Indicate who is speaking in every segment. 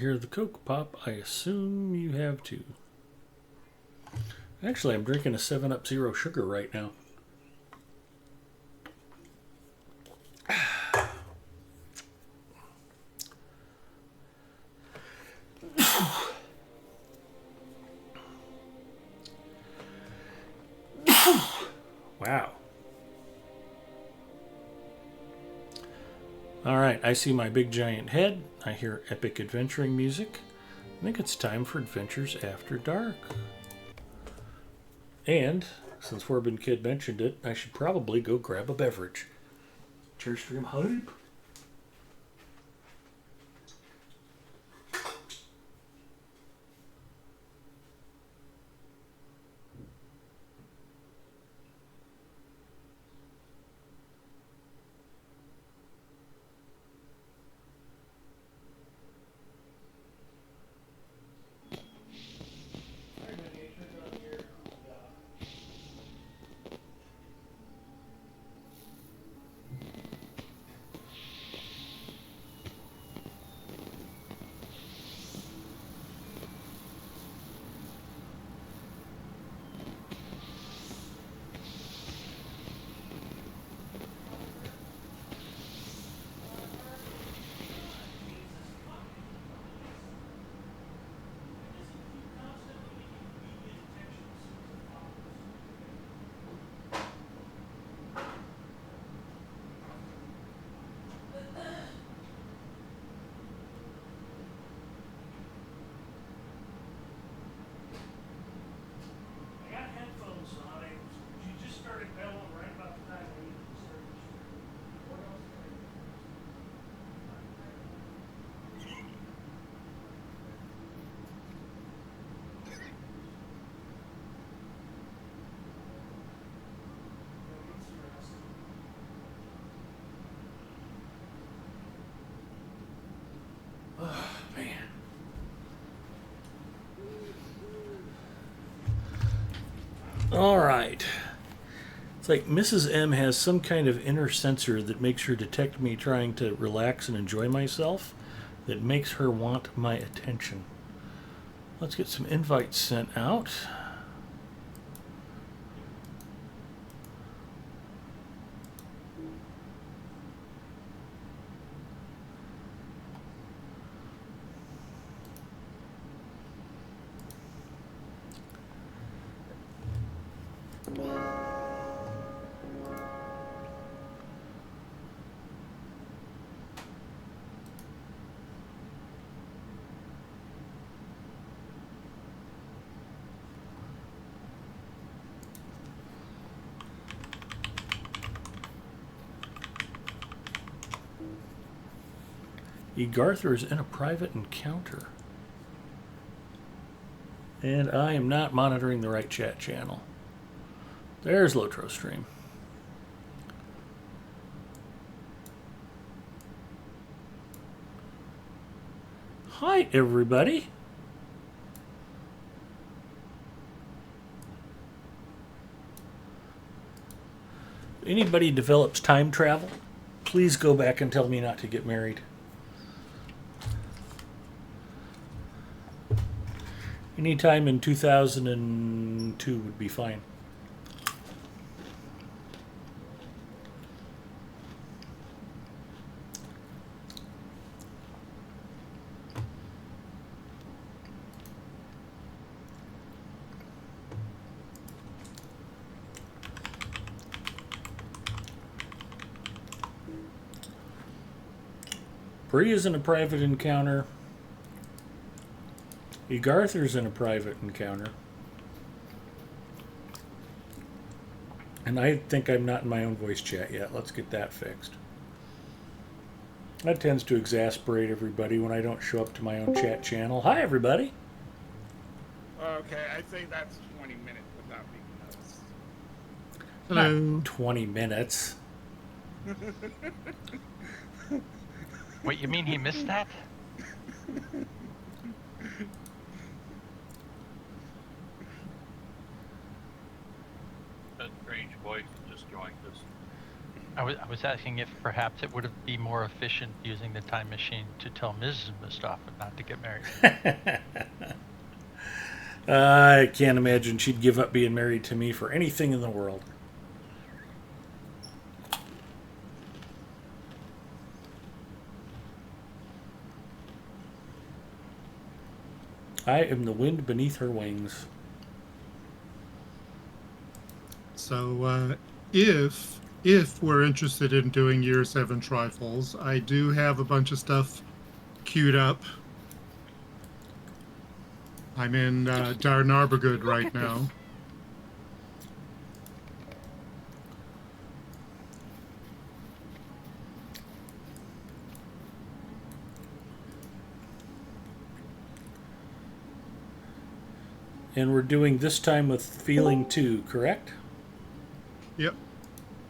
Speaker 1: hear the Coke pop, I assume you have too. Actually, I'm drinking a 7-Up Zero Sugar right now. Wow. Alright, I see my big giant head. I hear epic adventuring music. I think it's time for Adventures After Dark. And, since Forbin Kid mentioned it, I should probably go grab a beverage. Cheers, stream hype. All right. It's like Mrs. M has some kind of inner sensor that makes her detect me trying to relax and enjoy myself, that makes her want my attention. Let's get some invites sent out. Egarther is in a private encounter. And I am not monitoring the right chat channel. There's Lotro Stream. Hi, everybody. If anybody develops time travel, please go back and tell me not to get married. Anytime in 2002 would be fine. Bree is in a private encounter. Egarther's in a private encounter. And I think I'm not in my own voice chat yet. Let's get that fixed. That tends to exasperate everybody when I don't show up to my own chat channel. Hi, everybody.
Speaker 2: Okay, I'd say that's 20 minutes without being noticed.
Speaker 1: Hello. Not 20 minutes.
Speaker 3: Wait, you mean he missed that?
Speaker 4: That strange voice just joined us.
Speaker 3: I was asking if perhaps it would be more efficient using the time machine to tell Mrs. Mustafa not to get married.
Speaker 1: I can't imagine she'd give up being married to me for anything in the world. I am the wind beneath her wings.
Speaker 4: So, if we're interested in doing year 7 trifles, I do have a bunch of stuff queued up. I'm in Dar Narbergood right now.
Speaker 1: And we're doing this time with feeling 2, correct?
Speaker 4: Yep.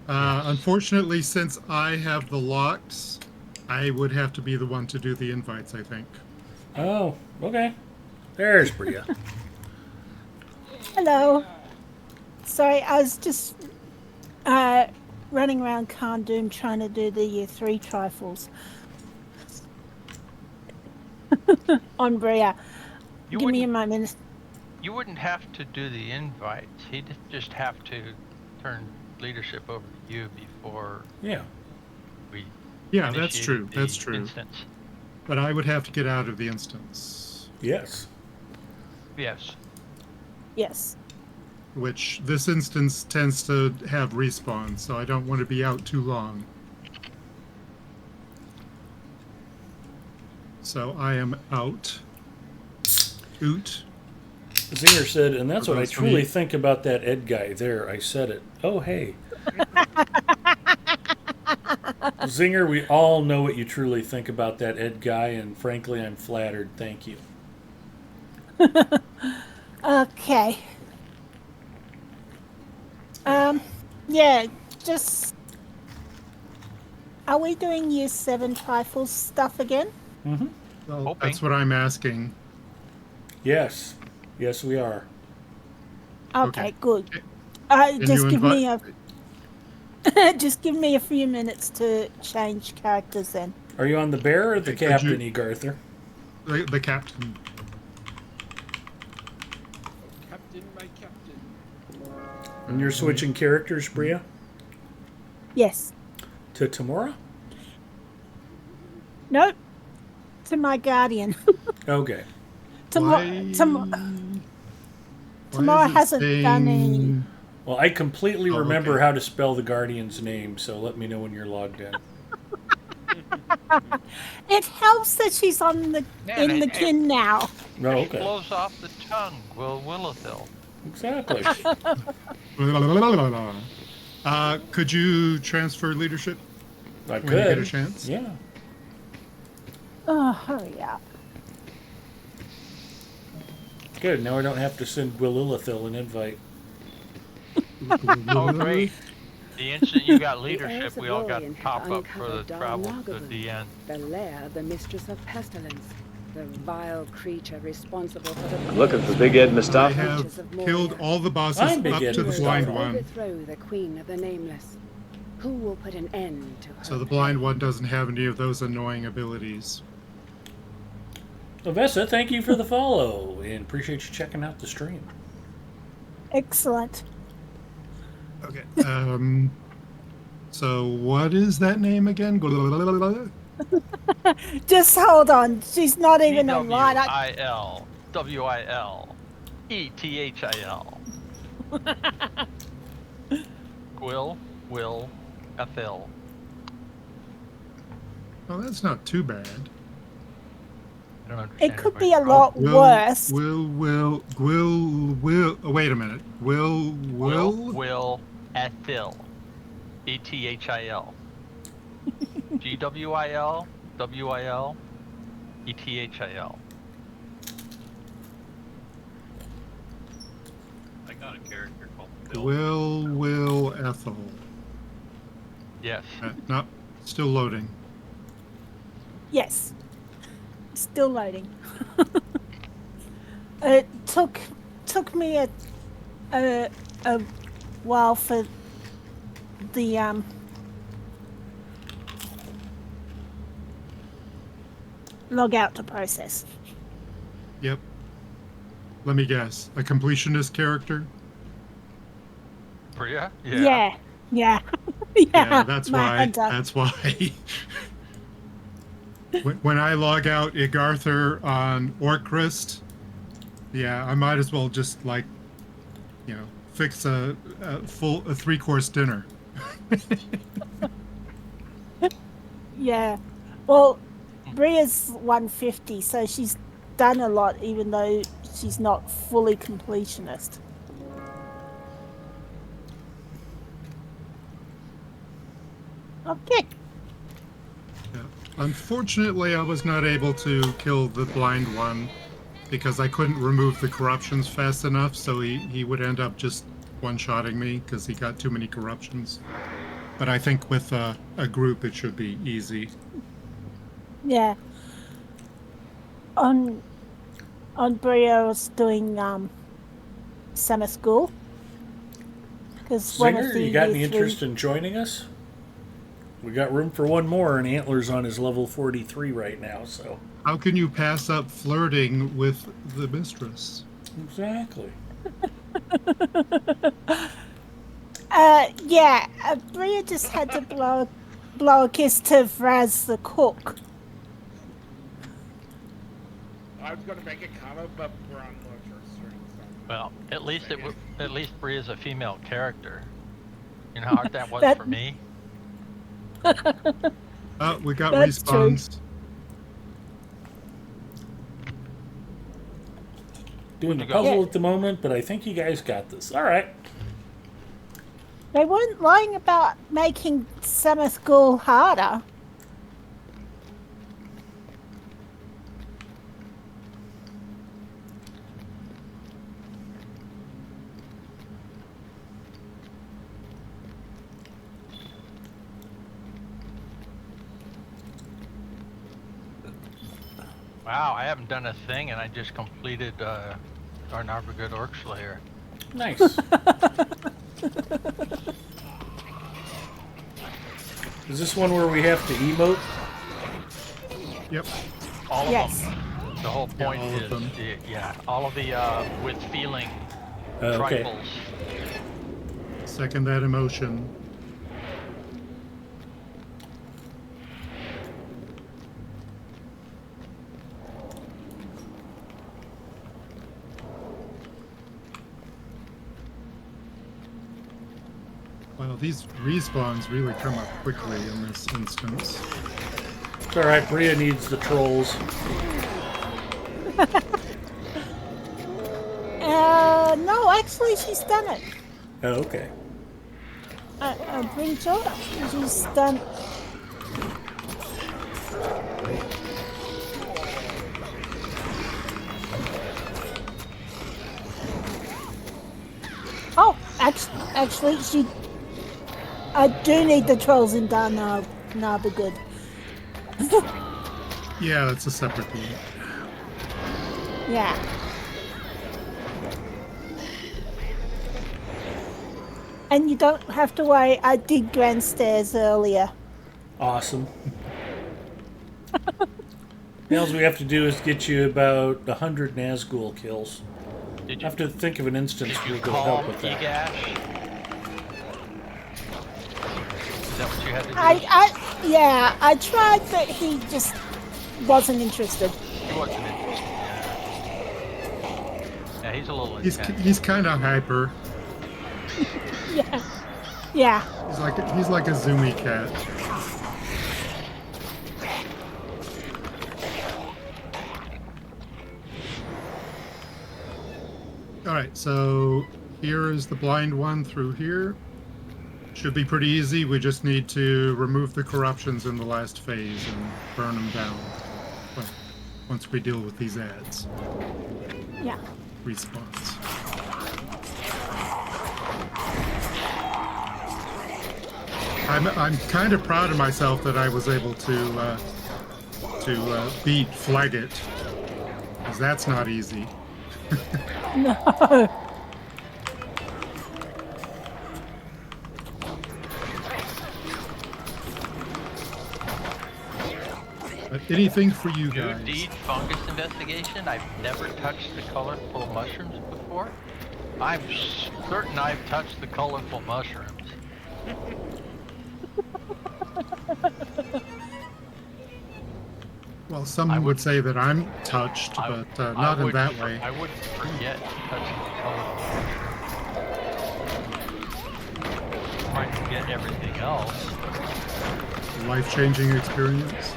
Speaker 4: Unfortunately, since I have the locks, I would have to be the one to do the invites, I think.
Speaker 1: Oh, okay. There's Bria.
Speaker 5: Hello. Sorry, I was just running around Carndoom trying to do the year 3 trifles on Bria.
Speaker 3: You
Speaker 5: Give me a
Speaker 3: wouldn't,
Speaker 5: moment.
Speaker 3: you wouldn't have to do the invites. He'd just have to turn leadership over to you before
Speaker 1: Yeah.
Speaker 3: we.
Speaker 4: Yeah, that's
Speaker 3: initiated
Speaker 4: true.
Speaker 3: the
Speaker 4: That's true.
Speaker 3: Instance.
Speaker 4: But I would have to get out of the instance,
Speaker 1: Yes.
Speaker 3: Yes.
Speaker 5: Yes.
Speaker 4: which this instance tends to have respawn, so I don't want to be out too long. So I am out. Oot.
Speaker 1: Zinger said, and that's what I
Speaker 4: That's
Speaker 1: truly
Speaker 4: me.
Speaker 1: think about that Ed guy. There, I said it. Oh, hey. Zinger, we all know what you truly think about that Ed guy, and frankly, I'm flattered. Thank you.
Speaker 5: Okay. Yeah, just. Are we doing year 7 trifles stuff again?
Speaker 1: Mm-hmm.
Speaker 4: Well,
Speaker 3: Hoping.
Speaker 4: that's what I'm asking.
Speaker 1: Yes. Yes, we are.
Speaker 5: Okay, good.
Speaker 4: Can
Speaker 5: Just
Speaker 4: you
Speaker 5: give me
Speaker 4: invite-
Speaker 5: just give me a few minutes to change characters then.
Speaker 1: Are you on the bear or the
Speaker 4: Could you-
Speaker 1: captain, Egarther?
Speaker 4: the captain.
Speaker 2: Captain, my captain.
Speaker 1: And you're switching characters, Bria?
Speaker 5: Yes.
Speaker 1: To Tamora?
Speaker 5: Nope. To my guardian.
Speaker 1: Okay.
Speaker 4: Why
Speaker 5: Tamara
Speaker 4: is it
Speaker 5: hasn't done any.
Speaker 4: saying-
Speaker 1: Well, I completely
Speaker 4: Oh,
Speaker 1: remember
Speaker 4: okay.
Speaker 1: how to spell the Guardian's name, so let me know when you're logged in.
Speaker 5: It helps that she's on the
Speaker 3: Yeah,
Speaker 5: in
Speaker 3: and
Speaker 5: the
Speaker 3: it-
Speaker 5: kin now.
Speaker 1: No,
Speaker 3: It
Speaker 1: okay.
Speaker 3: blows off the tongue, Willithil.
Speaker 1: Exactly.
Speaker 4: Could you transfer leadership
Speaker 1: I
Speaker 4: when you get a
Speaker 1: could.
Speaker 4: chance?
Speaker 1: Yeah.
Speaker 5: Oh, hurry up.
Speaker 1: Good. Now I don't have to send Willithil an invite.
Speaker 3: Oh, great. The instant you got
Speaker 6: The
Speaker 3: leadership,
Speaker 6: heirs of
Speaker 3: we all got
Speaker 6: Lorien have
Speaker 3: pop up for the
Speaker 6: uncovered Dar
Speaker 3: travel to
Speaker 6: Nagabun,
Speaker 3: the end.
Speaker 6: the lair, the mistress of pestilence, the vile creature responsible for the
Speaker 7: Looking for Big Ed
Speaker 4: I
Speaker 7: Mustafa?
Speaker 4: have killed all the bosses
Speaker 1: I'm Big
Speaker 4: up
Speaker 1: Ed
Speaker 4: to the
Speaker 1: Mustafa.
Speaker 4: blind
Speaker 6: to
Speaker 4: one.
Speaker 6: overthrow the queen of the nameless. Who will put an end to her?
Speaker 4: So the blind one doesn't have any of those annoying abilities.
Speaker 1: Avessa, thank you for the follow, and appreciate you checking out the stream.
Speaker 5: Excellent.
Speaker 4: Okay. So what is that name again?
Speaker 5: Just hold on. She's not even online.
Speaker 3: W-I-L. W-I-L. E-T-H-I-L. Will, Ethel.
Speaker 4: Oh, that's not too bad.
Speaker 3: I don't understand.
Speaker 5: It could
Speaker 3: everybody.
Speaker 5: be a lot worse.
Speaker 4: Will. Oh, wait a minute.
Speaker 3: Will, Ethel. E-T-H-I-L. G-W-I-L, W-I-L, E-T-H-I-L.
Speaker 8: I got a character called Bill.
Speaker 4: Will Ethel.
Speaker 3: Yes.
Speaker 4: No, still loading.
Speaker 5: Yes. Still loading. It took me a while for the log out to process.
Speaker 4: Yep. Let me guess. A completionist character?
Speaker 3: Priya?
Speaker 5: Yeah. Yeah.
Speaker 4: Yeah, that's
Speaker 5: my
Speaker 4: why.
Speaker 5: hunter.
Speaker 4: That's why. When I log out Igarther on Orcrist, yeah, I might as well just fix a 3-course dinner.
Speaker 5: Yeah. Well, Bria's 150, so she's done a lot, even though she's not fully completionist. Okay.
Speaker 4: Yeah. Unfortunately, I was not able to kill the blind one because I couldn't remove the corruptions fast enough, so he would end up just one-shotting me because he got too many corruptions. But I think with a group, it should be easy.
Speaker 5: Yeah. On Bria, I was doing summer school. Because one of
Speaker 1: Singer,
Speaker 5: the
Speaker 1: you got
Speaker 5: year
Speaker 1: any
Speaker 5: three-
Speaker 1: interest in joining us? We got room for one more, and Antler's on his level 43 right now, so.
Speaker 4: How can you pass up flirting with the mistress?
Speaker 1: Exactly.
Speaker 5: Yeah, Bria just had to blow a kiss to Vraz the cook.
Speaker 2: I was going to make a comment, but we're on military stream, so.
Speaker 3: Well, at least Bria's a female character. You know how hard that was
Speaker 5: That-
Speaker 3: for me?
Speaker 4: We got
Speaker 5: That's true.
Speaker 4: respawns.
Speaker 1: Doing the
Speaker 3: Where'd you go?
Speaker 1: puzzle
Speaker 5: Yeah.
Speaker 1: at the moment, but I think you guys got this. All right.
Speaker 5: They weren't lying about making summer school harder.
Speaker 3: Wow, I haven't done a thing, and I just completed Arnarvagood Orc Slayer.
Speaker 1: Nice. Is this one where we have to emote?
Speaker 4: Yep.
Speaker 3: All of
Speaker 5: Yes.
Speaker 3: them. The whole point
Speaker 4: all of
Speaker 3: is,
Speaker 4: them.
Speaker 3: all of the with feeling
Speaker 1: Okay.
Speaker 3: trifles.
Speaker 4: Second that emotion. Well, these respawns really come up quickly in this instance.
Speaker 1: It's all right. Bria needs the trolls.
Speaker 5: No, actually, she's done it.
Speaker 1: Oh, okay.
Speaker 5: I'm pretty sure she's done. Oh, actually, she. I do need the trolls in Darnarvagood.
Speaker 4: Yeah, that's a separate game.
Speaker 5: Yeah. And you don't have to worry, I did grand stairs earlier.
Speaker 1: Awesome. Now all we have to do is get you about 100 Nazgul kills.
Speaker 3: Did
Speaker 1: I
Speaker 3: you,
Speaker 1: have to think of an instance
Speaker 3: did
Speaker 1: where
Speaker 3: you
Speaker 1: it'll help
Speaker 3: call
Speaker 1: with that.
Speaker 3: Egash? Is that what you had to do?
Speaker 5: I tried, but he just wasn't interested.
Speaker 3: He wasn't interested. Yeah, he's a little intense.
Speaker 4: He's kind of hyper.
Speaker 5: Yeah.
Speaker 4: He's like a zoomy cat. All right, so here is the blind one through here. Should be pretty easy. We just need to remove the corruptions in the last phase and burn them down. Well, once we deal with these ads.
Speaker 5: Yeah.
Speaker 4: Respawns. I'm kind of proud of myself that I was able to beat Flaggett, because that's not easy.
Speaker 5: No.
Speaker 4: But Anything for you
Speaker 3: New
Speaker 4: guys?
Speaker 3: deed fungus investigation. I've never touched the colorful mushrooms before. I'm certain I've touched the colorful mushrooms.
Speaker 4: Well, some would say that I'm touched,
Speaker 3: I-
Speaker 4: but
Speaker 3: I
Speaker 4: not in
Speaker 3: wouldn't
Speaker 4: that way.
Speaker 3: I wouldn't forget touching the colorful mushrooms. Might forget everything else.
Speaker 4: Life-changing experience.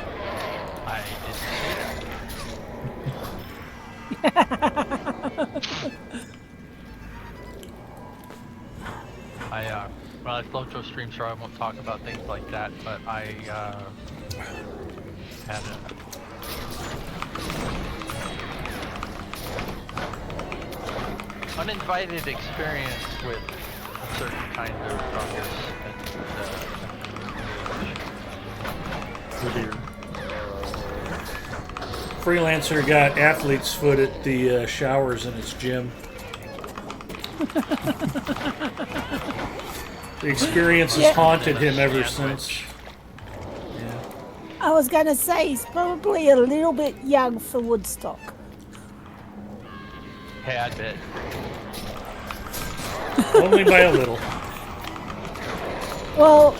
Speaker 3: I well, it's Locho stream, so I won't talk about things like that, but I had an uninvited experience with a certain kind of fungus.
Speaker 4: Oh dear.
Speaker 1: Freelancer got athlete's foot at the showers in his gym. The experience has haunted him ever since. Yeah.
Speaker 5: I was going to say he's probably a little bit young for Woodstock.
Speaker 3: Tad bit.
Speaker 1: Only by a little.
Speaker 5: Well,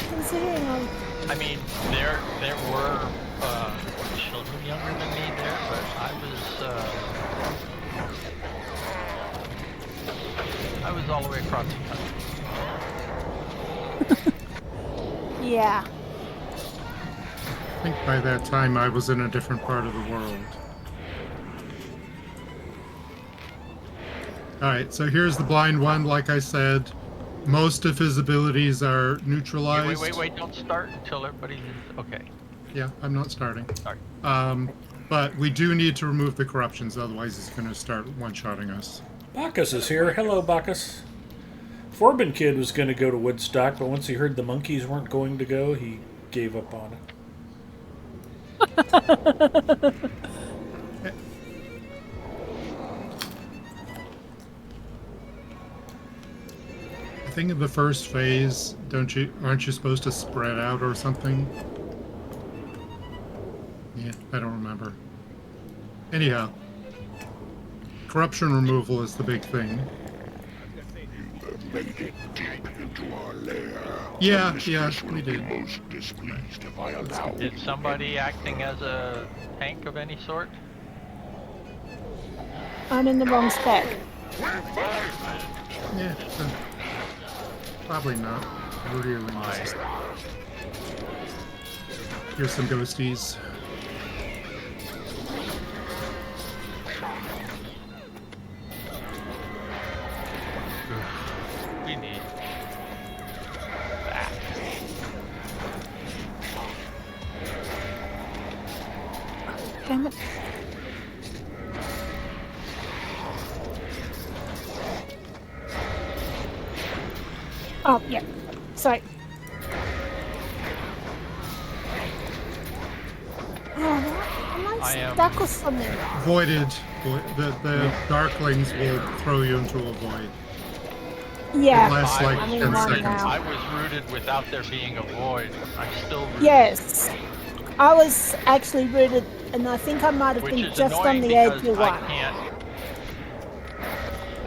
Speaker 5: considering
Speaker 3: I mean, there were children younger than me there, but I was all the way across the country.
Speaker 5: yeah.
Speaker 4: I think by that time I was in a different part of the world. Alright, so here's the blind one. Like I said, most of his abilities are neutralized.
Speaker 3: Wait, don't start until everybody's okay.
Speaker 4: Yeah, I'm not starting.
Speaker 3: Sorry.
Speaker 4: But we do need to remove the corruptions, otherwise he's going to start one-shotting us.
Speaker 1: Bacchus is here. Hello, Bacchus. Forbin Kid was going to go to Woodstock, but once he heard the monkeys weren't going to go, he gave up on it.
Speaker 4: I think in the first phase, aren't you supposed to spread out or something? Yeah, I don't remember. Anyhow, corruption removal is the big thing.
Speaker 7: Made it deep into our lair.
Speaker 4: Yeah, we did.
Speaker 7: Most displeased if I allow.
Speaker 3: Is somebody acting as a tank of any sort?
Speaker 5: I'm in the wrong spec.
Speaker 4: Yeah, probably not. Really nice. Here's some ghosties.
Speaker 3: We need that.
Speaker 5: Damn it. Oh, yeah. Sorry. Oh, am
Speaker 3: I
Speaker 5: I
Speaker 3: am-
Speaker 5: stuck or something?
Speaker 4: Voided. The darklings will throw you into a void.
Speaker 5: Yeah.
Speaker 4: It lasts like
Speaker 5: I'm in
Speaker 4: 10
Speaker 5: one
Speaker 4: seconds.
Speaker 5: now.
Speaker 3: I was rooted without there being a void. I'm still rooted.
Speaker 5: Yes. I was actually rooted, and I think I might have
Speaker 3: Which
Speaker 5: been
Speaker 3: is
Speaker 5: just on
Speaker 3: annoying
Speaker 5: the edge
Speaker 3: because
Speaker 5: of one.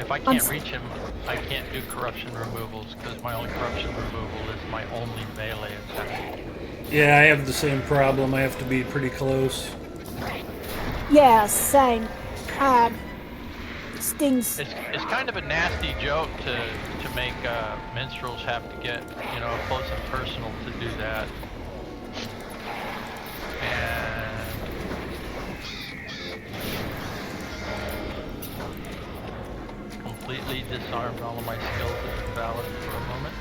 Speaker 3: if I can't reach him, I can't do corruption removals because my only corruption removal is my only melee attack.
Speaker 1: Yeah, I have the same problem. I have to be pretty close.
Speaker 5: Yeah, same. Stings.
Speaker 3: It's kind of a nasty joke to make minstrels have to get close and personal to do that. And completely disarmed all of my skills as valid for a moment.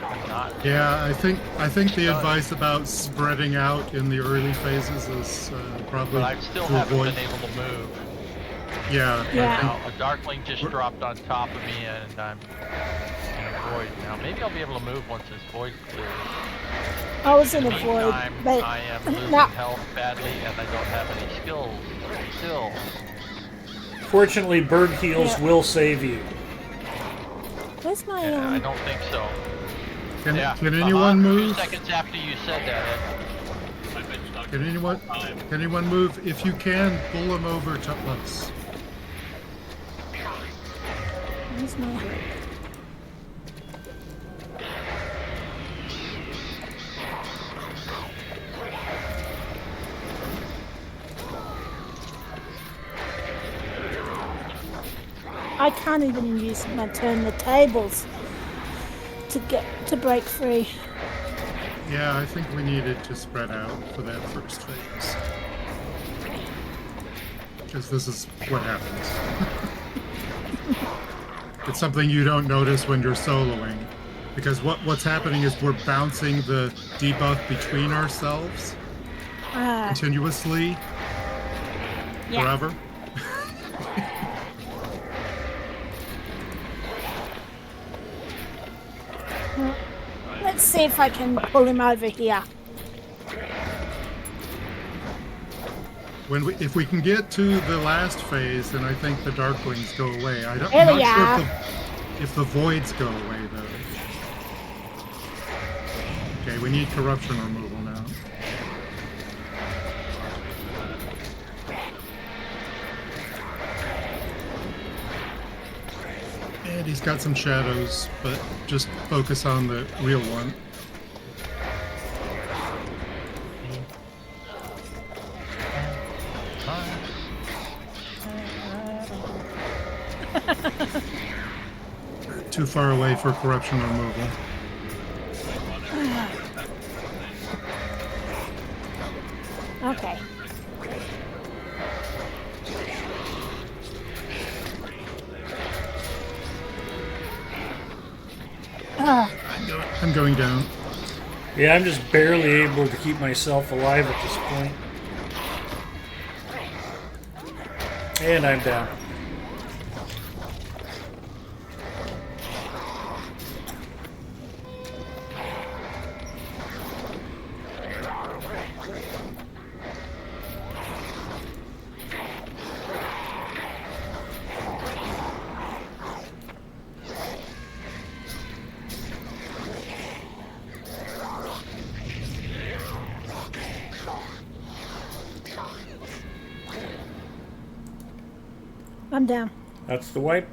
Speaker 3: I'm not.
Speaker 4: Yeah, I think the advice about spreading out in the early phases is probably
Speaker 3: But I still
Speaker 4: to
Speaker 3: haven't
Speaker 4: avoid.
Speaker 3: been able to move.
Speaker 4: Yeah.
Speaker 5: Yeah.
Speaker 3: Now, a Darkling just dropped on top of me and I'm in a void now. Maybe I'll be able to move once this void clears.
Speaker 5: I was in a
Speaker 3: the
Speaker 5: void,
Speaker 3: meantime,
Speaker 5: but
Speaker 3: I am losing
Speaker 5: no.
Speaker 3: health badly and I don't have any skills still.
Speaker 1: Fortunately, bird heals
Speaker 5: Yeah.
Speaker 1: will save you.
Speaker 5: Where's my
Speaker 3: Yeah, I don't think so.
Speaker 4: Can
Speaker 3: Yeah.
Speaker 4: anyone
Speaker 3: 2
Speaker 4: move?
Speaker 3: seconds after you said that, Ed.
Speaker 4: Can anyone move? If you can, pull them over to us.
Speaker 5: Where's my group? I can't even use my turn the tables to break free.
Speaker 4: Yeah, I think we needed to spread out for that first phase. Because this is what happens. It's something you don't notice when you're soloing. Because what's happening is we're bouncing the debuff between ourselves continuously forever.
Speaker 5: Let's see if I can pull him over here.
Speaker 4: If we can get to the last phase, then I think the Darklings go away. I'm
Speaker 5: There we
Speaker 4: not
Speaker 5: are.
Speaker 4: sure if the Voids go away, though. Okay, we need corruption removal now. And he's got some shadows, but just focus on the real one. Too far away for corruption removal.
Speaker 5: Okay.
Speaker 4: I'm going down.
Speaker 1: Yeah, I'm just barely able to keep myself alive at this point. And I'm down.
Speaker 5: I'm down.
Speaker 1: That's the wipe.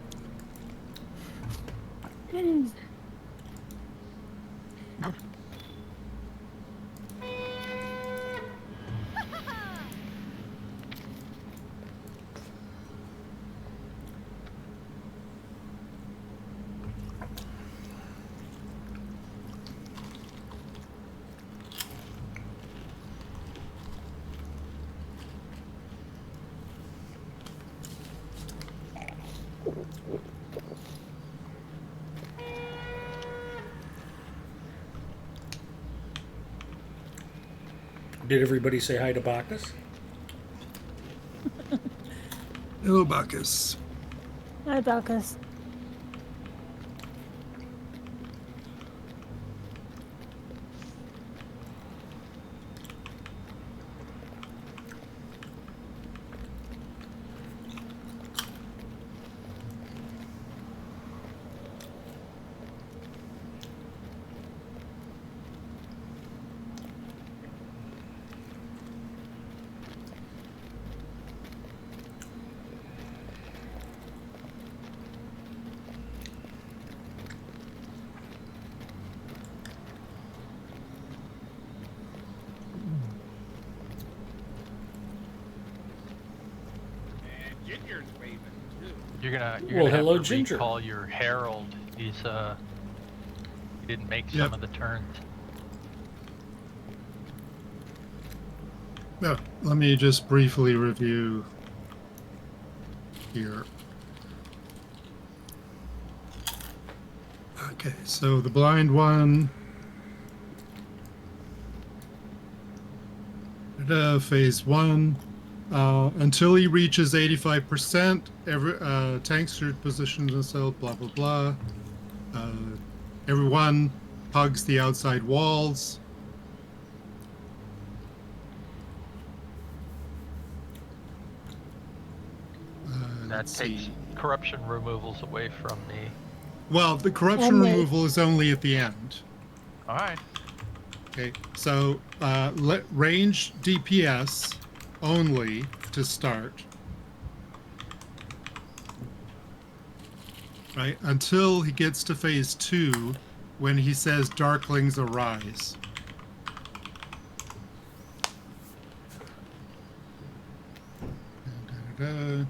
Speaker 1: Did everybody say hi to Bacchus?
Speaker 4: Hello, Bacchus.
Speaker 5: Hi, Bacchus.
Speaker 2: Ginger's waving too.
Speaker 3: You're
Speaker 1: Well,
Speaker 3: gonna
Speaker 1: hello,
Speaker 3: have to
Speaker 1: Ginger.
Speaker 3: recall your Herald. He didn't make
Speaker 4: Yep.
Speaker 3: some of the turns.
Speaker 4: No, let me just briefly review here. Okay, so the blind one. Phase 1. Until he reaches 85%, every tanks should position themselves, blah, blah, blah. Everyone hugs the outside walls.
Speaker 3: That
Speaker 4: Let's
Speaker 3: takes
Speaker 4: see.
Speaker 3: corruption removals away from me.
Speaker 4: Well, the corruption
Speaker 5: And they-
Speaker 4: removal is only at the end.
Speaker 3: All right.
Speaker 4: Okay, so let range DPS only to start. Right, until he gets to phase 2 when he says Darklings arise. Da-da-da.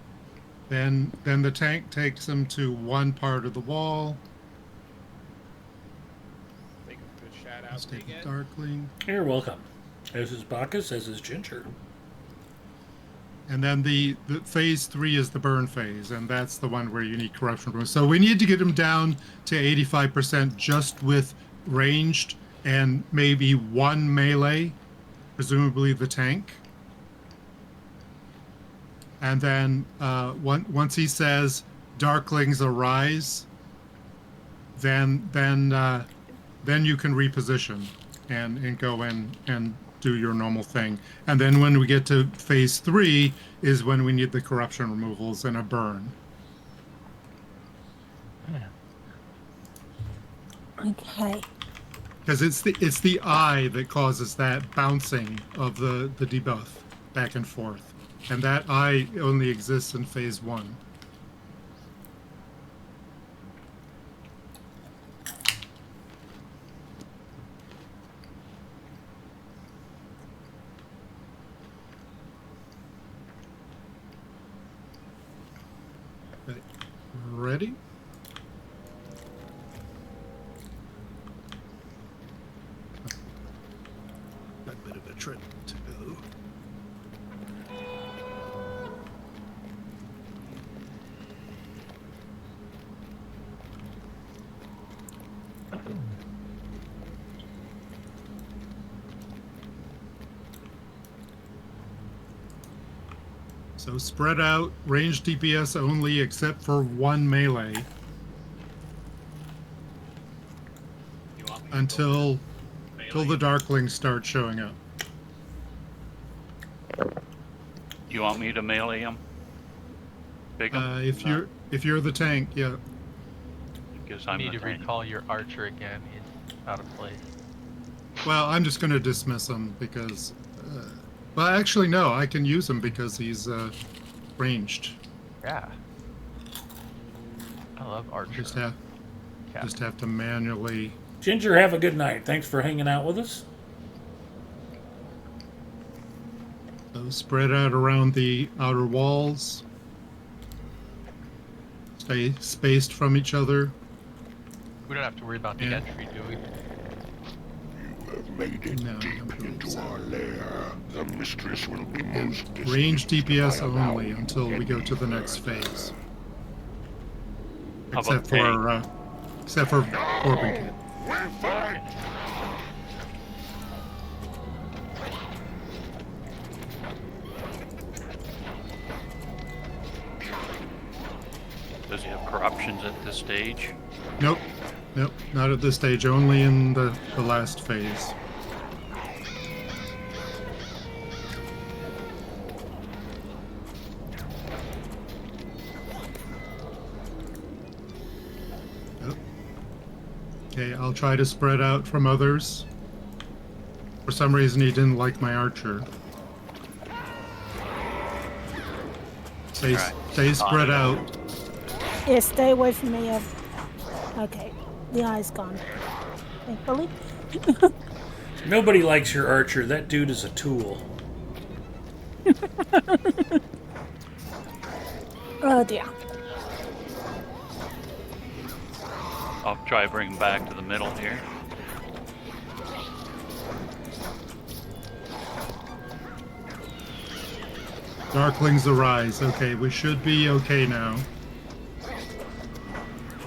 Speaker 4: Then the tank takes him to one part of the wall.
Speaker 2: Take a good shout out
Speaker 4: Let's
Speaker 2: to
Speaker 4: take
Speaker 2: again.
Speaker 4: a Darkling.
Speaker 1: You're welcome. As is Bacchus, as is Ginger.
Speaker 4: And then the phase 3 is the burn phase, and that's the one where you need corruption removal. So we need to get him down to 85% just with ranged and maybe one melee, presumably the tank. And then once he says Darklings arise, then you can reposition and go in and do your normal thing. And then when we get to phase 3 is when we need the corruption removals and a burn.
Speaker 5: Okay.
Speaker 4: Because it's the eye that causes that bouncing of the debuff back and forth. And that eye only exists in phase 1. Ready? Got a bit of a trip to go. So spread out, range DPS only except for one melee
Speaker 8: You want me to
Speaker 4: until
Speaker 8: melee?
Speaker 4: the Darklings start showing up.
Speaker 8: You want me to melee him? Big 'em?
Speaker 4: If you're the tank, yeah.
Speaker 8: Because
Speaker 3: You
Speaker 8: I'm
Speaker 3: need
Speaker 8: the
Speaker 3: to
Speaker 8: tank.
Speaker 3: recall your archer again. He's out of place.
Speaker 4: Well, I'm just going to dismiss him because. Well, actually, no. I can use him because he's ranged.
Speaker 3: Yeah. I love archer.
Speaker 4: Just have to manually.
Speaker 1: Ginger, have a good night. Thanks for hanging out with us.
Speaker 4: So spread out around the outer walls. Stay spaced from each other.
Speaker 3: We don't have to worry about the
Speaker 4: Yeah.
Speaker 3: entry, do we?
Speaker 7: You have made it
Speaker 4: No, I
Speaker 7: deep
Speaker 4: don't believe
Speaker 7: into
Speaker 4: so.
Speaker 7: our lair. The mistress will be
Speaker 4: And
Speaker 7: most
Speaker 4: range
Speaker 7: displeased if
Speaker 4: DPS
Speaker 7: I allow
Speaker 4: only
Speaker 7: you
Speaker 4: until we go to the next
Speaker 7: further.
Speaker 4: phase.
Speaker 8: How about
Speaker 4: Except for Corbin Kit.
Speaker 7: We fight!
Speaker 8: Does he have corruptions at this stage?
Speaker 4: Nope, not at this stage. Only in the last phase. Yep. Okay, I'll try to spread out from others. For some reason, he didn't like my archer. Stay
Speaker 8: Alright.
Speaker 4: spread out.
Speaker 5: Yeah, stay away from me. Okay, the eye's gone. Thankfully.
Speaker 1: Nobody likes your archer. That dude is a tool.
Speaker 5: Oh dear.
Speaker 8: I'll try to bring him back to the middle here.
Speaker 4: Darklings arise. Okay, we should be okay now.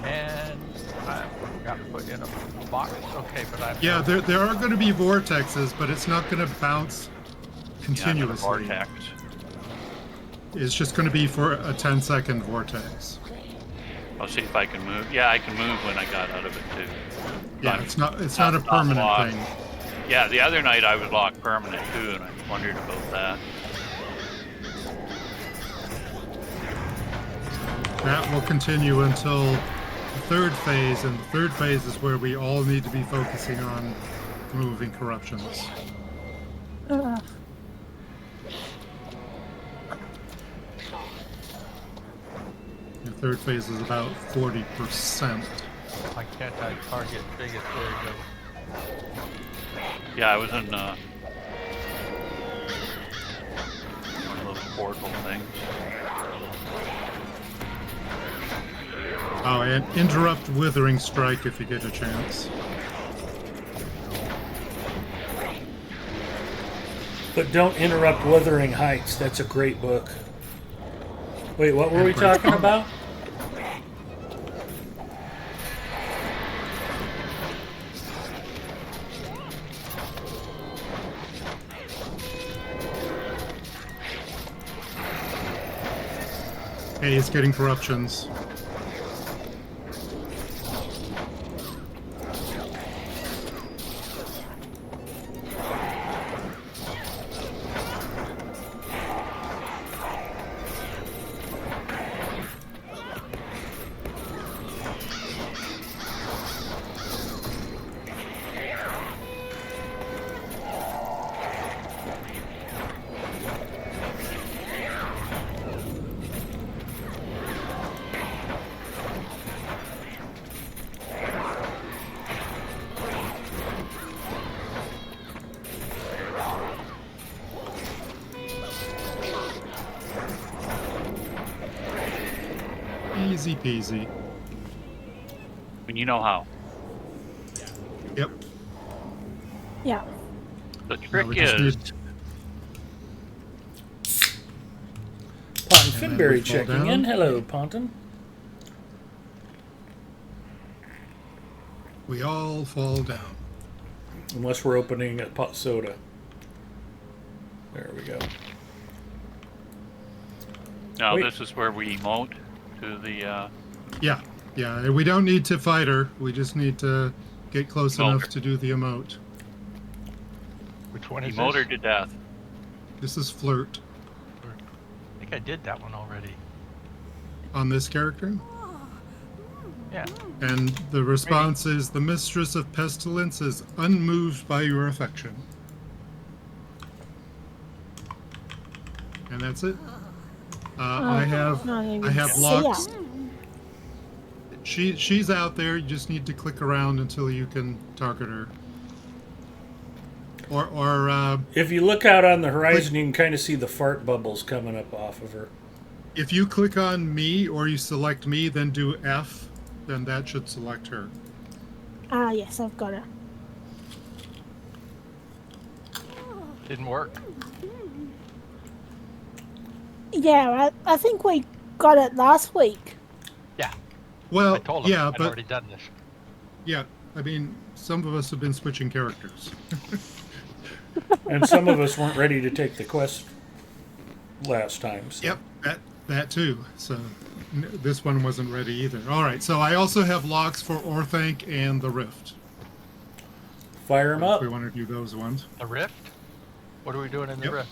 Speaker 3: And I forgot to put in a box. Okay, but I.
Speaker 4: Yeah, there are going to be vortexes, but it's not going to bounce
Speaker 8: Yeah, I'm gonna
Speaker 4: continuously.
Speaker 8: vortex.
Speaker 4: It's just going to be for a 10-second vortex.
Speaker 8: I'll see if I can move. Yeah, I can move when I got out of it too.
Speaker 4: Yeah,
Speaker 8: I'm
Speaker 4: it's not a permanent
Speaker 8: locked.
Speaker 4: thing.
Speaker 8: Yeah, the other night I was locked permanent too, and I wondered about that.
Speaker 4: That will continue until the third phase, and the third phase is where we all need to be focusing on removing corruptions.
Speaker 5: Ugh.
Speaker 4: The third phase is about 40%.
Speaker 3: Why can't I target biggest? There you go.
Speaker 8: Yeah, I was in one of those portal things.
Speaker 4: Oh, and interrupt Withering Strike if you get a chance.
Speaker 1: But don't interrupt Wuthering Heights. That's a great book. Wait, what were we talking about?
Speaker 4: Hey, it's getting corruptions. Easy peasy.
Speaker 8: And you know how.
Speaker 4: Yep.
Speaker 5: Yeah.
Speaker 8: The trick
Speaker 4: we just
Speaker 8: is,
Speaker 4: need-
Speaker 1: Ponton
Speaker 4: then
Speaker 1: Finberry
Speaker 4: we fall
Speaker 1: checking
Speaker 4: down.
Speaker 1: in. Hello, Ponton.
Speaker 4: We all fall down.
Speaker 1: Unless we're opening a pot soda. There we go.
Speaker 8: now
Speaker 1: Wait.
Speaker 8: this is where we emote to the,
Speaker 4: Yeah, yeah. We don't need to fight her. We just need to get close
Speaker 8: Emote
Speaker 4: enough
Speaker 8: her.
Speaker 4: to do the emote.
Speaker 3: Which one is
Speaker 8: emote her
Speaker 3: this?
Speaker 8: to death.
Speaker 4: This is flirt
Speaker 3: I think I did that one already.
Speaker 4: on this character.
Speaker 3: Yeah.
Speaker 4: And the response is, the mistress of pestilence is unmoved by your affection. And that's it. I have
Speaker 5: see
Speaker 4: locks.
Speaker 5: her.
Speaker 4: She's out there. You just need to click around until you can target her. Or
Speaker 1: If you look out on the horizon, you can kind of see the fart bubbles coming up off of her.
Speaker 4: if you click on me or you select me, then do F, then that should select her.
Speaker 5: Ah, yes, I've got her.
Speaker 3: Didn't work.
Speaker 5: Yeah, I think we got it last week.
Speaker 3: Yeah.
Speaker 4: Well,
Speaker 3: I told him
Speaker 4: yeah,
Speaker 3: I'd
Speaker 4: but
Speaker 3: already done this.
Speaker 4: yeah, I mean, some of us have been switching characters.
Speaker 1: And some of us weren't ready to take the quest last time. So.
Speaker 4: Yep, that too. So this one wasn't ready either. All right, so I also have locks for Orthanc and the Rift.
Speaker 1: Fire them
Speaker 4: If
Speaker 1: up.
Speaker 4: we want to do those ones.
Speaker 3: The rift? What are we doing in the
Speaker 4: Yep.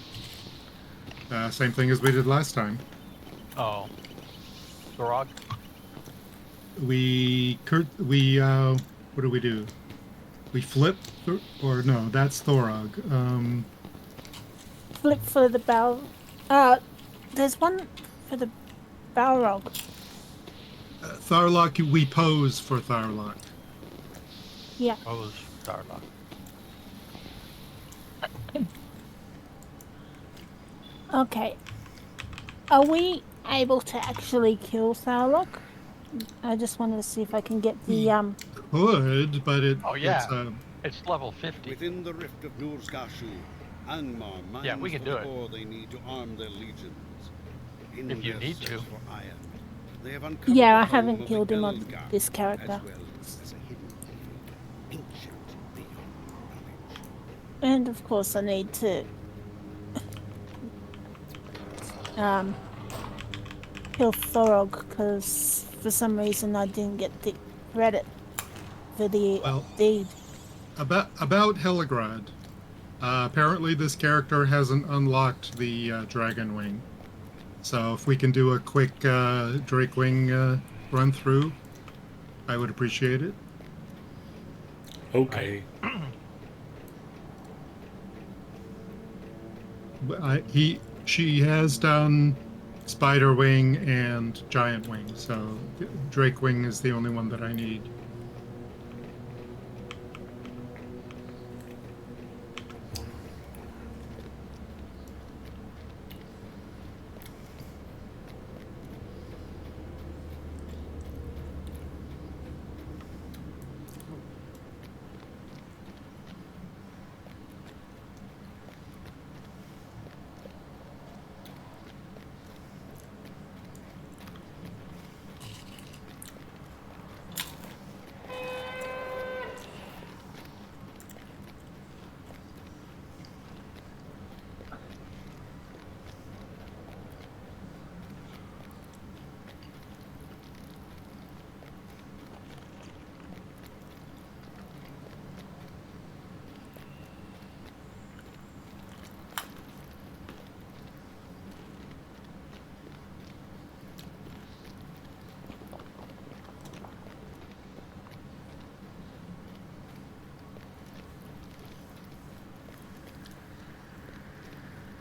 Speaker 3: rift?
Speaker 4: Same thing as we did last time.
Speaker 3: Oh. Thorog?
Speaker 4: What do we do? We flip, or no? That's Thorog.
Speaker 5: Flip for the Bal. There's one for the Balrog.
Speaker 4: Tharlock. We pose for Tharlock.
Speaker 5: Yeah.
Speaker 3: What was Starlock?
Speaker 5: Okay. Are we able to actually kill Tharlock? I just wanted to see if I can get the
Speaker 4: Could, but it.
Speaker 3: Oh, yeah.
Speaker 4: It's,
Speaker 3: It's level 50.
Speaker 9: Within the rift of Nursgashu, Angmar mines
Speaker 3: Yeah, we can
Speaker 9: for
Speaker 3: do
Speaker 9: the
Speaker 3: it.
Speaker 9: ore they need to arm their legions. In
Speaker 3: If you
Speaker 9: their
Speaker 3: need
Speaker 9: search
Speaker 3: to.
Speaker 9: for iron, they have uncovered
Speaker 5: Yeah, I
Speaker 9: the home
Speaker 5: haven't
Speaker 9: of
Speaker 5: killed
Speaker 9: the
Speaker 5: him on
Speaker 9: Eldgar,
Speaker 5: this character.
Speaker 9: as well as a hidden key, ancient beyond knowledge.
Speaker 5: And of course I need to kill Thorog because for some reason I didn't get the credit for the
Speaker 4: Well-
Speaker 5: deed.
Speaker 4: About Heligrad. Apparently, this character hasn't unlocked the Dragon Wing. So, if we can do a quick Drake Wing run through, I would appreciate it.
Speaker 1: Okay.
Speaker 4: She has done spider wing and giant wing, so drake wing is the only one that I need.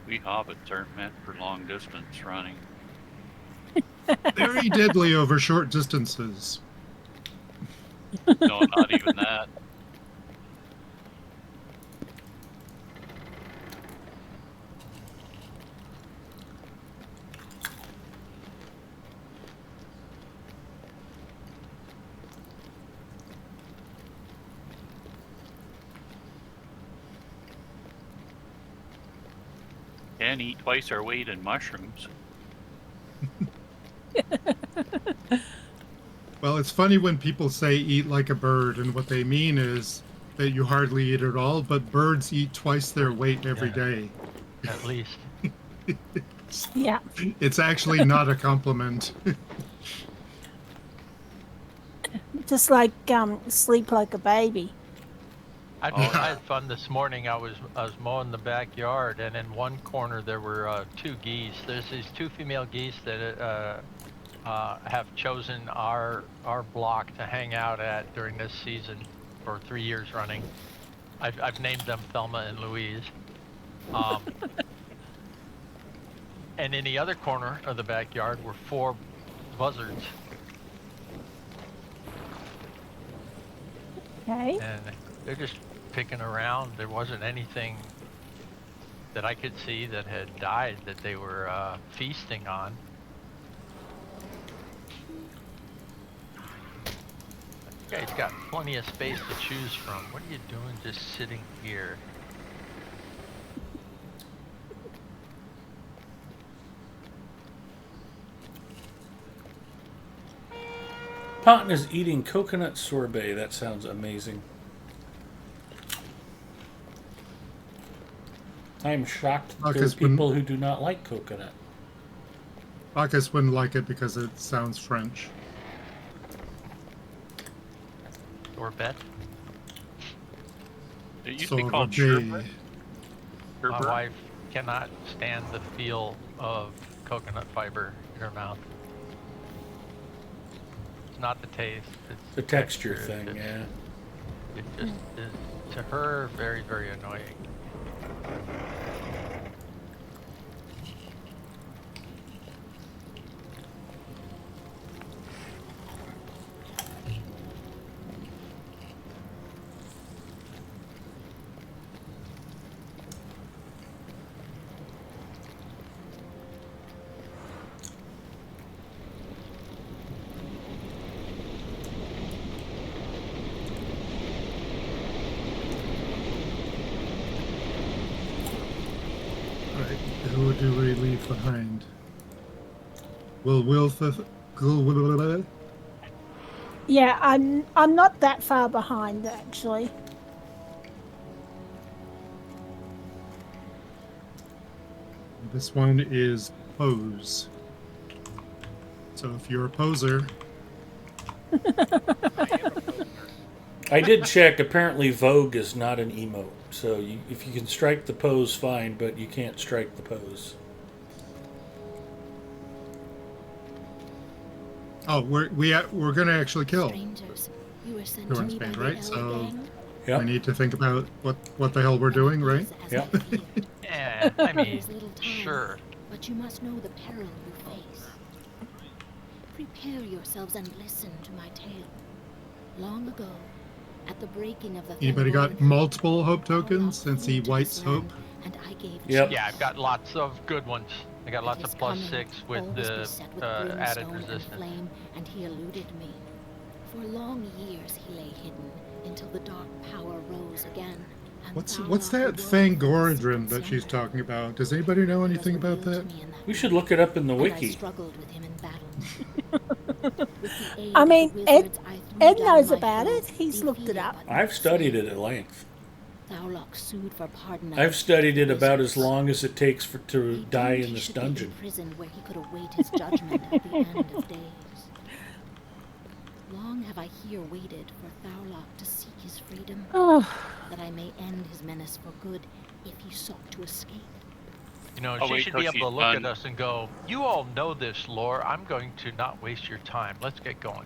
Speaker 8: We hobbits aren't meant for long distance running.
Speaker 4: Very deadly over short distances.
Speaker 8: No, not even that. And eat twice our weight in mushrooms.
Speaker 4: Well, it's funny when people say eat like a bird, and what they mean is that you hardly eat at all, but birds eat twice their weight every
Speaker 3: Yeah.
Speaker 4: day.
Speaker 3: At least.
Speaker 5: Yeah.
Speaker 4: It's actually not a compliment.
Speaker 5: Just like sleep like a baby.
Speaker 3: I had fun this morning. I was mowing the backyard, and in one corner there were 2 geese. There's these 2 female geese that have chosen our block to hang out at during this season for 3 years running. I've named them Thelma and Louise. And in the other corner of the backyard were 4 buzzards,
Speaker 5: Okay.
Speaker 3: and they're just picking around. There wasn't anything that I could see that had died that they were feasting on. You guys got plenty of space to choose from. What are you doing just sitting here?
Speaker 1: Ponton is eating coconut sorbet. That sounds amazing. I am shocked that there are
Speaker 4: Marcus,
Speaker 1: people who do not like coconut.
Speaker 4: Bacchus wouldn't like it because it sounds French.
Speaker 3: Or bet?
Speaker 8: It used to be called sherbet.
Speaker 3: My wife cannot stand the feel of coconut fiber in her mouth. It's not the taste, it's
Speaker 1: The texture
Speaker 3: It's-
Speaker 1: thing, yeah.
Speaker 3: It just is, to her, very, very annoying.
Speaker 4: Alright, who do we leave behind?
Speaker 5: Yeah, I'm not that far behind actually.
Speaker 4: This one is pose. So if you're a poser,
Speaker 1: I did check. Apparently, Vogue is not an emote. So if you can strike the pose, fine, but you can't strike the pose.
Speaker 4: oh, we're gonna actually kill.
Speaker 10: Strangers, you were sent
Speaker 4: Who
Speaker 10: to
Speaker 4: wants
Speaker 10: me by
Speaker 4: Spain,
Speaker 10: the
Speaker 4: right?
Speaker 10: L
Speaker 4: So
Speaker 10: gang.
Speaker 1: Yep.
Speaker 4: We need to think about what the hell we're doing, right?
Speaker 1: Yeah.
Speaker 3: Yeah, I mean,
Speaker 10: There's little time,
Speaker 3: sure.
Speaker 10: but you must know the peril you face. Prepare yourselves and listen to my tale. Long ago, at the breaking of the
Speaker 4: Anybody got
Speaker 10: Thangoran
Speaker 4: multiple hope
Speaker 10: Fleet,
Speaker 4: tokens
Speaker 10: Tharlok
Speaker 4: since
Speaker 10: flew
Speaker 4: he
Speaker 10: to
Speaker 4: whites
Speaker 10: this
Speaker 4: hope?
Speaker 10: land, and I gave
Speaker 1: Yep.
Speaker 3: Yeah, I've got lots of good ones. I got lots
Speaker 10: At his
Speaker 3: of plus
Speaker 10: coming,
Speaker 3: 6 with
Speaker 10: all was
Speaker 3: the
Speaker 10: beset with
Speaker 3: added
Speaker 10: brimstone and
Speaker 3: resistance.
Speaker 10: flame, and he eluded me. For long years he lay hidden until the dark power rose again. And
Speaker 4: What's
Speaker 10: Tharlok
Speaker 4: that
Speaker 10: awoke from
Speaker 4: Thangoradrim
Speaker 10: the
Speaker 4: that she's
Speaker 10: slumber.
Speaker 4: talking about? Does anybody know
Speaker 10: He was
Speaker 4: anything about
Speaker 10: revealed
Speaker 4: that?
Speaker 10: to me in that
Speaker 1: We should
Speaker 10: night,
Speaker 1: look it up in the
Speaker 10: and I
Speaker 1: wiki.
Speaker 10: struggled with him in battle. With the aid
Speaker 5: I
Speaker 10: of
Speaker 5: mean,
Speaker 10: the wizards, I threw
Speaker 5: Ed
Speaker 10: down
Speaker 5: knows
Speaker 10: my
Speaker 5: about
Speaker 10: foe,
Speaker 5: it. He's looked it
Speaker 10: defeated
Speaker 5: up.
Speaker 10: but not
Speaker 1: I've studied
Speaker 10: slain.
Speaker 1: it at length.
Speaker 10: Tharlok sued for pardon.
Speaker 1: I've studied it about as
Speaker 10: wizards.
Speaker 1: long as it takes to
Speaker 10: They
Speaker 1: die
Speaker 10: deemed
Speaker 1: in
Speaker 10: he
Speaker 1: this
Speaker 10: should be
Speaker 1: dungeon.
Speaker 10: imprisoned where he could await his judgment at the end of days. Long have I here waited for Tharlok to seek his freedom,
Speaker 5: Oh,
Speaker 10: that I may end his menace for good if he sought to escape.
Speaker 3: You know,
Speaker 8: I'll
Speaker 3: she
Speaker 8: wait
Speaker 3: should
Speaker 8: till
Speaker 3: be able to
Speaker 8: she's
Speaker 3: look at
Speaker 8: done.
Speaker 3: us and go, you all know this lore. I'm going to not waste your time. Let's get going.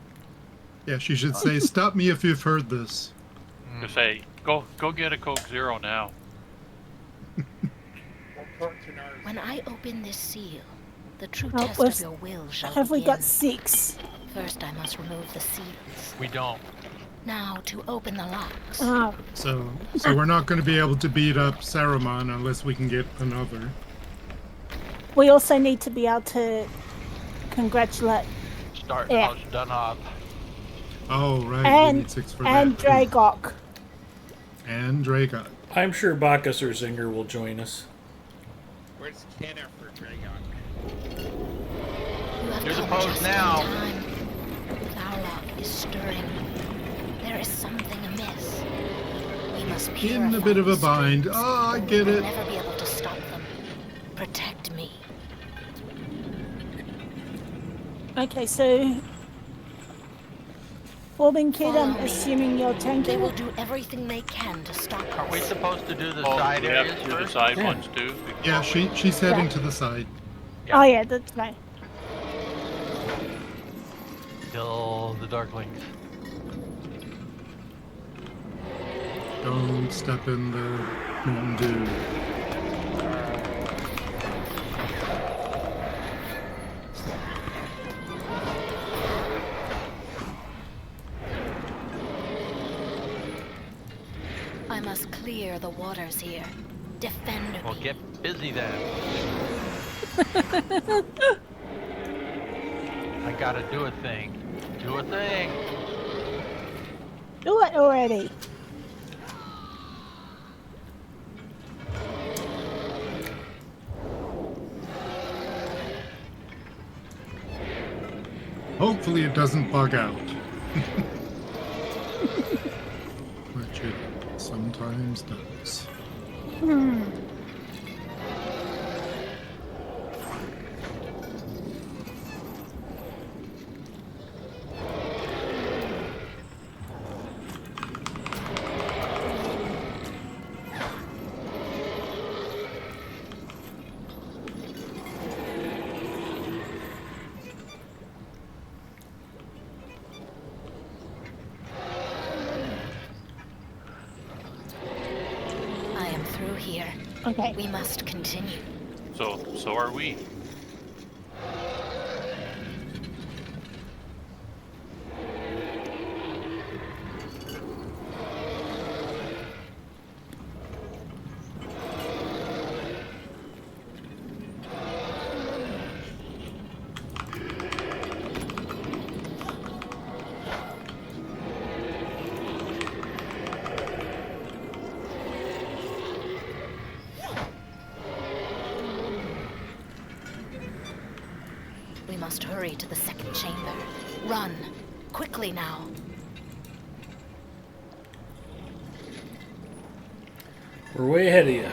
Speaker 4: Yeah, she should say, "Stop me if you've heard this."
Speaker 8: To say, go get a Coke Zero now.
Speaker 10: When I open this seal, the true
Speaker 5: Oh,
Speaker 10: test
Speaker 5: where's-
Speaker 10: of your will shall
Speaker 5: have we
Speaker 10: begin.
Speaker 5: got 6?
Speaker 10: First, I must remove the seals.
Speaker 3: We don't.
Speaker 10: Now, to open the locks.
Speaker 5: Oh,
Speaker 4: So we're not going to be able to beat up Saruman unless we can get another.
Speaker 5: we also need to be able to congratulate
Speaker 3: Start
Speaker 5: Yeah.
Speaker 3: Dunhob.
Speaker 4: Oh, right. We
Speaker 5: and
Speaker 4: need 6 for
Speaker 5: and
Speaker 4: that. too.
Speaker 5: Dragok.
Speaker 4: And Dragot.
Speaker 1: I'm sure Bacchus or Zinger will join us.
Speaker 2: Where's Kenner for Dragon?
Speaker 10: You have
Speaker 3: Here's a
Speaker 10: come
Speaker 3: pose
Speaker 10: just
Speaker 3: now.
Speaker 10: in time. Tharlok is stirring. There is something amiss. We must
Speaker 4: In a
Speaker 10: purify
Speaker 4: bit of a
Speaker 10: these
Speaker 4: bind.
Speaker 10: streams,
Speaker 4: Oh, I
Speaker 10: or
Speaker 4: get
Speaker 10: we will
Speaker 4: it.
Speaker 10: never be able to stop them. Protect me.
Speaker 5: Okay, so Forbin Kid, I'm
Speaker 10: Follow me.
Speaker 5: assuming you're
Speaker 10: They
Speaker 5: tanking.
Speaker 10: will do everything they can to stop
Speaker 3: Aren't we
Speaker 10: us.
Speaker 3: supposed to do the
Speaker 8: Oh,
Speaker 3: side
Speaker 8: we
Speaker 3: areas
Speaker 8: have to do the
Speaker 3: first?
Speaker 8: side
Speaker 1: Yeah.
Speaker 8: ones too.
Speaker 4: Yeah,
Speaker 8: before we-
Speaker 4: she's heading to the side.
Speaker 3: Yeah.
Speaker 5: Oh yeah, that's right.
Speaker 3: Kill the Darklings.
Speaker 4: Don't step in the Mountain Dew.
Speaker 10: I must clear the waters here. Defend
Speaker 3: Well,
Speaker 10: me.
Speaker 3: get busy then. I gotta do a thing. Do a thing.
Speaker 5: Do it already.
Speaker 4: Hopefully it doesn't bug out. Which it sometimes does.
Speaker 5: Hmm.
Speaker 10: I am through here.
Speaker 5: Okay.
Speaker 10: We must continue.
Speaker 8: So are we.
Speaker 10: We must hurry to the second chamber. Run. Quickly now.
Speaker 1: We're way ahead of you.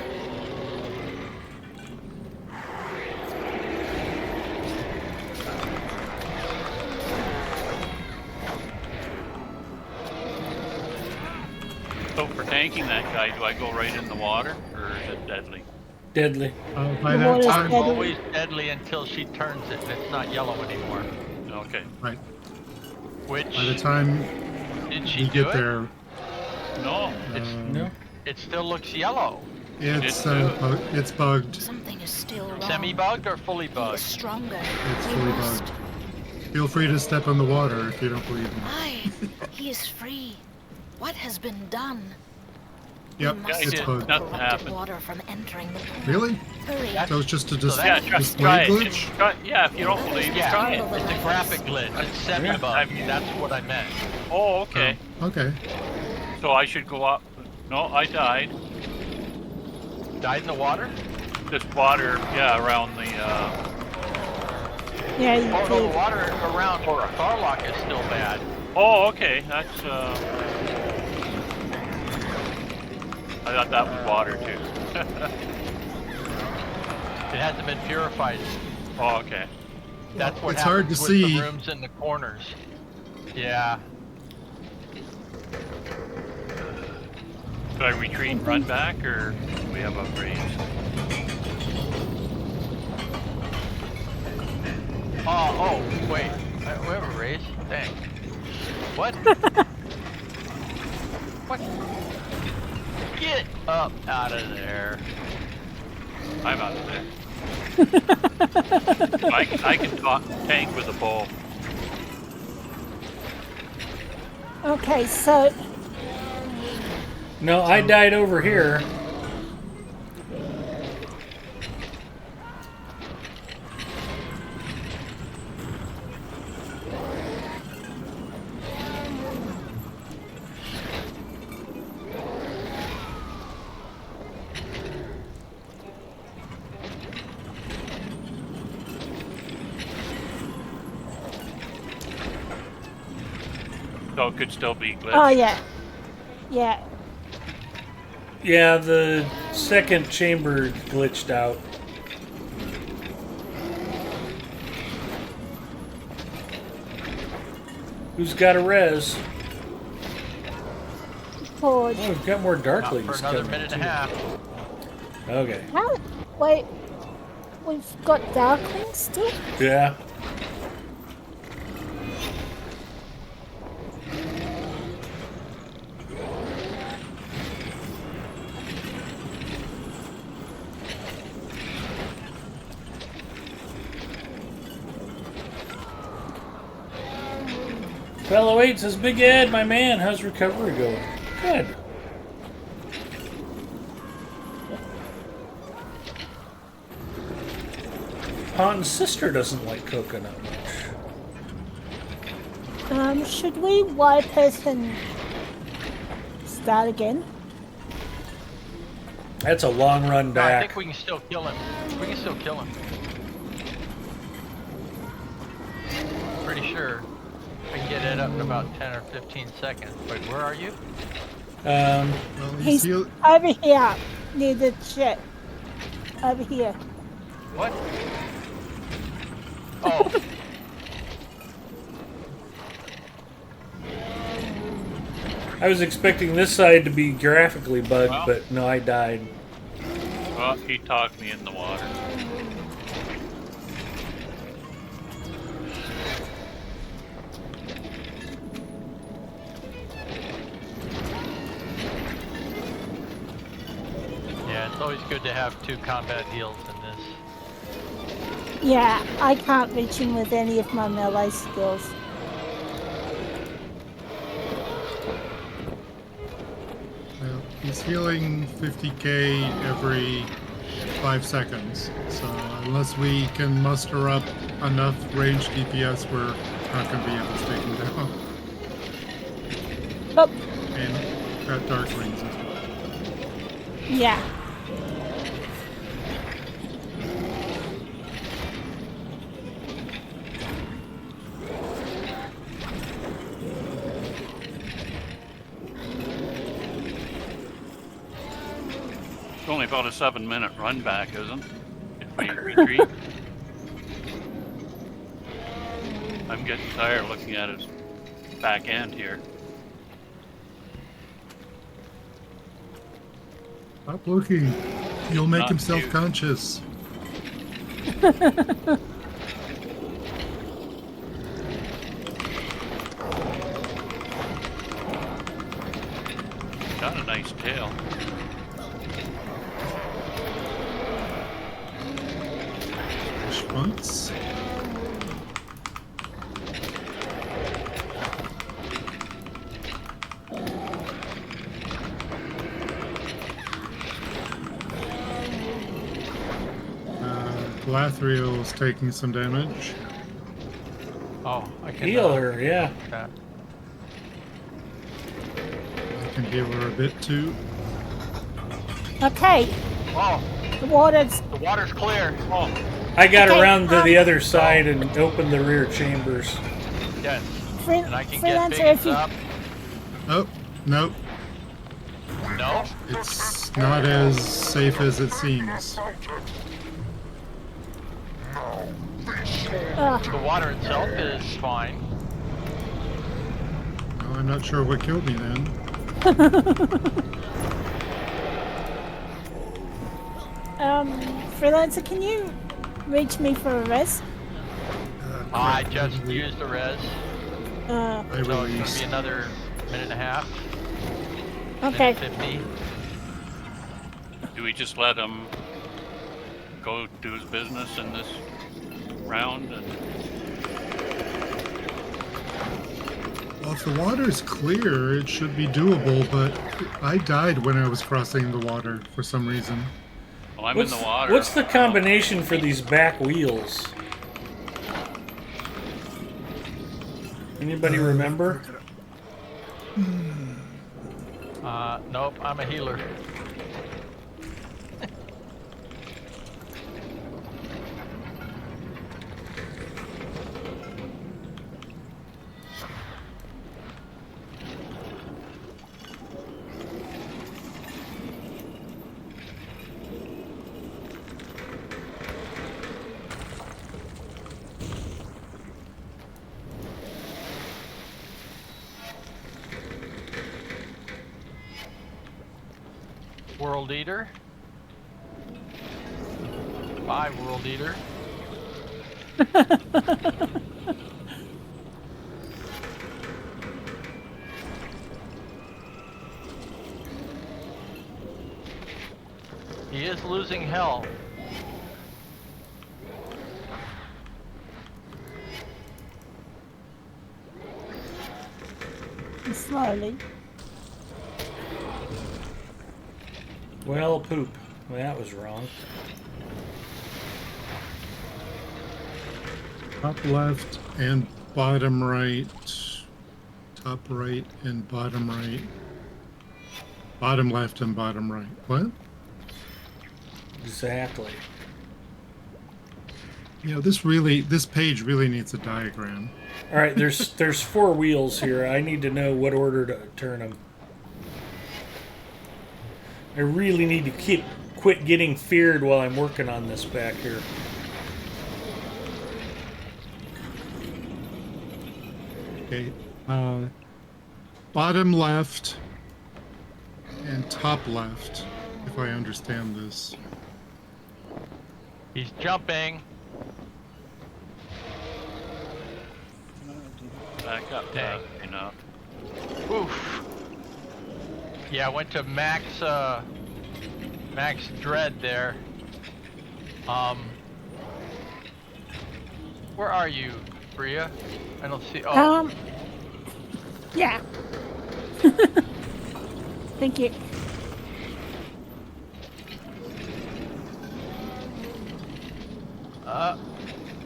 Speaker 8: So for tanking that guy, do I go right in the water or is it deadly?
Speaker 1: Deadly.
Speaker 4: By
Speaker 5: The
Speaker 4: that
Speaker 5: water's
Speaker 4: time,
Speaker 5: dead.
Speaker 3: Always deadly until she turns it and it's not yellow anymore.
Speaker 8: Okay.
Speaker 4: right.
Speaker 3: Which
Speaker 4: By the time
Speaker 3: did she
Speaker 4: we
Speaker 3: do
Speaker 4: get
Speaker 3: it?
Speaker 4: there,
Speaker 8: No.
Speaker 1: No.
Speaker 3: It still looks yellow.
Speaker 4: It's bugged.
Speaker 10: Something is still wrong.
Speaker 3: Semi-bugged or fully
Speaker 10: He is
Speaker 3: bugged?
Speaker 10: stronger.
Speaker 4: It's
Speaker 10: We
Speaker 4: fully
Speaker 10: must.
Speaker 4: bugged. Feel free to step in the water if you don't believe me.
Speaker 10: Aye, he is free. What has been done?
Speaker 4: Yep,
Speaker 10: We must
Speaker 4: it's
Speaker 10: stop
Speaker 4: bugged.
Speaker 10: the
Speaker 8: Nothing
Speaker 10: corrupted
Speaker 8: happened.
Speaker 10: water from entering the pool.
Speaker 4: Really?
Speaker 10: Hurry.
Speaker 4: So it's just a
Speaker 3: So
Speaker 8: Yeah,
Speaker 3: that's-
Speaker 8: try
Speaker 4: display
Speaker 8: it.
Speaker 4: glitch?
Speaker 8: Just try, yeah, if you don't believe,
Speaker 3: Yeah,
Speaker 8: try it.
Speaker 3: it's a graphic glitch. It's semi-bugged. That's what I meant.
Speaker 8: Oh, okay.
Speaker 4: Okay.
Speaker 8: So I should go up. No, I died.
Speaker 3: Died in the water?
Speaker 8: This water, yeah, around the,
Speaker 5: Yeah, you
Speaker 3: Oh, no, the
Speaker 5: did.
Speaker 3: water around Farlock is still bad.
Speaker 8: Oh, okay. That's, I thought that was water too.
Speaker 3: It hasn't been purified.
Speaker 8: Oh, okay.
Speaker 3: That's what
Speaker 4: It's hard
Speaker 3: happens
Speaker 4: to
Speaker 3: with
Speaker 4: see.
Speaker 3: the rooms in the corners. Yeah.
Speaker 8: Should I retreat and run back, or do we have upgrades?
Speaker 3: Oh, wait. We have a race? Dang. What? What? Get up out of there.
Speaker 8: I'm out of there. I can tank with a bow.
Speaker 5: Okay, so
Speaker 1: No, I died over here.
Speaker 8: So it could still be glitched.
Speaker 5: oh yeah, yeah.
Speaker 1: Yeah, the second chamber glitched out. Who's got a res?
Speaker 5: Forge.
Speaker 1: Oh, we've got more
Speaker 3: Not
Speaker 1: darklings
Speaker 3: for another
Speaker 1: coming,
Speaker 3: minute and
Speaker 1: too.
Speaker 3: a half.
Speaker 1: Okay.
Speaker 5: How? Wait, we've got darklings still.
Speaker 1: Yeah. Fellow 8 says, Big Ed, my man, how's recovery going? Good. Han's sister doesn't like coconut much.
Speaker 5: Should we wipe it and start again?
Speaker 1: That's a long run
Speaker 3: No, I
Speaker 1: back.
Speaker 3: think we can still kill him. We can still kill him. Pretty sure. We can get it up in about 10 or 15 seconds. But where are you?
Speaker 4: Well,
Speaker 5: He's over here, near the ship. Over here.
Speaker 3: What? Oh.
Speaker 1: I was expecting this side to be graphically bugged,
Speaker 8: Well.
Speaker 1: but no, I died.
Speaker 8: Oh, he talked me in the water.
Speaker 3: Yeah, it's always good to have 2 combat heals in this.
Speaker 5: Yeah, I can't reach him with any of my melee skills.
Speaker 4: Well, he's healing 50k every 5 seconds. So unless we can muster up enough range DPS, we're not going to be able to take him down.
Speaker 5: But
Speaker 4: And got darklings as well.
Speaker 5: yeah,
Speaker 8: It's only about a 7-minute run back, isn't it? If we retreat. I'm getting tired looking at his back end here.
Speaker 4: Stop looking. You'll make
Speaker 8: Not
Speaker 4: him
Speaker 8: you.
Speaker 4: self-conscious.
Speaker 8: got a nice tail.
Speaker 4: Push once. Glathrieel's taking some damage.
Speaker 3: Oh, I can
Speaker 1: Heal her, yeah.
Speaker 3: that.
Speaker 4: I can heal her a bit too.
Speaker 5: Okay,
Speaker 3: Oh,
Speaker 5: the water's.
Speaker 3: the water's clear. Oh,
Speaker 1: I got
Speaker 5: Okay,
Speaker 1: around to the other side and opened the rear chambers.
Speaker 3: yes.
Speaker 5: Free,
Speaker 3: And I can get
Speaker 5: freelancer,
Speaker 3: Biggins
Speaker 5: if you,
Speaker 3: up.
Speaker 4: Oh, nope.
Speaker 3: No?
Speaker 4: It's not as safe as it seems.
Speaker 3: The water itself is fine.
Speaker 4: Well, I'm not sure what killed me then.
Speaker 5: freelancer, can you reach me for a res?
Speaker 3: I just used the res,
Speaker 5: Uh,
Speaker 4: I
Speaker 3: so it's gonna
Speaker 4: released.
Speaker 3: be another minute and a half.
Speaker 5: okay.
Speaker 3: Minute 50.
Speaker 8: Do we just let him go do his business in this round? And
Speaker 4: Well, if the water's clear, it should be doable, but I died when I was crossing the water for some reason.
Speaker 8: well, I'm in the water.
Speaker 1: What's the combination for these back wheels? Anybody remember?
Speaker 3: Nope, I'm a healer. World Eater. Bye, World Eater. He is losing hell.
Speaker 5: Slowly.
Speaker 1: Well, poop. Well, that was wrong.
Speaker 4: Top left and bottom right. Top right and bottom right. Bottom left and bottom right. What?
Speaker 1: Exactly.
Speaker 4: You know, this page really needs a diagram.
Speaker 1: All right, there's 4 wheels here. I need to know what order to turn them. I really need to quit getting feared while I'm working on this back here.
Speaker 4: Okay. Bottom left and top left, if I understand this.
Speaker 3: He's jumping.
Speaker 8: Back up,
Speaker 3: Dang.
Speaker 8: enough.
Speaker 3: Oof. Yeah, I went to max dread there. Where are you, Bria? I don't see. Oh,
Speaker 5: Yeah. Thank you.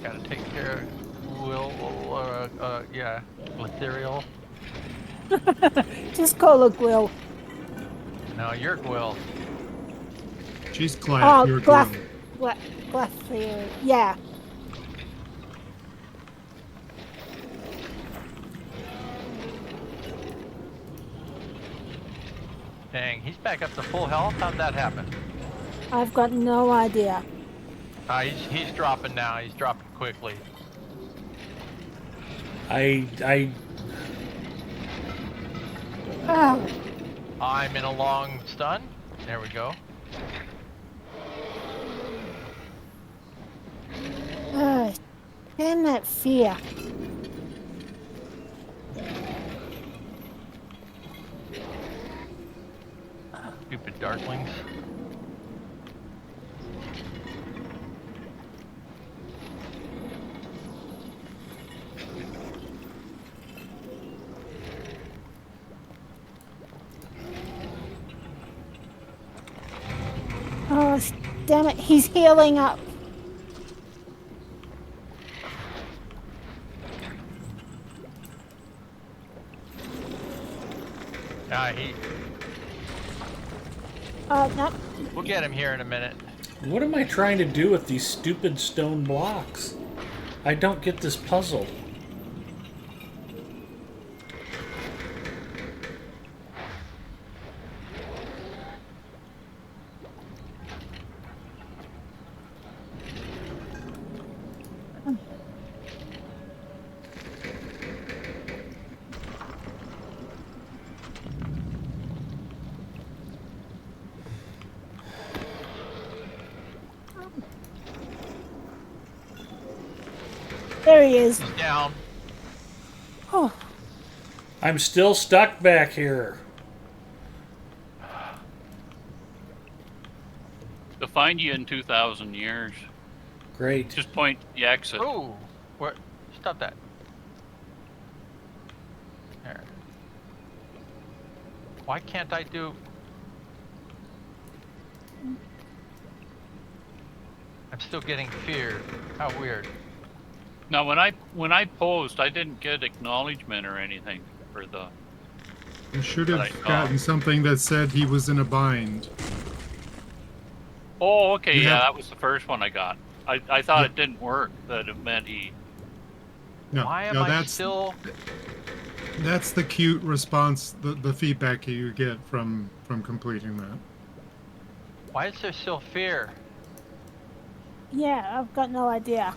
Speaker 3: gotta take care of yeah, ethereal.
Speaker 5: Just call her Gwill.
Speaker 3: No, you're Gwill.
Speaker 4: She's glad
Speaker 5: Oh,
Speaker 4: you're
Speaker 5: Glath.
Speaker 4: Gwill.
Speaker 5: Glath. Yeah.
Speaker 3: Dang, he's back up to full health. How'd that happen?
Speaker 5: I've got no idea.
Speaker 3: He's dropping now. He's dropping quickly.
Speaker 1: I
Speaker 5: Oh,
Speaker 3: I'm in a long stun. There we go.
Speaker 5: damn that fear.
Speaker 3: Stupid darklings.
Speaker 5: Oh, damn it. He's healing up.
Speaker 3: He.
Speaker 5: No.
Speaker 3: We'll get him here in a minute.
Speaker 1: What am I trying to do with these stupid stone blocks? I don't get this puzzle.
Speaker 5: There he is.
Speaker 3: He's down.
Speaker 5: Oh,
Speaker 1: I'm still stuck back here.
Speaker 8: To find you in 2,000 years.
Speaker 1: Great.
Speaker 8: Just point the exit.
Speaker 3: Ooh, where? Stop that. There. Why can't I do? I'm still getting feared. How weird.
Speaker 8: Now, when I posed, I didn't get acknowledgement or anything for the.
Speaker 4: You should have
Speaker 8: Right,
Speaker 4: gotten something that said he was in a bind.
Speaker 8: Oh, okay,
Speaker 4: You
Speaker 8: yeah,
Speaker 4: have-
Speaker 8: that was the first one I got. I thought it didn't work. That it meant he.
Speaker 4: No,
Speaker 3: Why am
Speaker 4: no,
Speaker 3: I
Speaker 4: that's
Speaker 3: still?
Speaker 4: that's the cute response, the feedback you get from completing that.
Speaker 3: Why is there still fear?
Speaker 5: yeah, I've got no idea.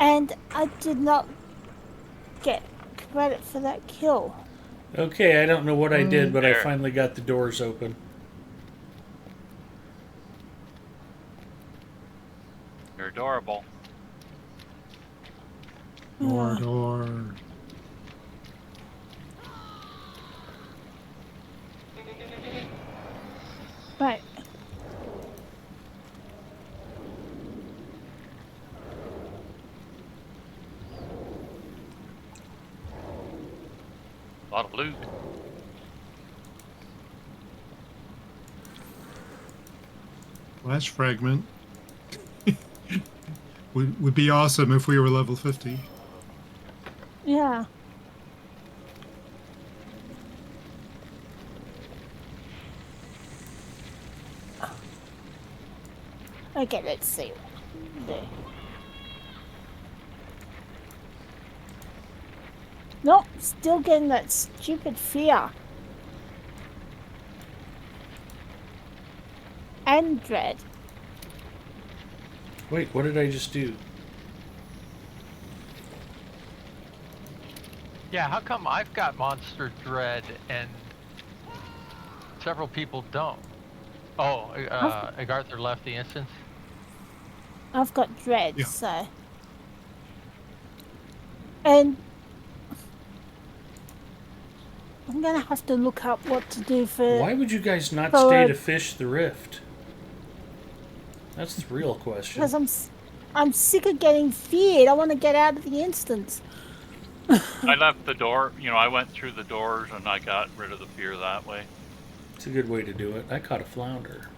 Speaker 5: And I did not get credit for that kill.
Speaker 1: Okay, I don't know what I did, but I
Speaker 8: There.
Speaker 1: finally got the doors open.
Speaker 8: You're adorable.
Speaker 4: Or
Speaker 5: Right.
Speaker 8: A lot of loot.
Speaker 4: flash fragment. would be awesome if we were level 50.
Speaker 5: Yeah. Okay, let's see. There. Nope, still getting that stupid fear. And dread.
Speaker 1: Wait, what did I just do?
Speaker 3: Yeah, how come I've got monster dread and several people don't? Oh, Agartha left the instance.
Speaker 5: I've got dread,
Speaker 4: Yeah.
Speaker 5: so. And I'm gonna have to look up what to do for.
Speaker 1: Why would you guys not
Speaker 5: So,
Speaker 1: stay to fish the rift? That's the real question.
Speaker 5: Because I'm sick of getting feared. I want to get out of the instance.
Speaker 8: I left the door. I went through the doors and I got rid of the fear that way.
Speaker 1: It's a good way to do it. I caught a flounder.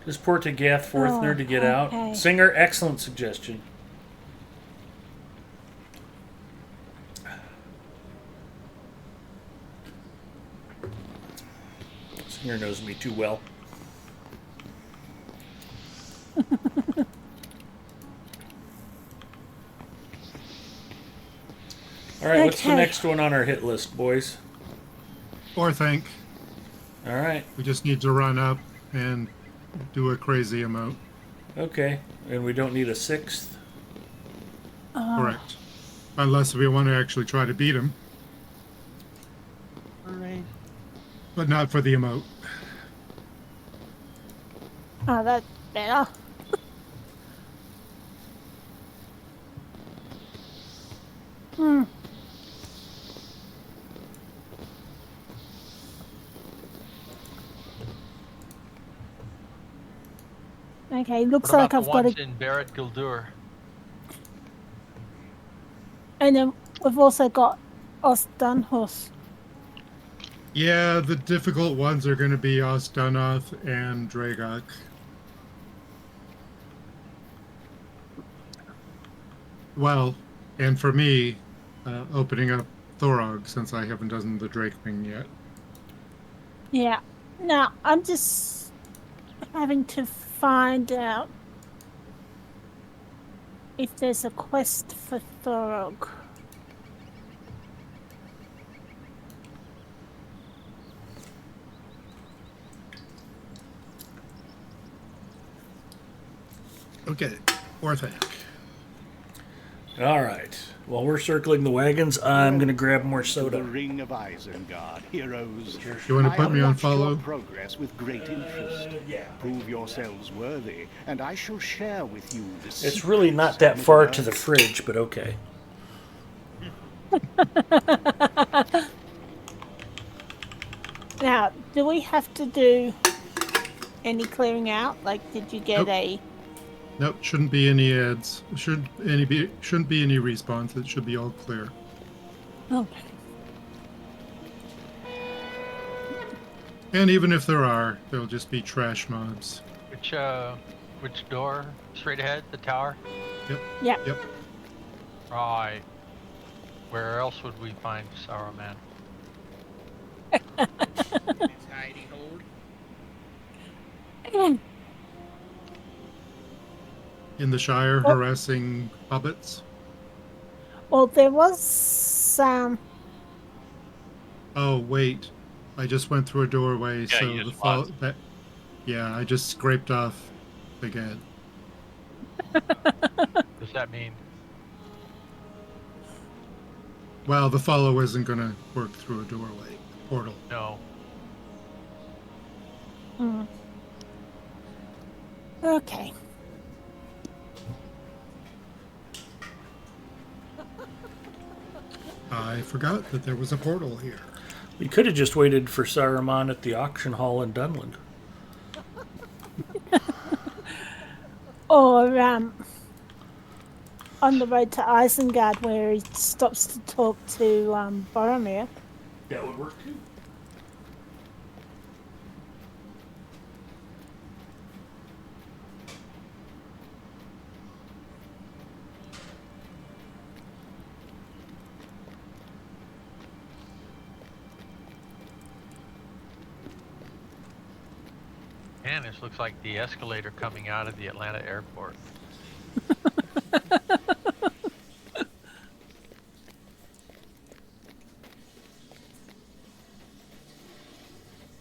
Speaker 1: Just port to Gath Forthner to get
Speaker 5: okay.
Speaker 1: out. Singer, excellent suggestion. Singer knows me too well. All right, what's the
Speaker 5: Okay.
Speaker 1: next one on our hit list, boys?
Speaker 4: Or think
Speaker 1: All right,
Speaker 4: we just need to run up and do a crazy emote.
Speaker 1: okay. And we don't need a sixth?
Speaker 4: Correct. Unless we want to actually try to beat him,
Speaker 3: Alright.
Speaker 4: but not for the emote.
Speaker 5: Oh, that's better. Hmm. Okay, looks
Speaker 3: What
Speaker 5: like
Speaker 3: about the
Speaker 5: I've got
Speaker 3: ones
Speaker 5: to.
Speaker 3: in Barrett Gildur?
Speaker 5: And then we've also got Ostunhus.
Speaker 4: Yeah, the difficult ones are going to be Ostunov and Dragok. Well, and for me, opening up Thorog since I haven't done the Drakewing yet.
Speaker 5: Yeah. Now, I'm just having to find out if there's a quest for Thorog.
Speaker 4: Okay, Orthanc.
Speaker 1: All right. While we're circling the wagons, I'm going to grab more
Speaker 9: The
Speaker 1: soda.
Speaker 9: Ring of Isengard, heroes.
Speaker 4: You want to
Speaker 9: I
Speaker 4: put
Speaker 9: have
Speaker 4: me on
Speaker 9: watched your
Speaker 4: follow?
Speaker 9: progress with great interest.
Speaker 1: Yeah.
Speaker 9: Prove yourselves worthy, and I shall share with you the
Speaker 1: It's really not
Speaker 9: secrets
Speaker 1: that
Speaker 9: of
Speaker 1: far to
Speaker 9: Middle-earth.
Speaker 1: the fridge, but okay.
Speaker 5: Now, do we have to do any clearing out? Like, did you get
Speaker 4: Nope.
Speaker 5: a...
Speaker 4: Nope, shouldn't be any ads. Shouldn't be any respawns. It should be all clear.
Speaker 5: Okay.
Speaker 4: And even if there are, they'll just be trash mobs.
Speaker 3: Which door? Straight ahead, the tower?
Speaker 5: Yeah.
Speaker 4: Yep.
Speaker 3: Right. Where else would we find Saruman?
Speaker 2: It's hidey hole.
Speaker 4: In the Shire,
Speaker 5: Oh.
Speaker 4: harassing hobbits.
Speaker 5: Well, there was some...
Speaker 4: Oh wait, I just went through a doorway,
Speaker 8: Yeah,
Speaker 4: so
Speaker 8: you
Speaker 4: the
Speaker 8: just
Speaker 4: fall
Speaker 8: lost.
Speaker 4: that. Yeah, I just scraped off the head.
Speaker 3: Does that mean?
Speaker 4: Well, the follow isn't gonna work through a doorway portal.
Speaker 3: No.
Speaker 5: Okay.
Speaker 4: I forgot that there was a portal here.
Speaker 1: We could have just waited for Saruman at the auction hall in Dunland.
Speaker 5: Or on the road to Isengard, where he stops to talk to Boromir.
Speaker 1: That would work too.
Speaker 3: Man, this looks like the escalator coming out of the Atlanta airport.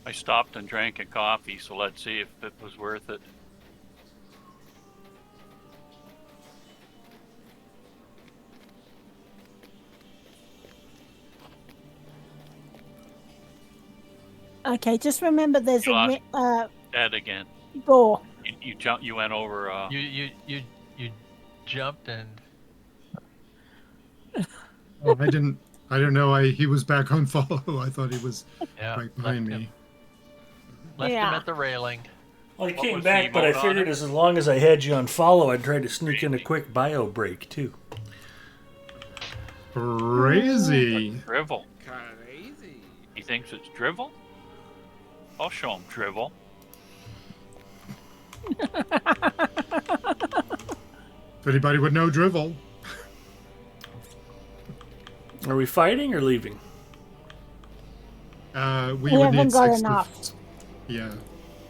Speaker 8: I stopped and drank a coffee, so let's see if it was worth it.
Speaker 5: Okay, just remember there's
Speaker 8: You lost
Speaker 5: a
Speaker 8: Dead again.
Speaker 5: door.
Speaker 8: You went over.
Speaker 3: You jumped and
Speaker 4: Oh, I didn't know he was back on follow. I thought he was
Speaker 3: yeah,
Speaker 4: right behind me.
Speaker 3: Left him
Speaker 5: Yeah.
Speaker 3: at the railing.
Speaker 1: Well, he
Speaker 8: What
Speaker 1: came
Speaker 8: was
Speaker 1: back,
Speaker 8: the
Speaker 1: but I
Speaker 8: emote on
Speaker 1: figured
Speaker 8: it?
Speaker 1: as long as I had you on follow, I'd try to sneak in a quick bio break too.
Speaker 4: Crazy.
Speaker 8: Drivel.
Speaker 2: Crazy.
Speaker 8: He thinks it's drivel? I'll show him drivel.
Speaker 4: If anybody would know Drivel.
Speaker 1: Are we fighting or leaving?
Speaker 4: We
Speaker 5: We
Speaker 4: would
Speaker 5: haven't
Speaker 4: need
Speaker 5: got
Speaker 4: 6
Speaker 5: enough.
Speaker 4: Yeah.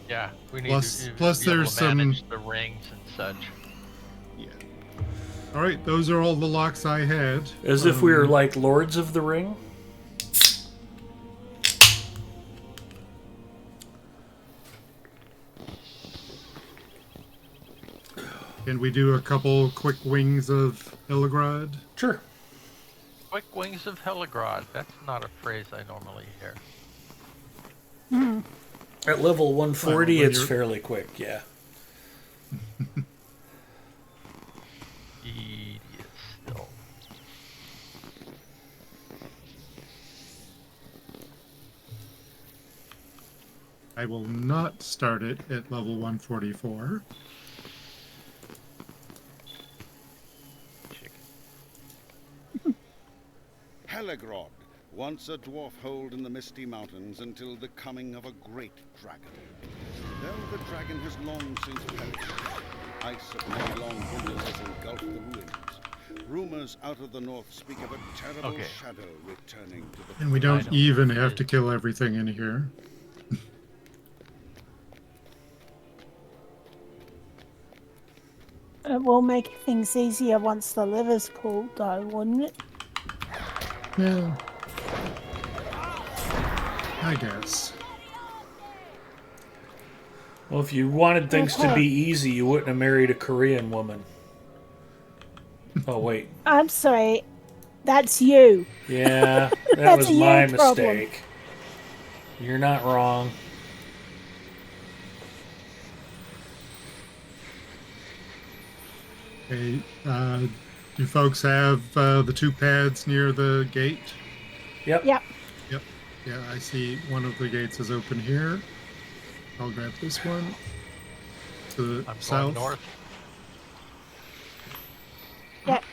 Speaker 3: Yeah, we need
Speaker 4: Plus-
Speaker 3: to
Speaker 4: plus
Speaker 3: be able
Speaker 4: there's
Speaker 3: to manage the rings and such.
Speaker 4: Yeah. All right, those are all the locks I had.
Speaker 1: As if we were like Lords of the Ring?
Speaker 4: Can we do a couple quick wings of Illigrad?
Speaker 1: Sure.
Speaker 3: Quick wings of Heligrod. That's not a phrase I normally hear.
Speaker 1: At level 140,
Speaker 4: Well, when
Speaker 1: it's
Speaker 4: you're-
Speaker 1: fairly quick, yeah.
Speaker 3: Tedious still.
Speaker 4: I will not start it at level 144.
Speaker 11: Helagrod, once a dwarf hold in the Misty Mountains until the coming of a great dragon. Though the dragon has long since perished, ice of many long winters has engulfed the ruins. Rumors out of the north speak of a terrible shadow returning to the...
Speaker 4: And we don't even have to kill everything in here.
Speaker 5: It will make things easier once the lever's pulled, though, wouldn't it?
Speaker 4: Yeah. I guess.
Speaker 1: Well, if you wanted things to be easy, you wouldn't have married a Korean woman. Oh, wait.
Speaker 5: I'm sorry. That's you.
Speaker 1: Yeah, that was my mistake. You're not wrong.
Speaker 4: Okay, do folks have the 2 pads near the gate?
Speaker 1: Yep.
Speaker 5: Yep.
Speaker 4: Yep. Yeah, I see one of the gates is open here. I'll grab this one. To the south.
Speaker 3: North.
Speaker 5: Yep.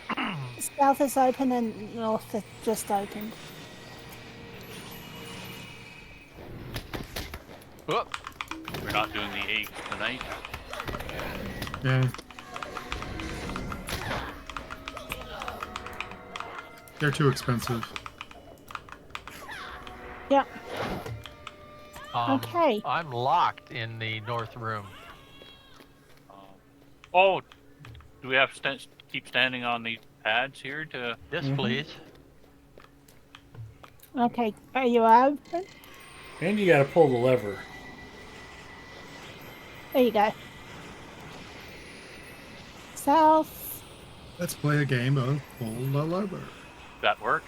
Speaker 5: South is open and north is just opened.
Speaker 3: Whoop.
Speaker 8: We're not doing the 8 tonight.
Speaker 4: Yeah. They're too expensive.
Speaker 5: Yep. Okay.
Speaker 3: I'm locked in the north room.
Speaker 8: Oh, do we have to keep standing on these pads here to...
Speaker 3: Yes, please.
Speaker 5: Okay, are you open?
Speaker 1: And you gotta pull the lever.
Speaker 5: There you go. South.
Speaker 4: Let's play a game of pull the lever.
Speaker 8: That work?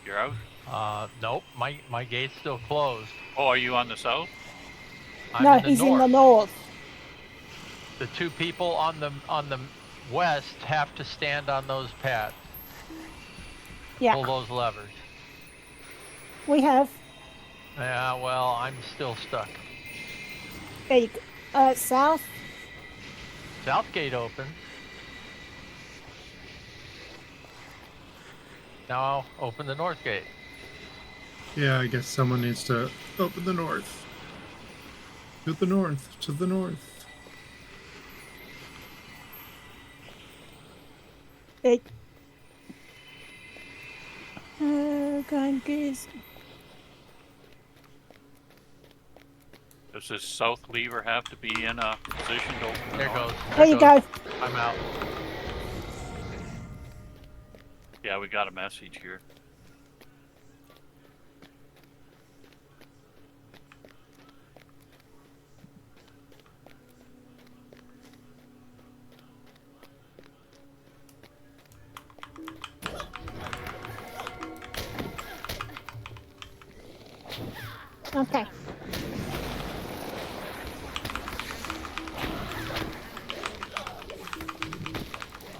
Speaker 8: You're out?
Speaker 3: Nope. My gate's still closed.
Speaker 8: Oh, are you on the south?
Speaker 5: No, he's in the north.
Speaker 3: The 2 people on the west have to stand on those pads.
Speaker 5: Yeah.
Speaker 3: Pull those levers.
Speaker 5: We have.
Speaker 3: Yeah, well, I'm still stuck.
Speaker 5: There you go. South.
Speaker 3: South gate open. Now open the north gate.
Speaker 4: Yeah, I guess someone needs to open the north. To the north, to the north.
Speaker 5: It. Going goose.
Speaker 8: Does this south lever have to be in a position to open?
Speaker 3: There goes.
Speaker 5: There you go.
Speaker 3: I'm out.
Speaker 8: Yeah, we got a message here.
Speaker 5: Okay.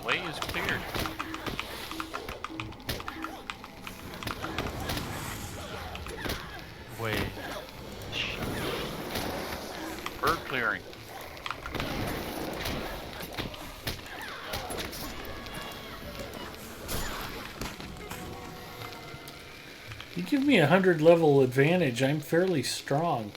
Speaker 8: Way is cleared.
Speaker 3: Wait.
Speaker 8: Bird clearing.
Speaker 1: You give me 100 level advantage. I'm fairly strong.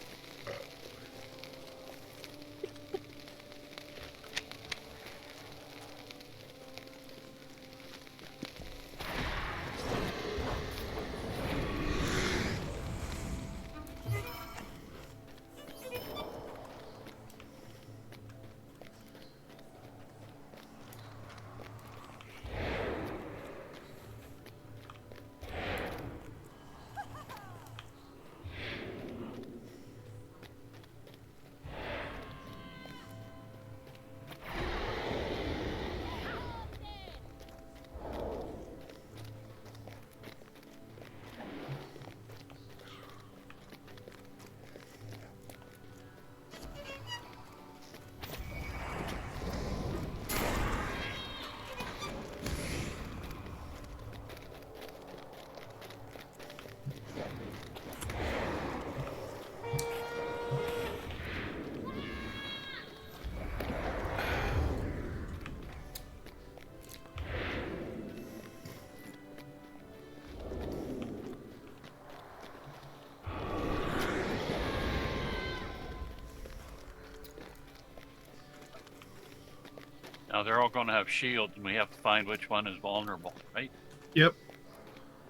Speaker 8: Now they're all going to have shields, and we have to find which one is vulnerable, right?
Speaker 4: Yep.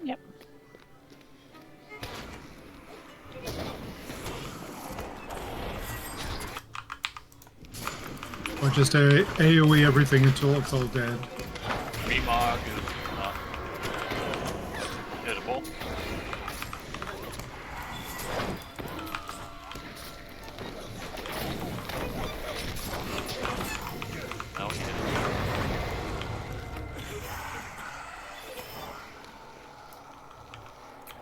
Speaker 5: Yep.
Speaker 4: Or just AoE everything until it's all dead.
Speaker 8: Remog is not hittable. Now we hit it.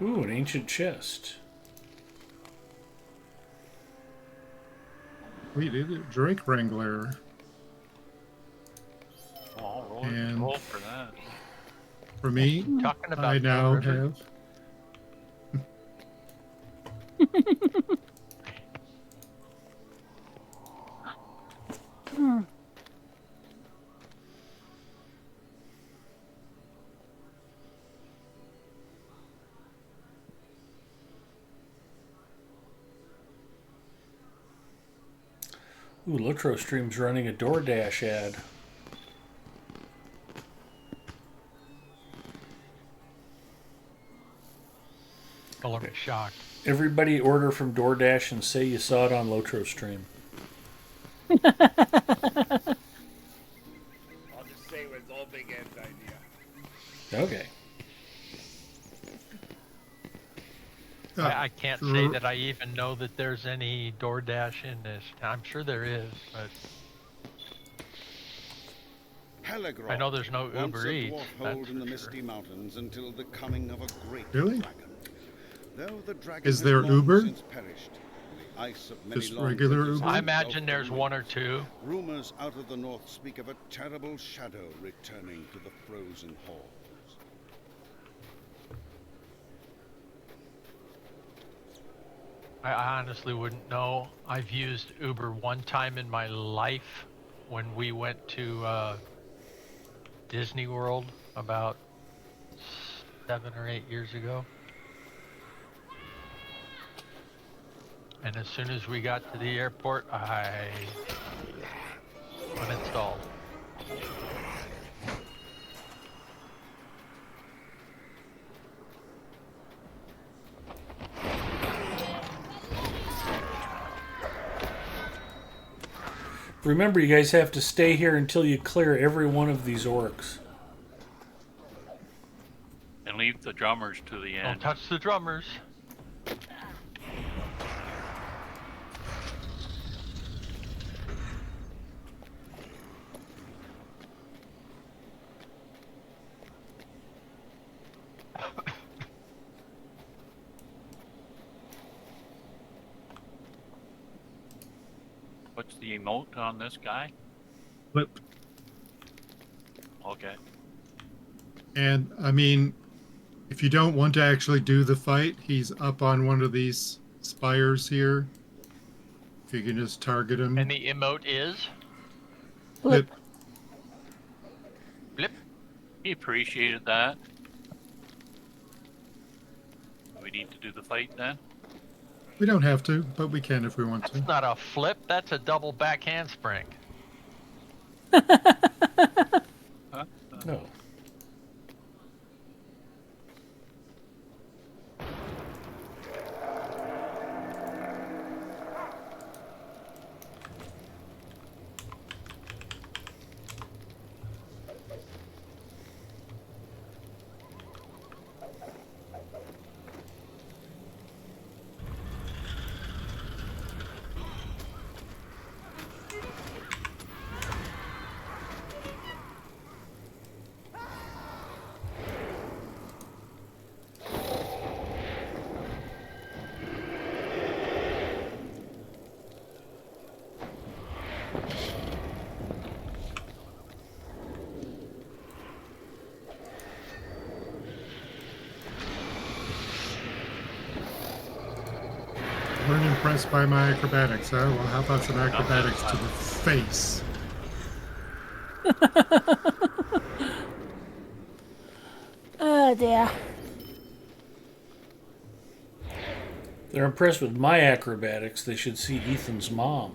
Speaker 1: Ooh, an ancient chest.
Speaker 4: We did it. Drake Wrangler.
Speaker 8: Oh, roll,
Speaker 4: And-
Speaker 8: roll for that.
Speaker 4: For me,
Speaker 3: Talking about
Speaker 4: I now
Speaker 3: River.
Speaker 4: have.
Speaker 1: Ooh, Lotro Stream's running a DoorDash ad.
Speaker 3: Well, I'm shocked.
Speaker 1: Everybody order from DoorDash and say you saw it on Lotro Stream.
Speaker 2: I'll just say it was all Big Ed's idea.
Speaker 1: Okay.
Speaker 3: I can't say that I even know that there's any DoorDash in this. I'm sure there is, but
Speaker 11: Helagrod,
Speaker 3: I know there's no
Speaker 11: once
Speaker 3: Uber
Speaker 11: a
Speaker 3: Eats,
Speaker 11: dwarf
Speaker 3: that's
Speaker 11: hold in the
Speaker 3: for
Speaker 11: Misty
Speaker 3: sure.
Speaker 11: Mountains until the coming of a great
Speaker 4: Really?
Speaker 11: dragon. Though the dragon
Speaker 4: Is
Speaker 11: has
Speaker 4: there
Speaker 11: long
Speaker 4: Uber?
Speaker 11: since perished, the ice of many
Speaker 4: Just
Speaker 11: long
Speaker 4: regular
Speaker 11: winters
Speaker 4: Uber?
Speaker 11: has
Speaker 3: I
Speaker 11: engulfed
Speaker 3: imagine
Speaker 11: the
Speaker 3: there's
Speaker 11: region.
Speaker 3: one or two.
Speaker 11: Rumors out of the north speak of a terrible shadow returning to the frozen halls.
Speaker 3: I honestly wouldn't know. I've used Uber one time in my life when we went to Disney World about 7 or 8 years ago. And as soon as we got to the airport, I uninstalled.
Speaker 1: Remember, you guys have to stay here until you clear every one of these orcs.
Speaker 8: And leave the drummers to the
Speaker 3: Don't
Speaker 8: end.
Speaker 3: touch the drummers.
Speaker 8: What's the emote on this guy?
Speaker 4: Flip.
Speaker 8: Okay.
Speaker 4: And I mean, if you don't want to actually do the fight, he's up on one of these spires here. If you can just target him.
Speaker 3: And the emote is
Speaker 4: Flip.
Speaker 3: blip.
Speaker 8: He appreciated that. We need to do the fight then?
Speaker 4: We don't have to, but we can if we want to.
Speaker 3: That's not a flip, that's a double back handspring.
Speaker 8: Huh?
Speaker 1: No.
Speaker 4: Weren't impressed by my acrobatics, huh? Well, how about some acrobatics to the face?
Speaker 5: Oh dear.
Speaker 1: They're impressed with my acrobatics. They should see Ethan's mom.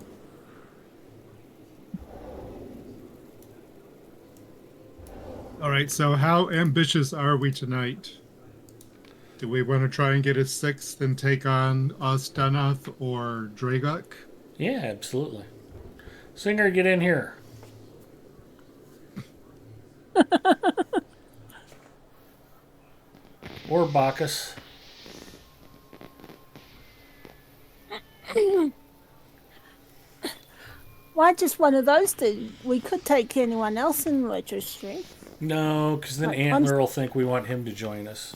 Speaker 4: All right, so how ambitious are we tonight? Do we want to try and get a 6th and take on Ostanath or Dragok?
Speaker 1: Yeah, absolutely. Singer, get in here. Or Bacchus.
Speaker 5: Why just one of those two? We could take anyone else in Retrostream.
Speaker 1: No, because then Antler will think we want him to join us.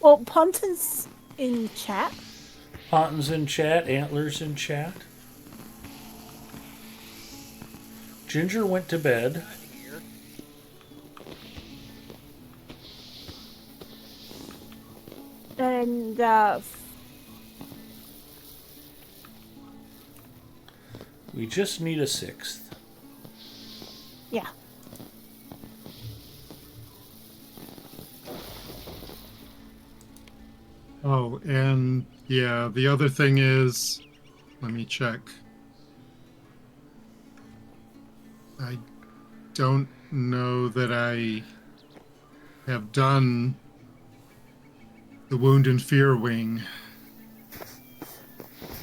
Speaker 5: Well, Ponton's in chat.
Speaker 1: Ponton's in chat. Antler's in chat. Ginger went to bed.
Speaker 5: And
Speaker 1: We just need a 6th.
Speaker 5: yeah.
Speaker 4: Oh, and yeah, the other thing is, let me check. I don't know that I have done the Wound and Fear wing.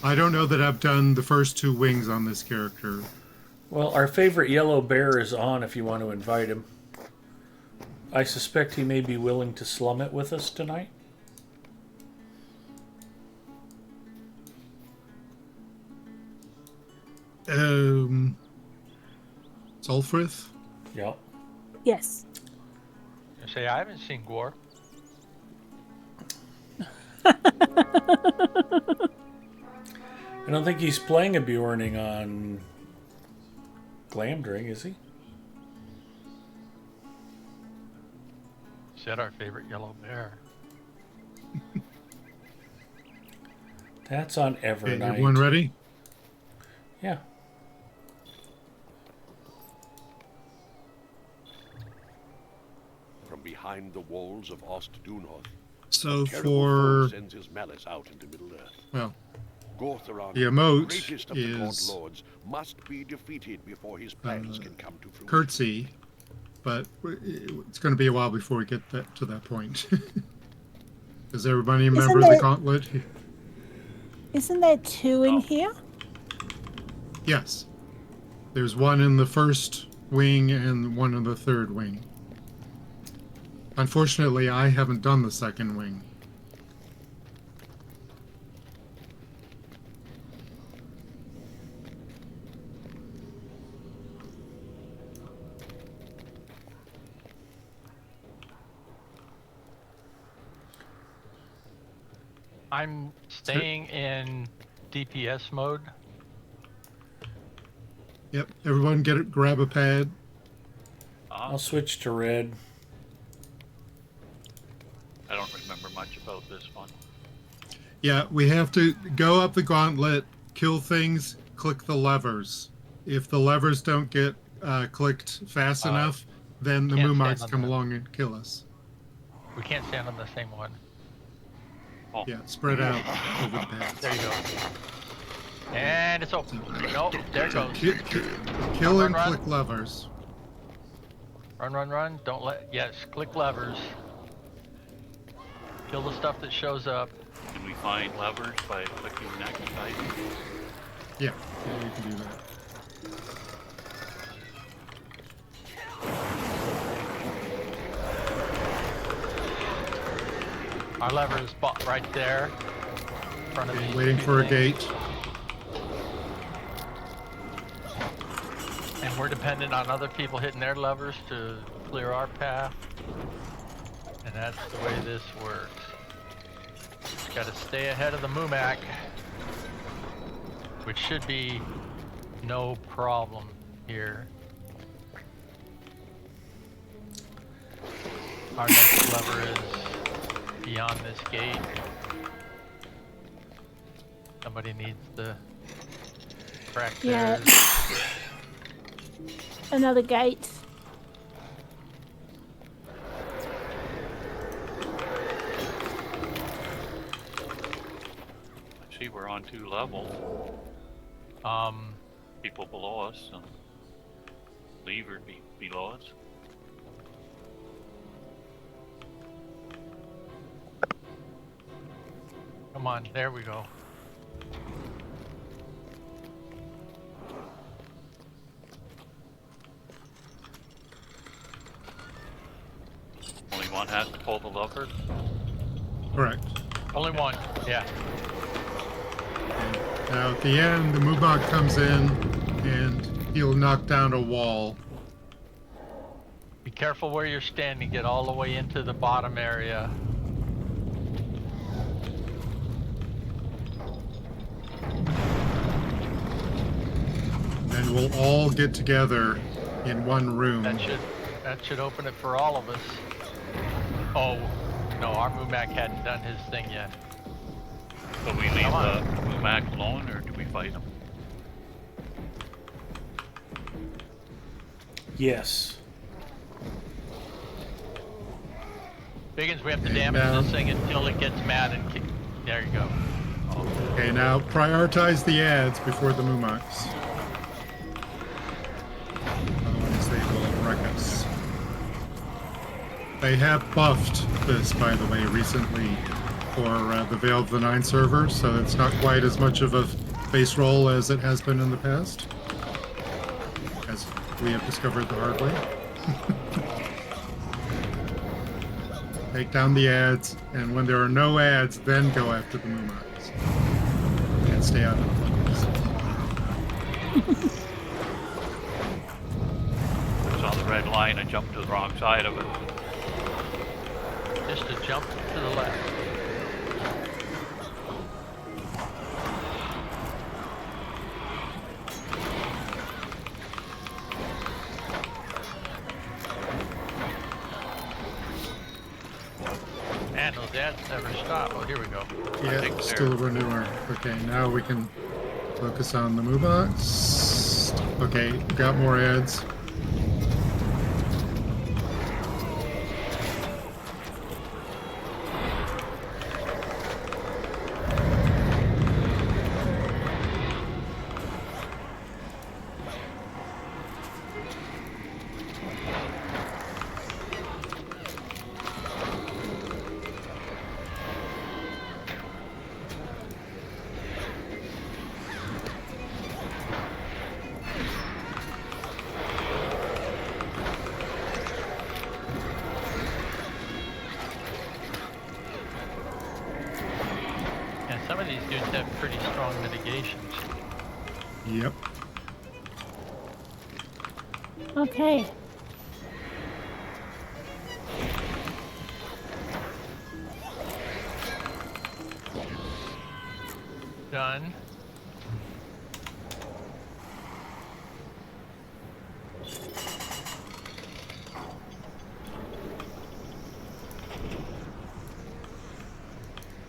Speaker 4: I don't know that I've done the first 2 wings on this character.
Speaker 1: Well, our favorite yellow bear is on if you want to invite him. I suspect he may be willing to slum it with us tonight.
Speaker 4: Sulfrith?
Speaker 1: Yep.
Speaker 5: Yes.
Speaker 3: I say I haven't seen Gore.
Speaker 1: I don't think he's playing a Bjorning on Glamdring, is he?
Speaker 3: Said our favorite yellow bear.
Speaker 1: That's on Evernight.
Speaker 4: Okay, everyone ready?
Speaker 1: Yeah.
Speaker 7: From behind the walls of Ostdunoth,
Speaker 4: So
Speaker 7: terrible
Speaker 4: for,
Speaker 7: foe sends his malice out into Middle-earth.
Speaker 4: well,
Speaker 7: Gortheron,
Speaker 4: the emote
Speaker 7: greatest of the Gaunt
Speaker 4: is
Speaker 7: Lords, must be defeated before his plans can come to fruition.
Speaker 4: curtsy, but it's going to be a while before we get to that point. Does everybody remember the gauntlet?
Speaker 5: Isn't there 2 in here?
Speaker 4: Yes. There's one in the first wing and one in the third wing. Unfortunately, I haven't done the second wing.
Speaker 3: I'm staying in DPS mode.
Speaker 4: Yep, everyone grab a pad.
Speaker 1: I'll switch to red.
Speaker 8: I don't remember much about this one.
Speaker 4: Yeah, we have to go up the gauntlet, kill things, click the levers. If the levers don't get clicked fast enough, then the
Speaker 3: can't
Speaker 4: Moomarks
Speaker 3: stand on
Speaker 4: come
Speaker 3: that.
Speaker 4: along and kill us.
Speaker 3: We can't stand on the same one.
Speaker 8: Oh,
Speaker 4: Yeah, spread out over the pads.
Speaker 3: There you go. And it's open. Nope, there it goes.
Speaker 4: Kill and
Speaker 3: Run.
Speaker 4: click levers.
Speaker 3: Run, run, run. Don't let. Yes, click levers. Kill the stuff that shows up.
Speaker 8: can we find levers by clicking next item?
Speaker 4: Yeah, you can do that.
Speaker 3: Our lever is right there. In front of these
Speaker 4: Waiting
Speaker 3: two
Speaker 4: for a
Speaker 3: things.
Speaker 4: gate.
Speaker 3: And we're dependent on other people hitting their levers to clear our path. And that's the way this works. Just gotta stay ahead of the Moomac, which should be no problem here. Our next lever is beyond this gate. Somebody needs to crack
Speaker 5: Yeah.
Speaker 3: theirs.
Speaker 5: Another gate.
Speaker 8: I see we're on 2 levels. People below us. So. lever below us?
Speaker 3: Come on, there we go.
Speaker 8: Only one has to pull the lever?
Speaker 4: Correct.
Speaker 3: Only one, yeah.
Speaker 4: Now at the end, the Mubok comes in and he'll knock down a wall.
Speaker 3: Be careful where you're standing. Get all the way into the bottom area.
Speaker 4: And we'll all get together in one room.
Speaker 3: That should open it for all of us. Oh, no, our Mumak hadn't done his thing yet.
Speaker 8: So we leave the Mumak alone, or do we fight him?
Speaker 1: Yes.
Speaker 3: Biggins, we have to damage this thing until it gets mad and kick. There you go. Oh.
Speaker 4: Okay, now prioritize the ads before the Mumaks. Otherwise they will wreck us. They have buffed this, by the way, recently for the Veil of the Nine server, so it's not quite as much of a base roll as it has been in the past, as we have discovered the hard way. Take down the ads, and when there are no ads, then go after the Mumaks. And stay out of the focus.
Speaker 8: I saw the red line and jumped to the wrong side of it.
Speaker 3: Just a jump to the left. Man, those ads never stop. Oh, here we go.
Speaker 4: Yeah, still a renewer. Okay, now we can focus on the Mubaks. Okay, got more ads.
Speaker 3: Some of these dudes have pretty strong mitigations.
Speaker 4: Yep.
Speaker 5: Okay.
Speaker 3: Done.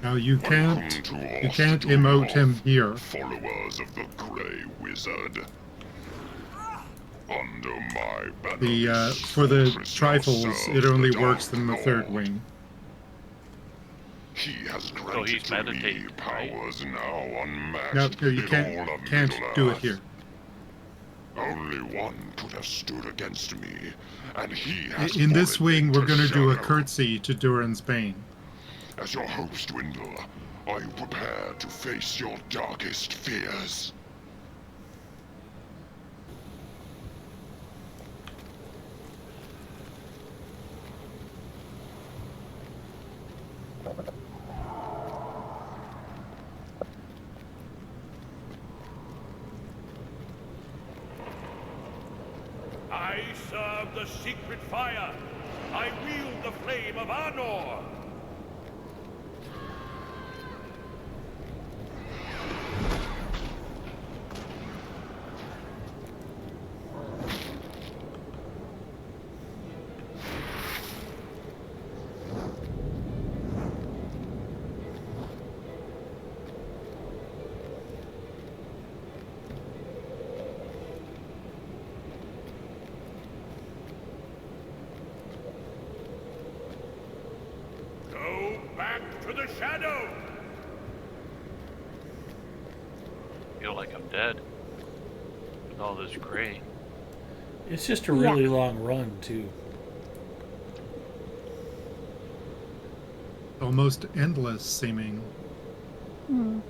Speaker 4: Now you can't emote him here.
Speaker 12: Followers of the Grey Wizard. Under my banner.
Speaker 4: The for the trifles, it only works in the third wing.
Speaker 12: He has granted to me powers now unmatched.
Speaker 4: No, you
Speaker 12: in
Speaker 4: can't
Speaker 12: all of
Speaker 4: do it
Speaker 12: Middle-earth.
Speaker 4: here.
Speaker 12: Only one could have stood against me, and he has
Speaker 4: In this
Speaker 12: fallen
Speaker 4: wing, we're
Speaker 12: into
Speaker 4: going to do a
Speaker 12: shadow.
Speaker 4: curtsy to Durin's Bane.
Speaker 12: As your hopes dwindle, are you prepared to face your darkest fears?
Speaker 13: I serve the secret fire. I wield the flame of Arnor. Go back to the shadow.
Speaker 8: I feel like I'm dead with all this gray.
Speaker 1: It's just a really long run, too.
Speaker 4: Almost endless seeming.
Speaker 5: Hmm.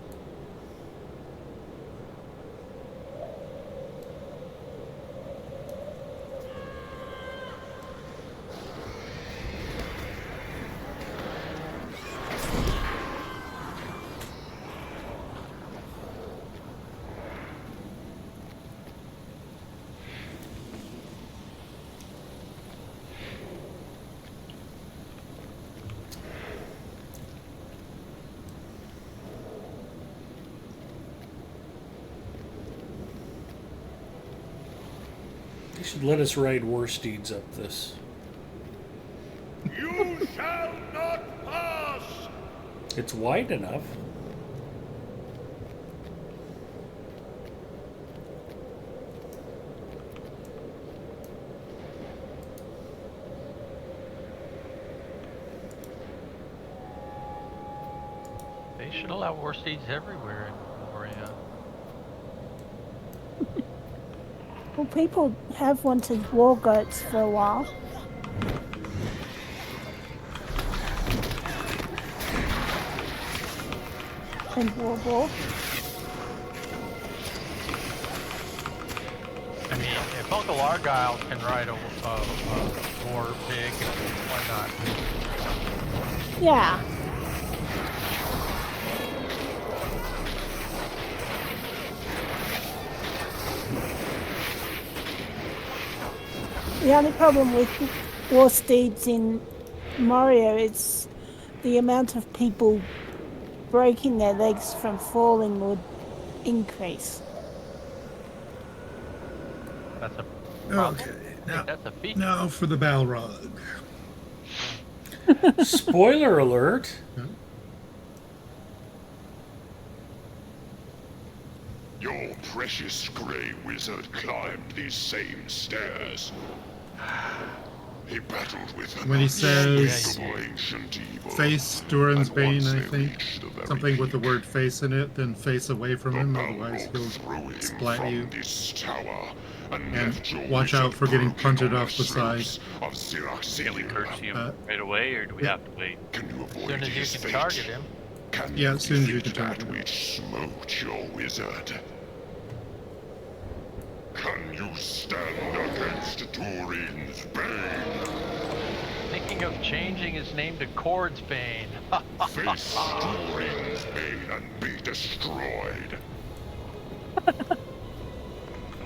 Speaker 1: They should let us ride war steeds up this.
Speaker 13: You shall not pass!
Speaker 1: It's wide enough.
Speaker 3: They should allow war steeds everywhere in Moria.
Speaker 5: Well, people have wanted war goats for a while. And war boar.
Speaker 3: I mean, if Uncle Argyle can ride a war pig, why not?
Speaker 5: Yeah. The only problem with war steeds in Moria is the amount of people breaking their legs from falling would increase.
Speaker 3: That's a problem.
Speaker 4: Okay.
Speaker 3: That's a feature.
Speaker 4: Now for the Balrog.
Speaker 1: Spoiler alert.
Speaker 12: Your precious grey wizard climbed these same stairs. He battled with
Speaker 4: When he says
Speaker 12: ancient evil.
Speaker 4: face Durin's
Speaker 12: And
Speaker 4: Bane,
Speaker 12: once
Speaker 4: I
Speaker 12: they
Speaker 4: think.
Speaker 12: reached the very
Speaker 4: Something with the
Speaker 12: peak,
Speaker 4: word face in it, then face away from him, otherwise he'll
Speaker 12: threw him
Speaker 4: splat
Speaker 12: from
Speaker 4: you.
Speaker 12: this tower and
Speaker 4: And
Speaker 12: left your
Speaker 4: watch out
Speaker 12: wizard
Speaker 4: for getting
Speaker 12: broken
Speaker 4: punted
Speaker 12: on
Speaker 4: off the side.
Speaker 12: slopes of Xerox
Speaker 8: Can we
Speaker 12: City.
Speaker 8: curtsy him right away, or do we have to wait?
Speaker 12: Can you
Speaker 3: As
Speaker 12: avoid
Speaker 3: soon as
Speaker 12: his
Speaker 3: you can
Speaker 12: fate?
Speaker 3: target him.
Speaker 12: Can
Speaker 4: Yeah,
Speaker 12: you
Speaker 4: as soon as you
Speaker 12: defeat
Speaker 4: can target
Speaker 12: that
Speaker 4: him.
Speaker 12: which smote your wizard? Can you stand against Turin's Bane?
Speaker 3: Thinking of changing his name to Cord's Bane.
Speaker 12: Face Turin's Bane and be destroyed.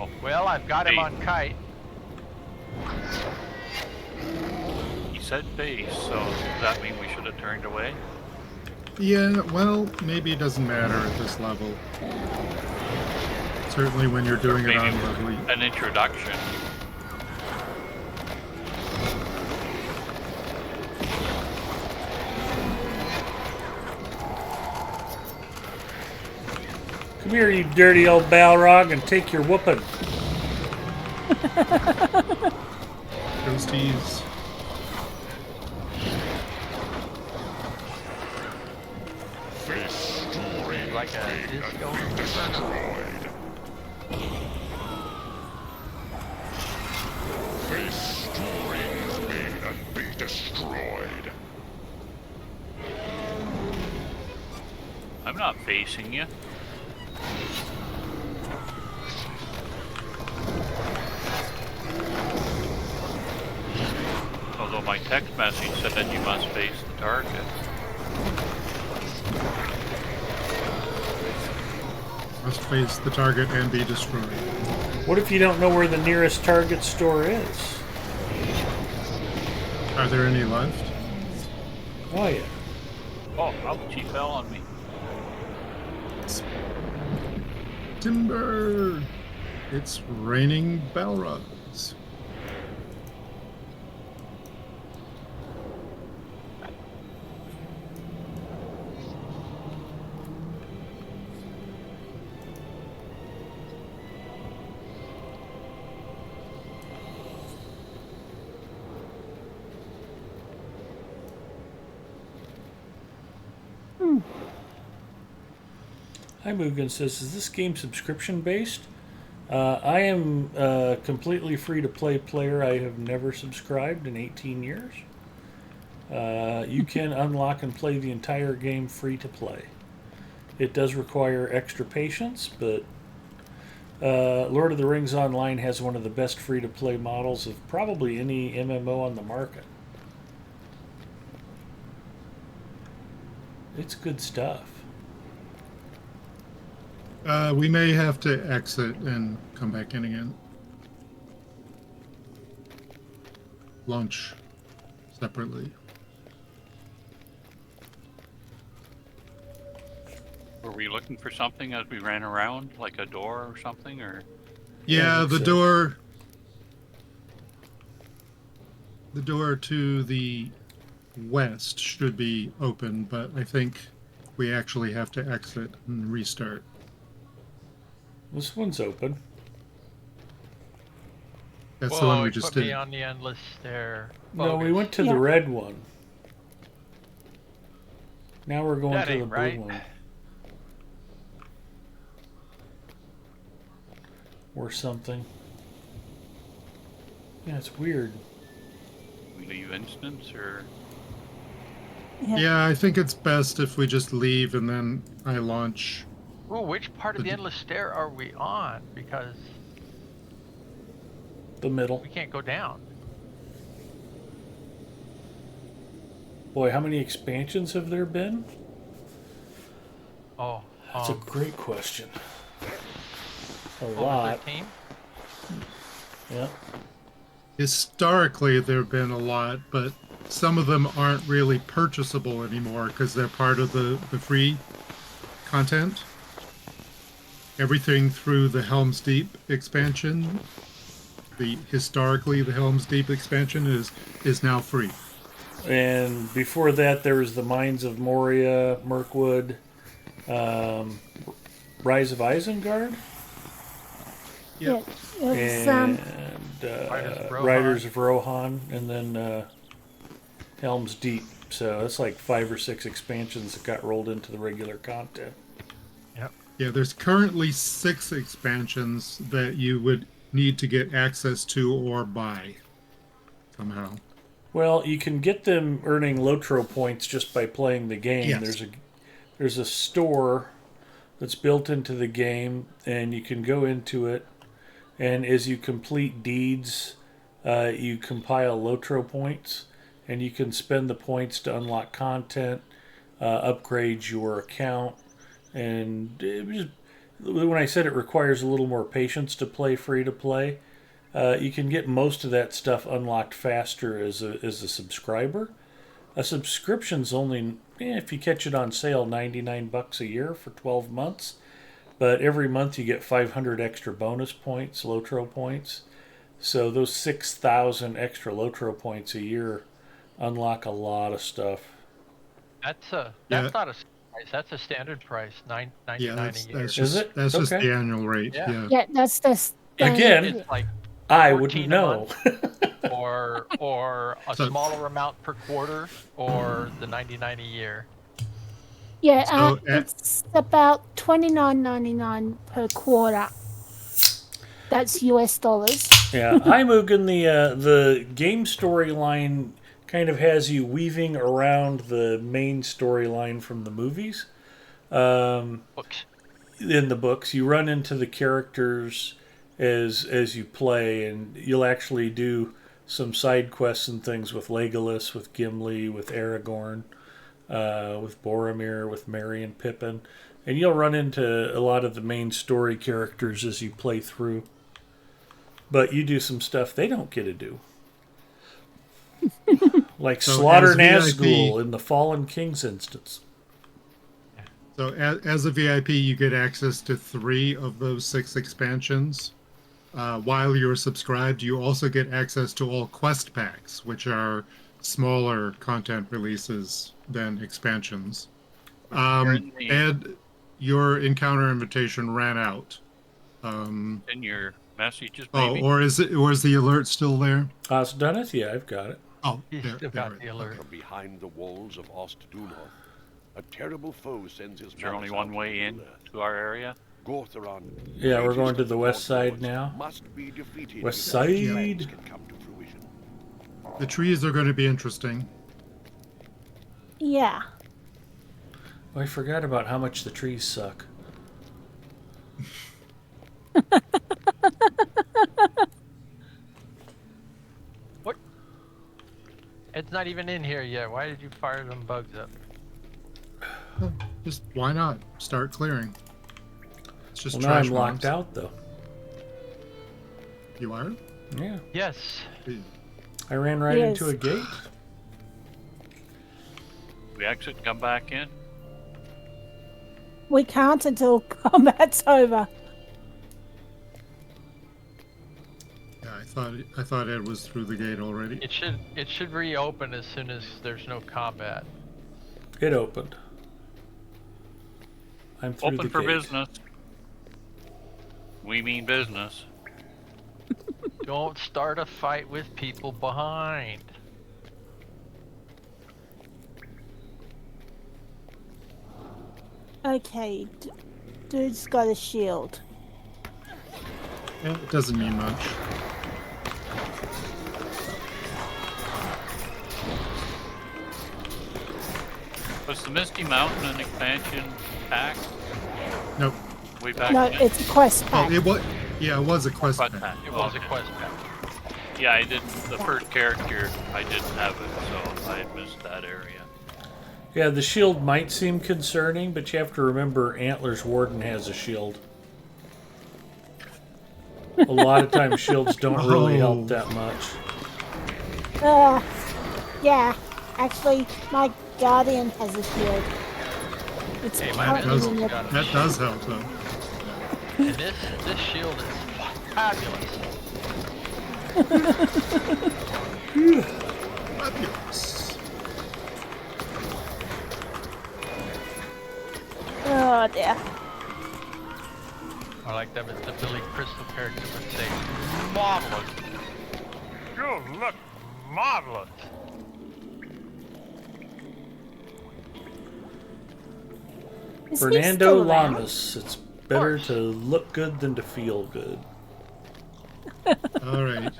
Speaker 8: Oh,
Speaker 3: Well, I've got him on kite.
Speaker 8: he said base, so does that mean we should have turned away?
Speaker 4: Yeah, well, maybe it doesn't matter at this level. Certainly when you're doing it
Speaker 8: Maybe
Speaker 4: on level.
Speaker 8: an introduction.
Speaker 1: Come here, you dirty old Balrog, and take your whooping.
Speaker 4: Ghosties.
Speaker 12: Face Turin's
Speaker 3: Like a
Speaker 12: Bane
Speaker 3: disco
Speaker 12: and be destroyed. Face Turin's Bane and be destroyed.
Speaker 8: I'm not facing you. Although my text message said that you must face the target.
Speaker 4: Must face the target and be destroyed.
Speaker 1: What if you don't know where the nearest Target store is?
Speaker 4: Are there any left?
Speaker 1: Oh, yeah.
Speaker 8: Oh, ouch, he fell on me.
Speaker 4: Timber! It's raining Balrogs.
Speaker 1: Hi, Mugen says, is this game subscription based? I am a completely free-to-play player. I have never subscribed in 18 years. You can unlock and play the entire game free-to-play. It does require extra patience, but Lord of the Rings Online has one of the best free-to-play models of probably any MMO on the market. It's good stuff.
Speaker 4: We may have to exit and come back in again. Launch separately.
Speaker 8: Were we looking for something as we ran around, like a door or something, or?
Speaker 4: Yeah, the door. The door to the west should be open, but I think we actually have to exit and restart.
Speaker 1: This one's open.
Speaker 4: That's
Speaker 3: Whoa,
Speaker 4: the one we
Speaker 3: it
Speaker 4: just
Speaker 3: put me
Speaker 4: did.
Speaker 3: on the endless stair.
Speaker 1: No, we
Speaker 3: Bogus.
Speaker 1: went to the red one. Now we're going
Speaker 3: That
Speaker 1: to the
Speaker 3: ain't
Speaker 1: blue
Speaker 3: right.
Speaker 1: one. Or something. Yeah, it's weird.
Speaker 8: We leave instance, or?
Speaker 4: Yeah, I think it's best if we just leave and then I launch.
Speaker 3: Ooh, which part of the endless stair are we on? Because
Speaker 1: the middle.
Speaker 3: We can't go down.
Speaker 1: Boy, how many expansions have there been?
Speaker 3: Oh,
Speaker 1: that's a great question. A lot.
Speaker 3: 13?
Speaker 1: Yeah.
Speaker 4: Historically, there have been a lot, but some of them aren't really purchasable anymore because they're part of the free content. Everything through the Helm's Deep expansion, historically the Helm's Deep expansion is now free.
Speaker 1: And before that, there was the Mines of Moria, Mirkwood, Rise of Isengard.
Speaker 5: Yep.
Speaker 1: And Riders of Rohan, and then Helm's Deep. So that's like 5 or 6 expansions that got rolled into the regular content.
Speaker 3: Yep.
Speaker 4: Yeah, there's currently 6 expansions that you would need to get access to or buy somehow.
Speaker 1: Well, you can get them earning Lotro points just by playing the game.
Speaker 4: Yes.
Speaker 1: There's a store that's built into the game, and you can go into it, and as you complete deeds, you compile Lotro points, and you can spend the points to unlock content, upgrade your account, and when I said it requires a little more patience to play free-to-play, you can get most of that stuff unlocked faster as a subscriber. A subscription's only, if you catch it on sale, $99 a year for 12 months. But every month you get 500 extra bonus points, Lotro points. So those 6,000 extra Lotro points a year unlock a lot of stuff.
Speaker 3: That's not a price. That's a standard price, $9.99 a year.
Speaker 4: That's just, That's just the annual rate. Yeah.
Speaker 5: Yeah, that's the
Speaker 1: Again,
Speaker 3: it's like
Speaker 1: I wouldn't know.
Speaker 3: or a smaller amount per quarter, or the $99 a year.
Speaker 5: Yeah, it's about $29.99 per quarter. That's US dollars.
Speaker 1: Yeah, hi Mugen. The game storyline kind of has you weaving around the main storyline from the movies.
Speaker 3: Books.
Speaker 1: In the books, you run into the characters as you play, and you'll actually do some side quests and things with Legolas, with Gimli, with Aragorn, with Boromir, with Merry and Pippin, and you'll run into a lot of the main story characters as you play through. But you do some stuff they don't get to do. Like slaughter Nazgul in the Fallen King's instance.
Speaker 4: So as a VIP, you get access to 3 of those 6 expansions. While you're subscribed, you also get access to all quest packs, which are smaller content releases than expansions. Ed, your encounter invitation ran out.
Speaker 8: In your messages, maybe?
Speaker 4: or is the alert still there?
Speaker 1: It's done it? Yeah, I've got it.
Speaker 4: Oh,
Speaker 3: still got the alert.
Speaker 7: From behind the walls of Ostdunoth, a terrible foe sends his.
Speaker 8: Is there only one way in to our area?
Speaker 7: Gortheron,
Speaker 1: Yeah, we're going
Speaker 7: greatest
Speaker 1: to
Speaker 7: of
Speaker 1: the west
Speaker 7: Lord
Speaker 1: side
Speaker 7: Lords,
Speaker 1: now.
Speaker 7: Must be defeated
Speaker 1: West
Speaker 7: before his
Speaker 1: side.
Speaker 7: plans can come to fruition.
Speaker 4: The trees are going to be interesting.
Speaker 5: Yeah.
Speaker 1: Oh, I forgot about how much the trees suck.
Speaker 3: What? It's not even in here yet. Why did you fire them bugs up?
Speaker 4: Just why not start clearing? It's just
Speaker 1: Well, now
Speaker 4: trash
Speaker 1: I'm locked
Speaker 4: mobs.
Speaker 1: out, though.
Speaker 4: You are?
Speaker 1: Yeah.
Speaker 3: Yes.
Speaker 1: I ran right
Speaker 5: Yes.
Speaker 1: into a gate.
Speaker 8: We exit and come back in.
Speaker 5: We can't until combat's over.
Speaker 4: Yeah, I thought Ed was through the gate already.
Speaker 3: It should reopen as soon as there's no combat.
Speaker 1: It opened. I'm through
Speaker 8: Open
Speaker 1: the
Speaker 8: for
Speaker 1: gate.
Speaker 8: business. We mean business.
Speaker 3: Don't start a fight with people behind.
Speaker 5: Okay, dude's got a shield.
Speaker 4: Yeah, it doesn't mean much.
Speaker 8: Was the Misty Mountain an expansion pack?
Speaker 4: Nope.
Speaker 8: Way back
Speaker 5: No,
Speaker 8: then?
Speaker 5: it's a quest
Speaker 4: Oh,
Speaker 5: pack.
Speaker 4: it was. Yeah, it was a quest
Speaker 8: Quest
Speaker 4: pack.
Speaker 8: pack.
Speaker 3: It was
Speaker 8: Okay.
Speaker 3: a quest pack.
Speaker 8: Yeah, I didn't. The first character, I didn't have it, so I had missed that area.
Speaker 1: Yeah, the shield might seem concerning, but you have to remember Antler's Warden has a shield. A lot of times shields don't really help that much.
Speaker 5: Yeah. Actually, my guardian has a shield. It's
Speaker 3: Hey, my
Speaker 5: currently
Speaker 3: missile's
Speaker 5: in your...
Speaker 3: got a
Speaker 4: That
Speaker 3: shield.
Speaker 4: does help, though.
Speaker 3: And this shield is fabulous.
Speaker 4: Fabulous.
Speaker 5: Oh dear.
Speaker 3: I like that the Billy Crystal character would say, marvelous. You look marvelous.
Speaker 5: Is he
Speaker 1: Fernando
Speaker 5: still around?
Speaker 1: Lamas. It's better to look good than to feel good.
Speaker 4: All right.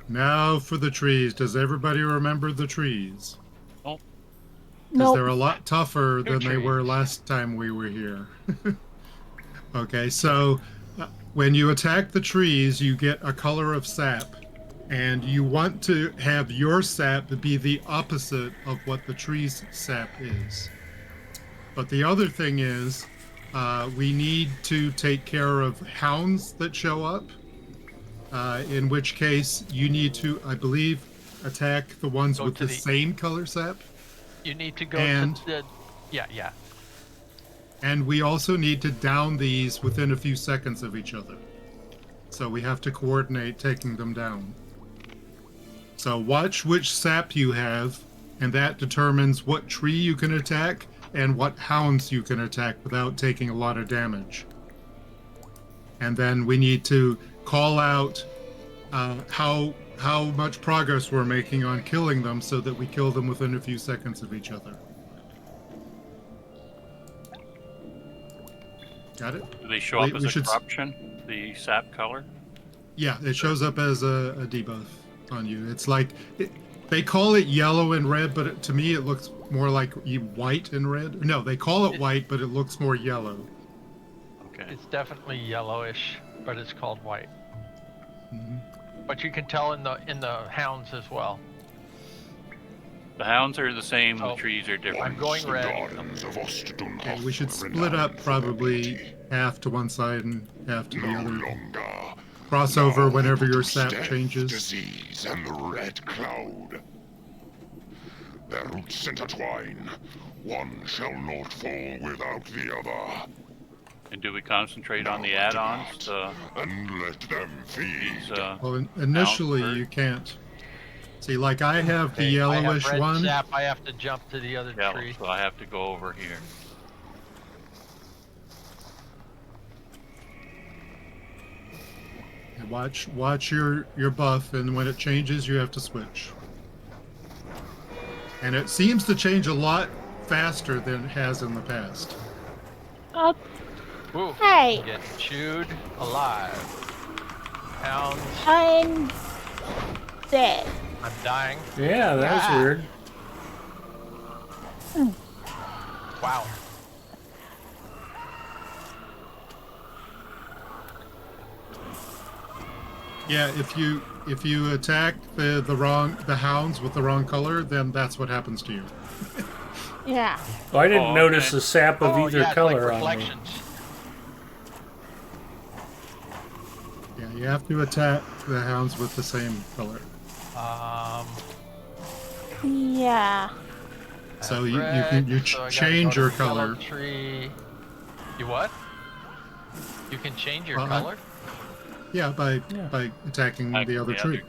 Speaker 4: Now for the trees. Does everybody remember the trees?
Speaker 8: Oh,
Speaker 4: Because
Speaker 5: Nope.
Speaker 4: they're a lot tougher than they were
Speaker 3: trees.
Speaker 4: last time we were here. Okay, so when you attack the trees, you get a color of sap. And you want to have your sap be the opposite of what the tree's sap is. But the other thing is, we need to take care of hounds that show up. In which case, you need to, I believe, attack the ones
Speaker 3: Go
Speaker 4: with
Speaker 3: to
Speaker 4: the
Speaker 3: the-
Speaker 4: same color sap.
Speaker 3: You need to go
Speaker 4: And-
Speaker 3: to the... Yeah.
Speaker 4: And we also need to down these within a few seconds of each other. So we have to coordinate taking them down. So watch which sap you have, and that determines what tree you can attack and what hounds you can attack without taking a lot of damage. And then we need to call out how much progress we're making on killing them so that we kill them within a few seconds of each other. Got it?
Speaker 8: do they show up
Speaker 4: We
Speaker 8: as a
Speaker 4: should-
Speaker 8: corruption? The sap color?
Speaker 4: Yeah, it shows up as a debuff on you. It's like they call it yellow and red, but to me it looks more like white and red. No, they call it white, but it looks more yellow.
Speaker 8: Okay.
Speaker 3: It's definitely yellowish, but it's called white.
Speaker 4: Mhm.
Speaker 3: But you can tell in the hounds as well.
Speaker 8: The hounds are the same,
Speaker 3: Oh.
Speaker 8: the trees are different.
Speaker 3: I'm going red.
Speaker 4: Okay, we should split up probably half to one side and half to the other. Crossover whenever your sap changes.
Speaker 12: Disease and the red cloud. Their roots intertwine. One shall not fall without the other.
Speaker 8: And do we concentrate on the add-ons?
Speaker 12: And let them feed.
Speaker 4: Well, initially you can't. See, like I have the yellowish
Speaker 3: I have red
Speaker 4: one.
Speaker 3: sap, I have to jump to the other
Speaker 8: Yeah,
Speaker 3: tree.
Speaker 8: so I have to go over here.
Speaker 4: Watch your buff, and when it changes, you have to switch. And it seems to change a lot faster than it has in the past.
Speaker 3: Woo.
Speaker 5: Hey.
Speaker 3: Getting chewed alive. Hounds.
Speaker 5: I'm dead.
Speaker 3: I'm dying.
Speaker 1: Yeah, that was weird.
Speaker 3: Wow.
Speaker 4: Yeah, if you attack the hounds with the wrong color, then that's what happens to you.
Speaker 5: Yeah.
Speaker 1: Well, I didn't notice the sap of either
Speaker 3: yeah,
Speaker 1: color
Speaker 3: it's like
Speaker 1: on me.
Speaker 3: reflections.
Speaker 4: Yeah, you have to attack the hounds with the same color.
Speaker 5: Yeah.
Speaker 4: So you
Speaker 3: red,
Speaker 4: can
Speaker 3: so I gotta
Speaker 4: change
Speaker 3: go
Speaker 4: your
Speaker 3: to the yellow
Speaker 4: color.
Speaker 3: Tree. You what? You can change your
Speaker 4: Well,
Speaker 3: color?
Speaker 4: Yeah, by attacking the other tree.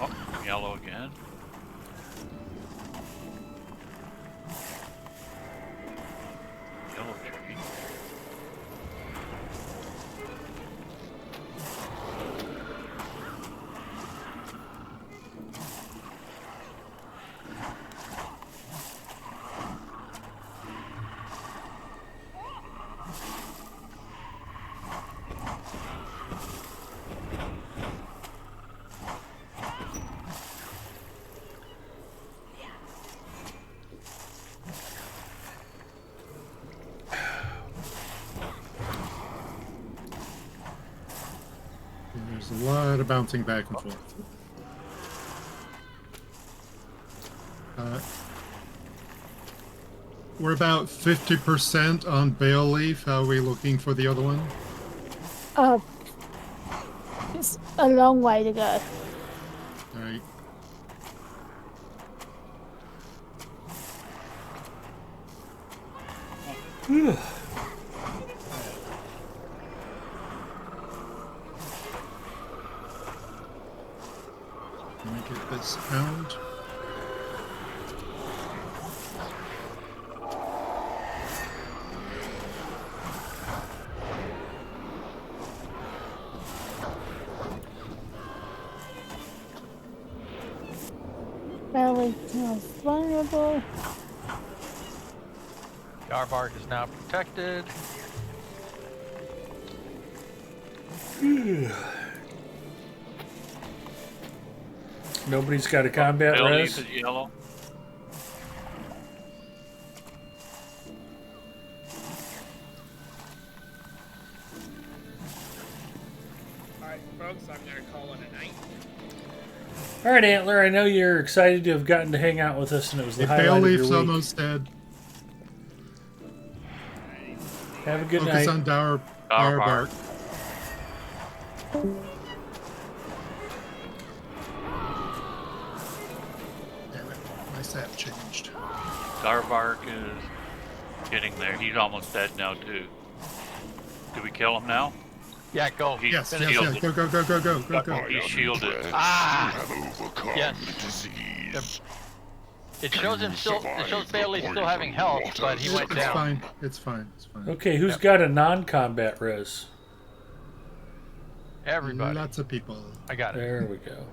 Speaker 8: Oh, yellow again. Yellow tree.
Speaker 4: And there's a lot of bouncing back and forth. We're about 50% on Bale Leaf. How are we looking for the other one?
Speaker 5: Oh, it's a long way to go.
Speaker 4: All right. Let me get this out.
Speaker 5: Barely feels vulnerable.
Speaker 3: Yarbark is now protected.
Speaker 1: Nobody's got a combat
Speaker 8: Bale
Speaker 1: res.
Speaker 8: leaf is yellow.
Speaker 2: Alright, folks, I'm gonna call it a night.
Speaker 1: All right, Antler. I know you're excited to have gotten to hang out with us, and it was the
Speaker 4: If
Speaker 1: highlight
Speaker 4: Bale
Speaker 1: of your
Speaker 4: Leaf's
Speaker 1: week.
Speaker 4: almost dead.
Speaker 1: Have a good
Speaker 4: Focus
Speaker 1: night.
Speaker 4: on Darbark. Damn it, my sap changed.
Speaker 8: Darbark is getting there. He's almost dead now too. Do we kill him now?
Speaker 3: Yeah, go.
Speaker 8: He's
Speaker 4: Yes,
Speaker 8: shielded.
Speaker 4: go.
Speaker 8: He's shielded.
Speaker 3: Ah!
Speaker 12: You have overcome
Speaker 3: Yes.
Speaker 12: the disease.
Speaker 3: It shows him still. It shows Bailey still having health, but he went
Speaker 4: It's
Speaker 3: down.
Speaker 4: fine. It's fine.
Speaker 1: Okay, who's got a non-combat res?
Speaker 3: Everybody.
Speaker 4: Lots of people.
Speaker 3: I got it.
Speaker 1: There we go.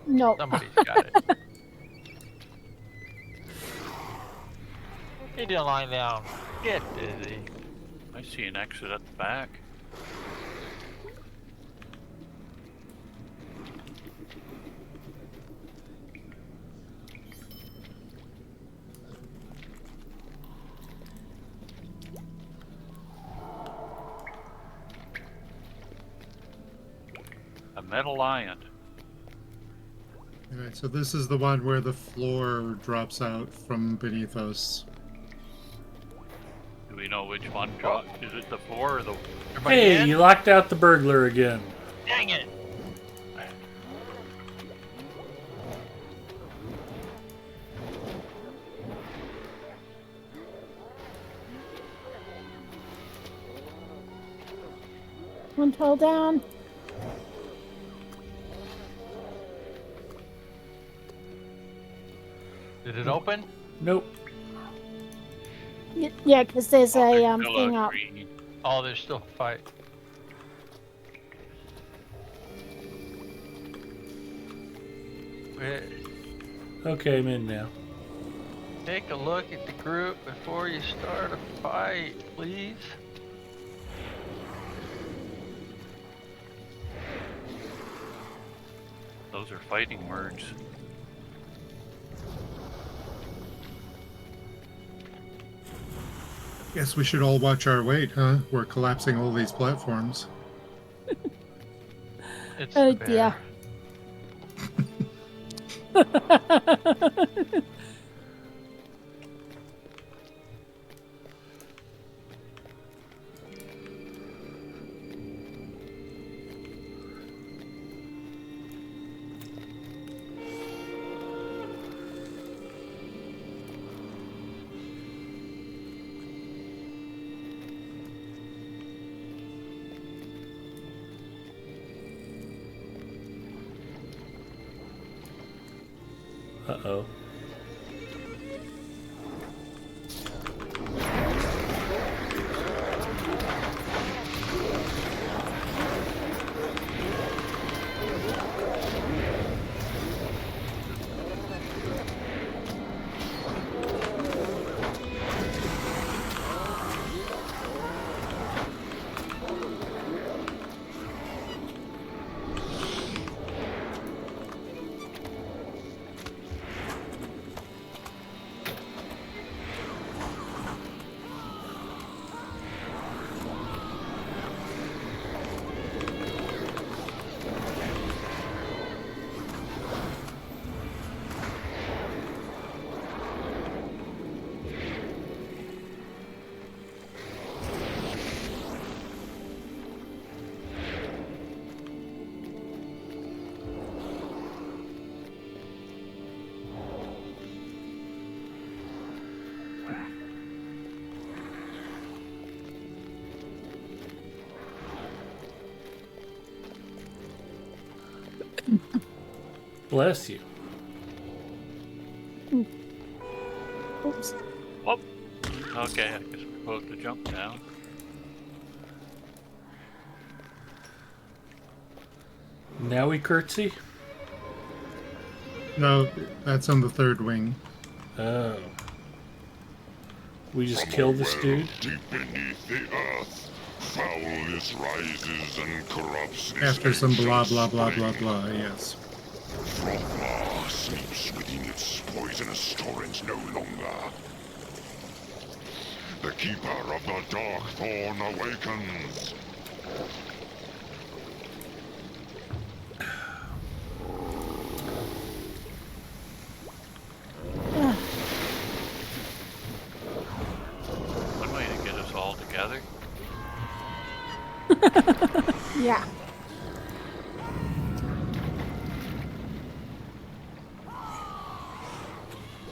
Speaker 5: No.
Speaker 3: Somebody's got it. Get your line down. Get busy.
Speaker 8: I see an exit at the back. A metal lion.
Speaker 4: Alright, so this is the one where the floor drops out from beneath us.
Speaker 8: Do we know which one dropped? Is it the floor or the...
Speaker 1: Hey, you locked out the burglar again.
Speaker 3: Dang it!
Speaker 5: One toe down.
Speaker 3: Did it open?
Speaker 1: Nope.
Speaker 5: Yeah, because there's a
Speaker 8: Still
Speaker 5: thing
Speaker 8: a
Speaker 5: up.
Speaker 8: green.
Speaker 3: Oh, there's still a fight.
Speaker 1: Okay, I'm in now.
Speaker 3: Take a look at the group before you start a fight, please.
Speaker 8: Those are fighting words.
Speaker 4: Guess we should all watch our weight, huh? We're collapsing all these platforms.
Speaker 3: It's
Speaker 5: Oh
Speaker 3: the bear.
Speaker 5: dear.
Speaker 1: Uh-oh. Bless you.
Speaker 5: Oops.
Speaker 8: Whoop. Okay, I guess we're supposed to jump down.
Speaker 1: Now we curtsy?
Speaker 4: No, that's on the third wing.
Speaker 1: Oh. We just killed this dude?
Speaker 12: Deep beneath the earth, foulness rises and corrupts this
Speaker 4: After some blah
Speaker 12: ancient
Speaker 4: blah blah blah
Speaker 12: spring.
Speaker 4: blah, yes.
Speaker 12: Frothmar sleeps within its poisonous torrent no longer. The keeper of the dark thorn awakens.
Speaker 8: One way to get us all together.
Speaker 5: Yeah.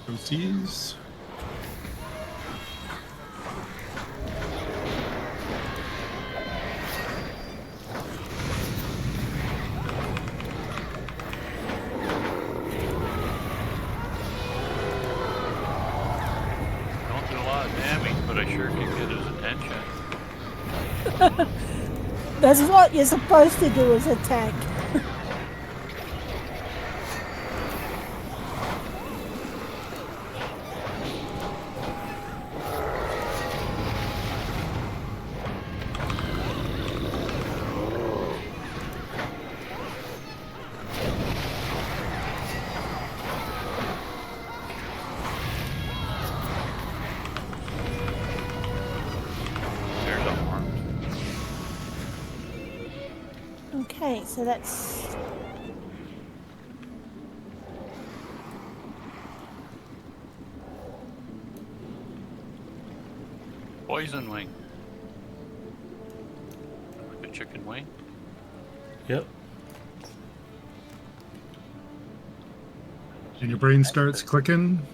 Speaker 4: Proceeds.
Speaker 8: Don't do a lot of damage, but I sure can get his attention.
Speaker 5: That's what you're supposed to do as a tank.
Speaker 8: There's unarmed.
Speaker 5: Okay, so that's...
Speaker 8: Poison wing. Like a chicken wing.
Speaker 1: Yep.
Speaker 4: And your brain starts clicking.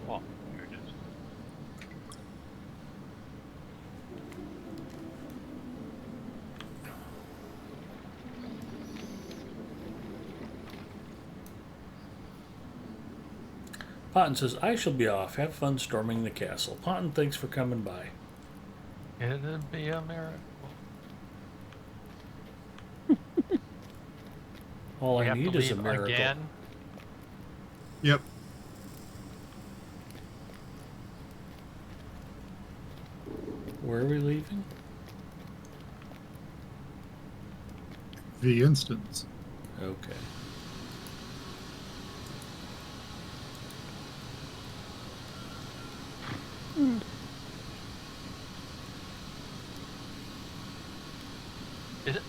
Speaker 8: Oh, here it is.
Speaker 1: Potton says, I shall be off. Have fun storming the castle. Potton, thanks for coming by.
Speaker 3: It'd be a miracle.
Speaker 1: All
Speaker 3: We
Speaker 1: I
Speaker 3: have
Speaker 1: need
Speaker 3: to
Speaker 1: is a
Speaker 3: leave
Speaker 1: miracle.
Speaker 3: again.
Speaker 4: Yep.
Speaker 1: Where are we leaving?
Speaker 4: The instance.
Speaker 1: Okay.
Speaker 3: Is it?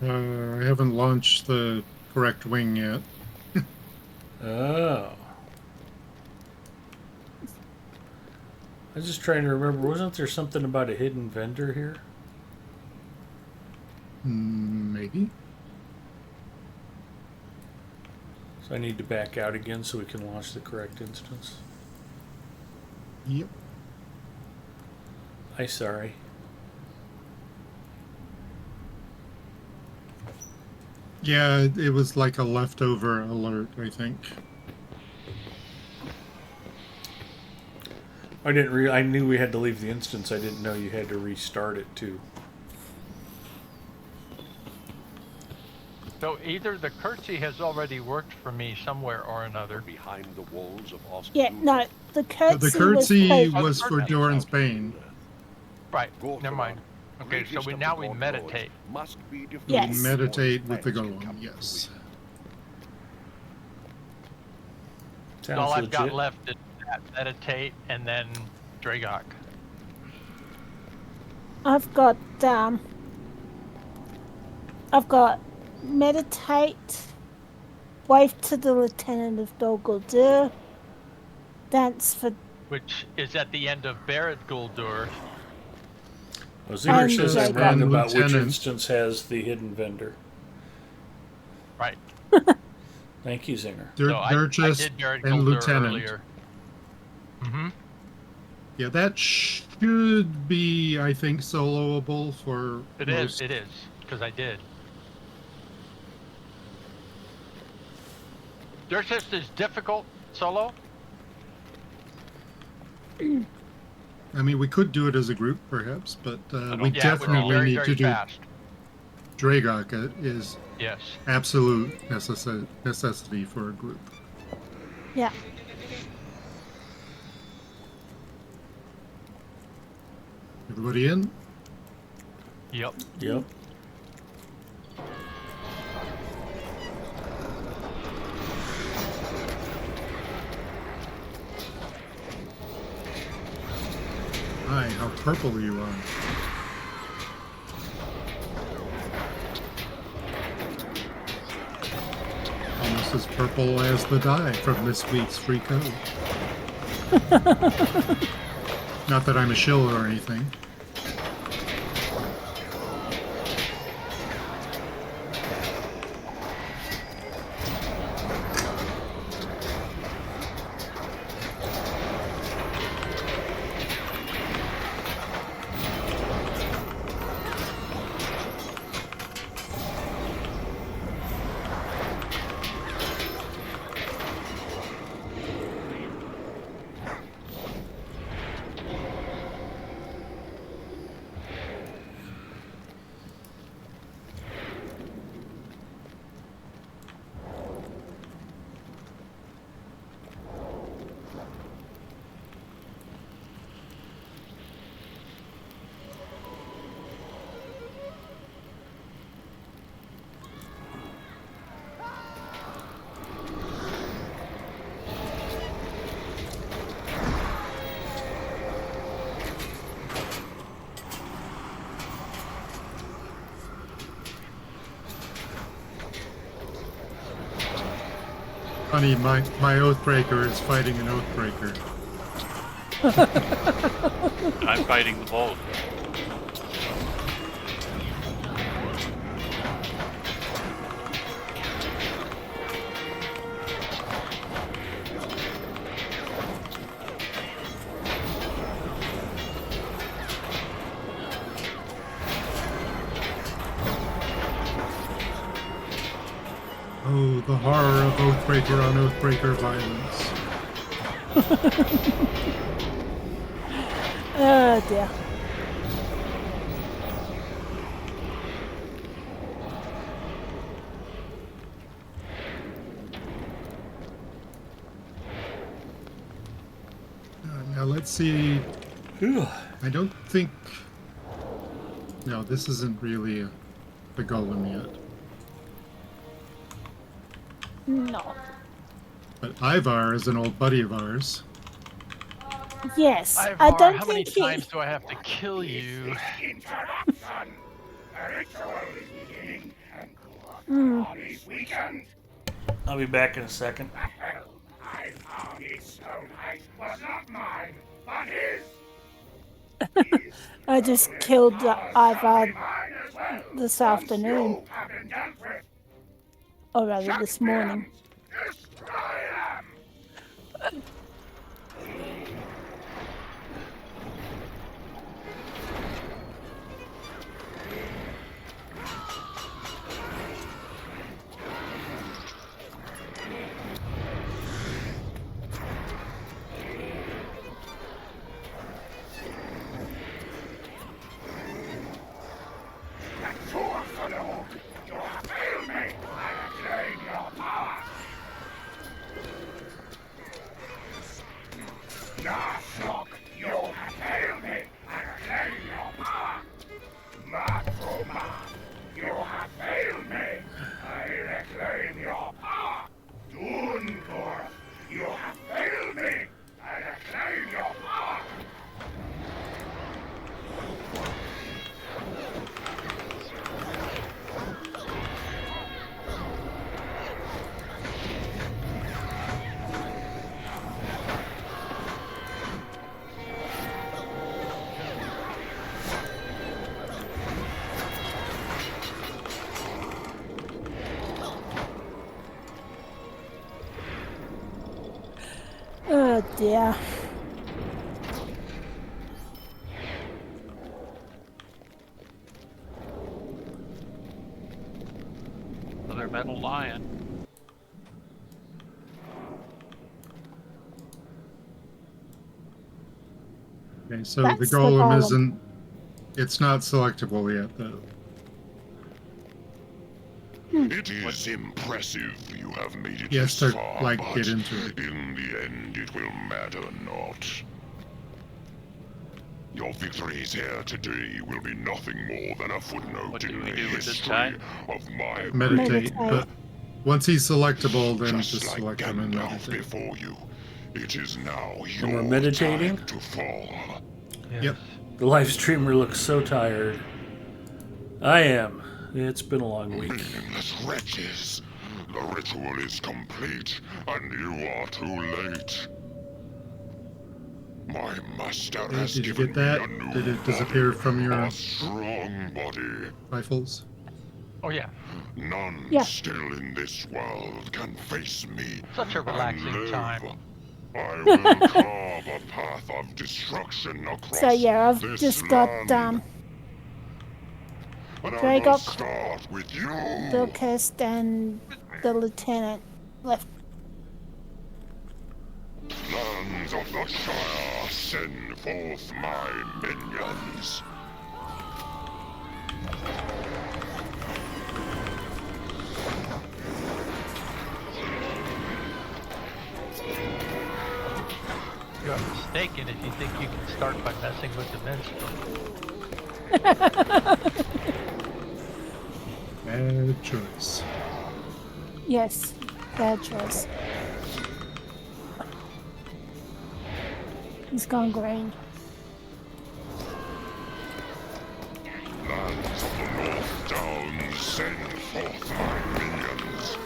Speaker 4: I haven't launched the correct wing yet.
Speaker 1: Oh. I was just trying to remember, wasn't there something about a hidden vendor here?
Speaker 4: Maybe.
Speaker 1: So I need to back out again so we can launch the correct instance.
Speaker 4: Yep.
Speaker 1: Sorry.
Speaker 4: Yeah, it was like a leftover alert, I think.
Speaker 1: I knew we had to leave the instance. I didn't know you had to restart it too.
Speaker 3: So either the curtsy has already worked for me somewhere or another.
Speaker 7: Behind the walls of Oscar.
Speaker 5: Yeah, no, the curtsy,
Speaker 4: The curtsy
Speaker 5: was
Speaker 4: was for Doran's Bane.
Speaker 3: Right, never mind. Okay, so now we meditate.
Speaker 7: Must be defeated.
Speaker 5: Yes.
Speaker 4: Meditate with the golem, yes.
Speaker 1: Sounds
Speaker 3: All I've
Speaker 1: legit.
Speaker 3: got left is that, meditate, and then Dragok.
Speaker 5: I've got meditate, wave to the Lieutenant of Dol Guldur, dance for...
Speaker 3: Which is at the end of Barad Guldur.
Speaker 1: Well, Zinger says I'm wrong
Speaker 4: and
Speaker 1: about which
Speaker 4: Lieutenant.
Speaker 1: instance has the hidden vendor.
Speaker 3: Right.
Speaker 1: Thank you, Zinger.
Speaker 3: So I
Speaker 4: Durchess
Speaker 3: did Barad
Speaker 4: and
Speaker 3: Guldur
Speaker 4: Lieutenant.
Speaker 3: earlier. Mm-hmm.
Speaker 4: Yeah, that should be, I think, soloable for
Speaker 3: It
Speaker 4: most.
Speaker 3: is, because I did. Durchess is difficult solo.
Speaker 4: I mean, we could do it as a group, perhaps, but we
Speaker 3: Yeah, it would be
Speaker 4: definitely
Speaker 3: very,
Speaker 4: need
Speaker 3: very
Speaker 4: to do
Speaker 3: fast.
Speaker 4: Dragok is
Speaker 3: Yes.
Speaker 4: absolute necessity for a group.
Speaker 5: Yeah.
Speaker 4: Everybody in?
Speaker 3: Yep.
Speaker 1: Yep.
Speaker 4: Hi, how purple you are. Almost as purple as the dye from this week's free code. Not that I'm a shill or anything. Funny, my Oathbreaker is fighting an Oathbreaker.
Speaker 8: I'm fighting the both.
Speaker 4: The horror of Oathbreaker on Oathbreaker violence.
Speaker 5: Oh dear.
Speaker 4: Now let's see. I don't think. No, this isn't really the golem yet.
Speaker 5: No.
Speaker 4: But Ivar is an old buddy of ours.
Speaker 5: Yes.
Speaker 3: Ivar,
Speaker 5: I don't
Speaker 3: how many
Speaker 5: think he.
Speaker 3: times do I have to kill you?
Speaker 13: Interruption! The ritual is beginning, and
Speaker 5: Hmm.
Speaker 13: on this weekend,
Speaker 1: I'll be back in a second.
Speaker 13: the hell I found its stone height was not mine, but his.
Speaker 5: I just killed Ivar
Speaker 13: Mine as well.
Speaker 5: this afternoon.
Speaker 13: You have been dealt with.
Speaker 5: Or rather, this morning.
Speaker 13: Destroy them! You have failed me! I claim your power! Nashok, you have failed me! I claim your power! Matroma, you have failed me! I reclaim your power! Dungur, you have failed me! I reclaim your power!
Speaker 5: Oh dear.
Speaker 8: Another metal lion.
Speaker 4: Okay, so
Speaker 5: That's
Speaker 4: the
Speaker 5: the
Speaker 4: golem
Speaker 5: golem.
Speaker 4: isn't. It's not selectable yet, though.
Speaker 12: It is impressive you have made it
Speaker 4: Yes,
Speaker 12: this
Speaker 4: to
Speaker 12: far,
Speaker 4: like
Speaker 12: but
Speaker 4: get into it.
Speaker 12: in the end it will matter not. Your victories here today will be nothing more than a footnote
Speaker 8: What
Speaker 12: in
Speaker 8: do
Speaker 12: the
Speaker 8: we do with this
Speaker 12: history
Speaker 8: guy?
Speaker 12: of my
Speaker 4: Meditate,
Speaker 5: Meditate.
Speaker 4: but once he's selectable, then
Speaker 12: Just
Speaker 4: just
Speaker 12: like
Speaker 4: select him and
Speaker 12: Gandalf
Speaker 4: meditate.
Speaker 12: before you. It is now
Speaker 1: And we're
Speaker 12: your
Speaker 1: meditating?
Speaker 12: time to fall.
Speaker 4: Yep.
Speaker 1: The live streamer looks so tired. I am. It's been a long week.
Speaker 12: Meaningless wretches. The ritual is complete, and you are too late. My master has
Speaker 4: Did you
Speaker 12: given
Speaker 4: get that?
Speaker 12: me a new
Speaker 4: Did it disappear
Speaker 12: body,
Speaker 4: from your
Speaker 12: a strong body.
Speaker 4: rifles?
Speaker 3: Oh yeah,
Speaker 12: None
Speaker 5: Yeah.
Speaker 12: still in this world can face me.
Speaker 3: such a
Speaker 12: and
Speaker 3: relaxing
Speaker 12: live.
Speaker 3: time.
Speaker 12: I will carve a path of destruction across
Speaker 5: So yeah, I've
Speaker 12: this
Speaker 5: just got
Speaker 12: land. And I
Speaker 5: Drake
Speaker 12: will
Speaker 5: got
Speaker 12: start with you.
Speaker 5: Bilkest and the lieutenant left.
Speaker 12: Lands of the Shire, send forth my minions.
Speaker 3: You're mistaken if you think you can start by messing with the minstrel.
Speaker 4: Bad choice.
Speaker 5: Yes, bad choice. He's gone green.
Speaker 12: Lands of the North Downs, send forth my minions.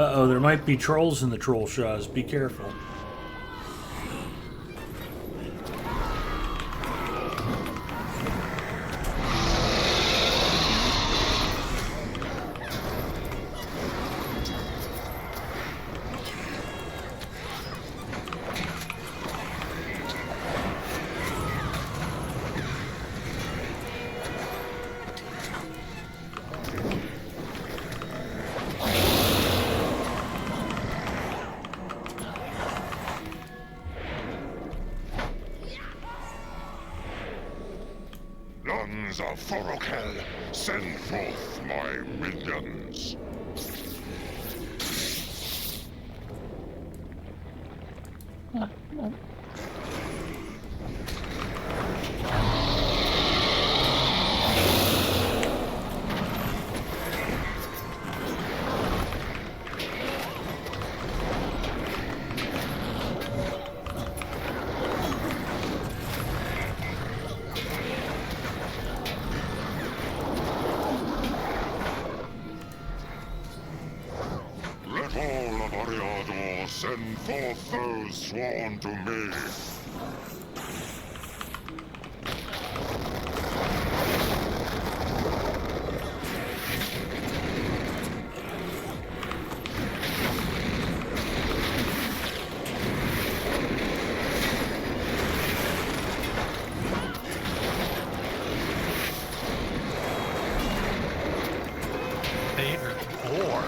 Speaker 1: Uh-oh, there might be trolls in the troll shaws. Be careful.
Speaker 12: Lands of Forokel, send forth my minions. Let all of Ariador send forth those sworn to me.
Speaker 3: Vader's war.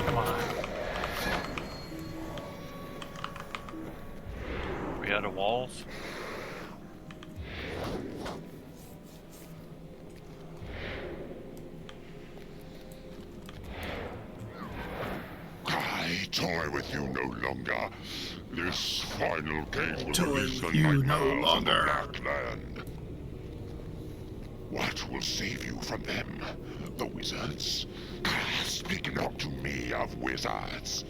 Speaker 3: Come on.
Speaker 8: We out of walls?
Speaker 12: I toy with you no longer. This final gate will
Speaker 4: Toy
Speaker 12: release the
Speaker 4: with you no
Speaker 12: nightmares of the
Speaker 4: longer.
Speaker 12: Black Land. What will save you from them? The wizards? Speak not to me of wizards.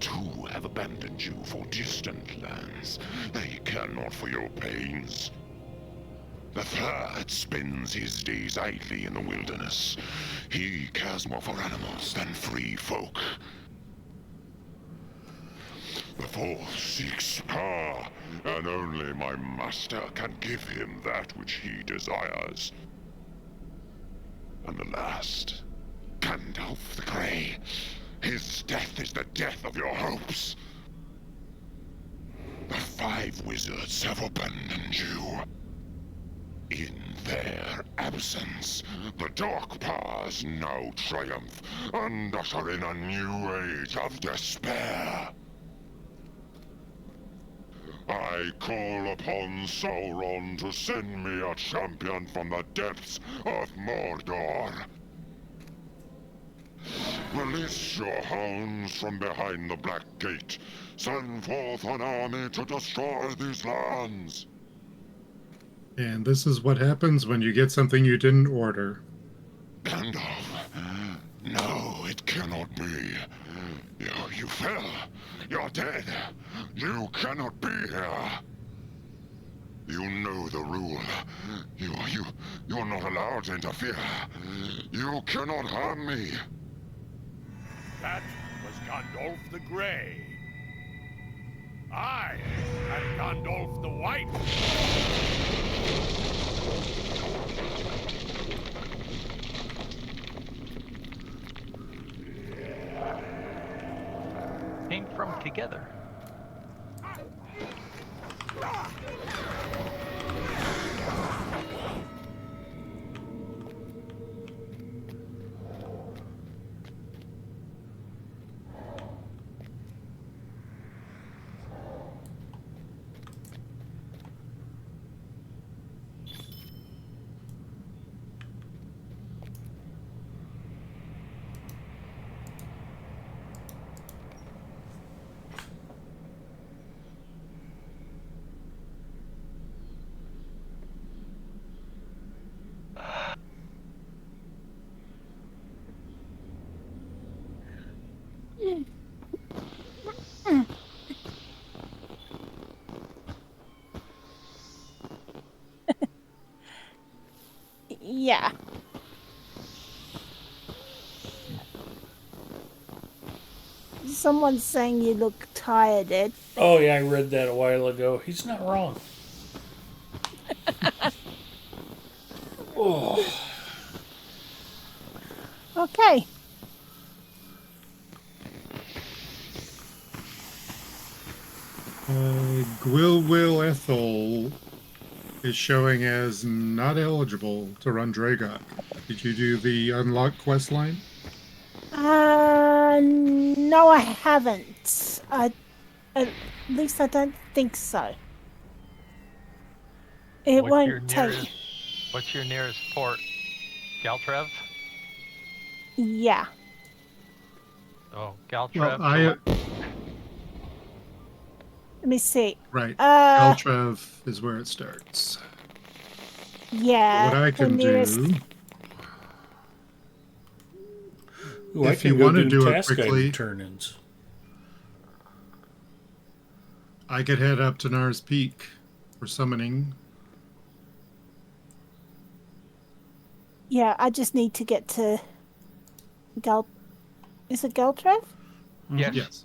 Speaker 12: Two have abandoned you for distant lands. They care not for your pains. The third spends his days idly in the wilderness. He cares more for animals than free folk. The fourth seeks power, and only my master can give him that which he desires. And the last, Gandalf the Grey. His death is the death of your hopes. The five wizards have abandoned you. In their absence, the dark powers now triumph and usher in a new age of despair. I call upon Sauron to send me a champion from the depths of Mordor. Release your hounds from behind the Black Gate. Send forth an army to destroy these lands.
Speaker 4: And this is what happens when you get something you didn't order.
Speaker 12: Gandalf, no, it cannot be. You fell. You're dead. You cannot be here. You know the rule. You're not allowed to interfere. You cannot harm me.
Speaker 13: That was Gandalf the Grey. I am Gandalf the White.
Speaker 3: Came from together.
Speaker 5: Yeah. Someone's saying you look tired, Ed.
Speaker 1: Oh, yeah, I read that a while ago. He's not wrong. Oh.
Speaker 5: Okay.
Speaker 4: Gwilwyl Ethel is showing as not eligible to run Dragok. Did you do the unlock quest line?
Speaker 5: No, I haven't. At least I don't think so. It won't take.
Speaker 3: What's your nearest port? Galtrev?
Speaker 5: Yeah.
Speaker 3: Oh, Galtrev.
Speaker 4: Well,
Speaker 5: Let me see.
Speaker 4: Right. Galtrev is where it starts.
Speaker 5: Yeah.
Speaker 4: What I can do.
Speaker 1: Ooh,
Speaker 4: if you want to do it quickly,
Speaker 1: turn-ins.
Speaker 4: I could head up to Nars Peak for summoning.
Speaker 5: Yeah, I just need to get to Is it Galtrev?
Speaker 3: Yes.
Speaker 4: Yes.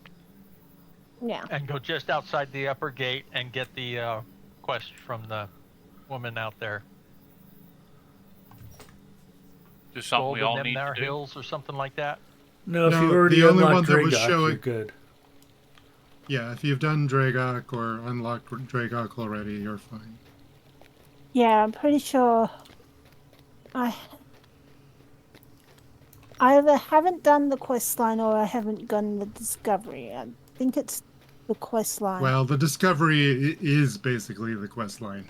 Speaker 5: Yeah.
Speaker 3: And go just outside the upper gate and get the quest from the woman out there.
Speaker 8: Just something
Speaker 3: Gold
Speaker 8: we all
Speaker 3: in
Speaker 8: need
Speaker 3: them
Speaker 8: to do.
Speaker 3: Hills or something like that.
Speaker 1: No, if you've already unlocked Dragok, you're good.
Speaker 4: Yeah, if you've done Dragok or unlocked Dragok already, you're fine.
Speaker 5: Yeah, I'm pretty sure I either haven't done the quest line or I haven't done the discovery. I think it's the quest line.
Speaker 4: Well, the discovery is basically the quest line.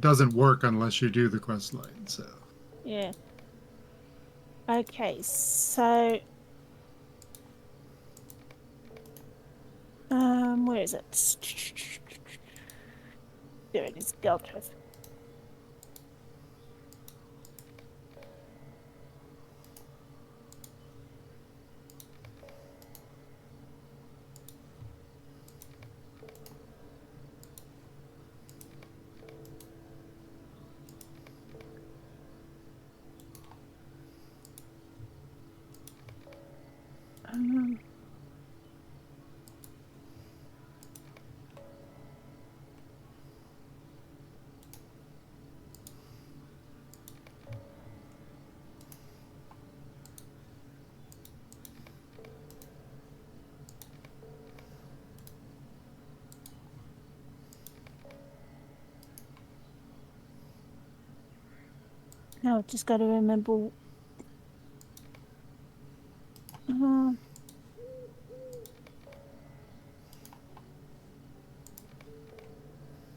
Speaker 4: doesn't work unless you do the quest line, so.
Speaker 5: Yeah. Okay, so where is it? There it is, Galtrev. No, just got to remember.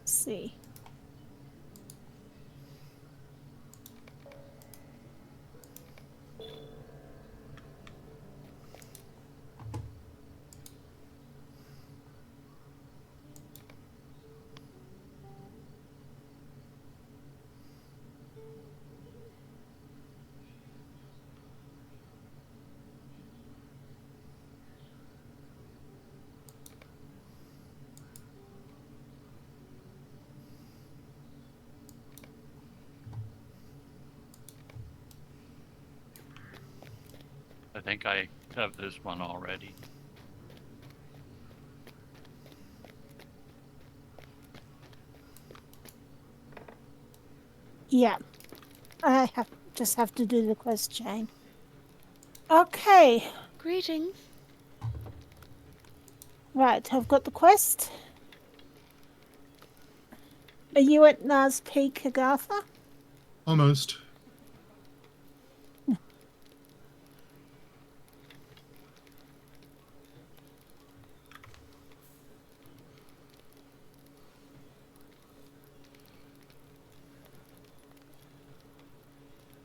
Speaker 5: See.
Speaker 8: I think I have this one already.
Speaker 5: Yeah. I just have to do the quest chain. Okay.
Speaker 14: Greetings.
Speaker 5: Right, I've got the quest. Are you at Nars Peak, Agatha?
Speaker 4: Almost.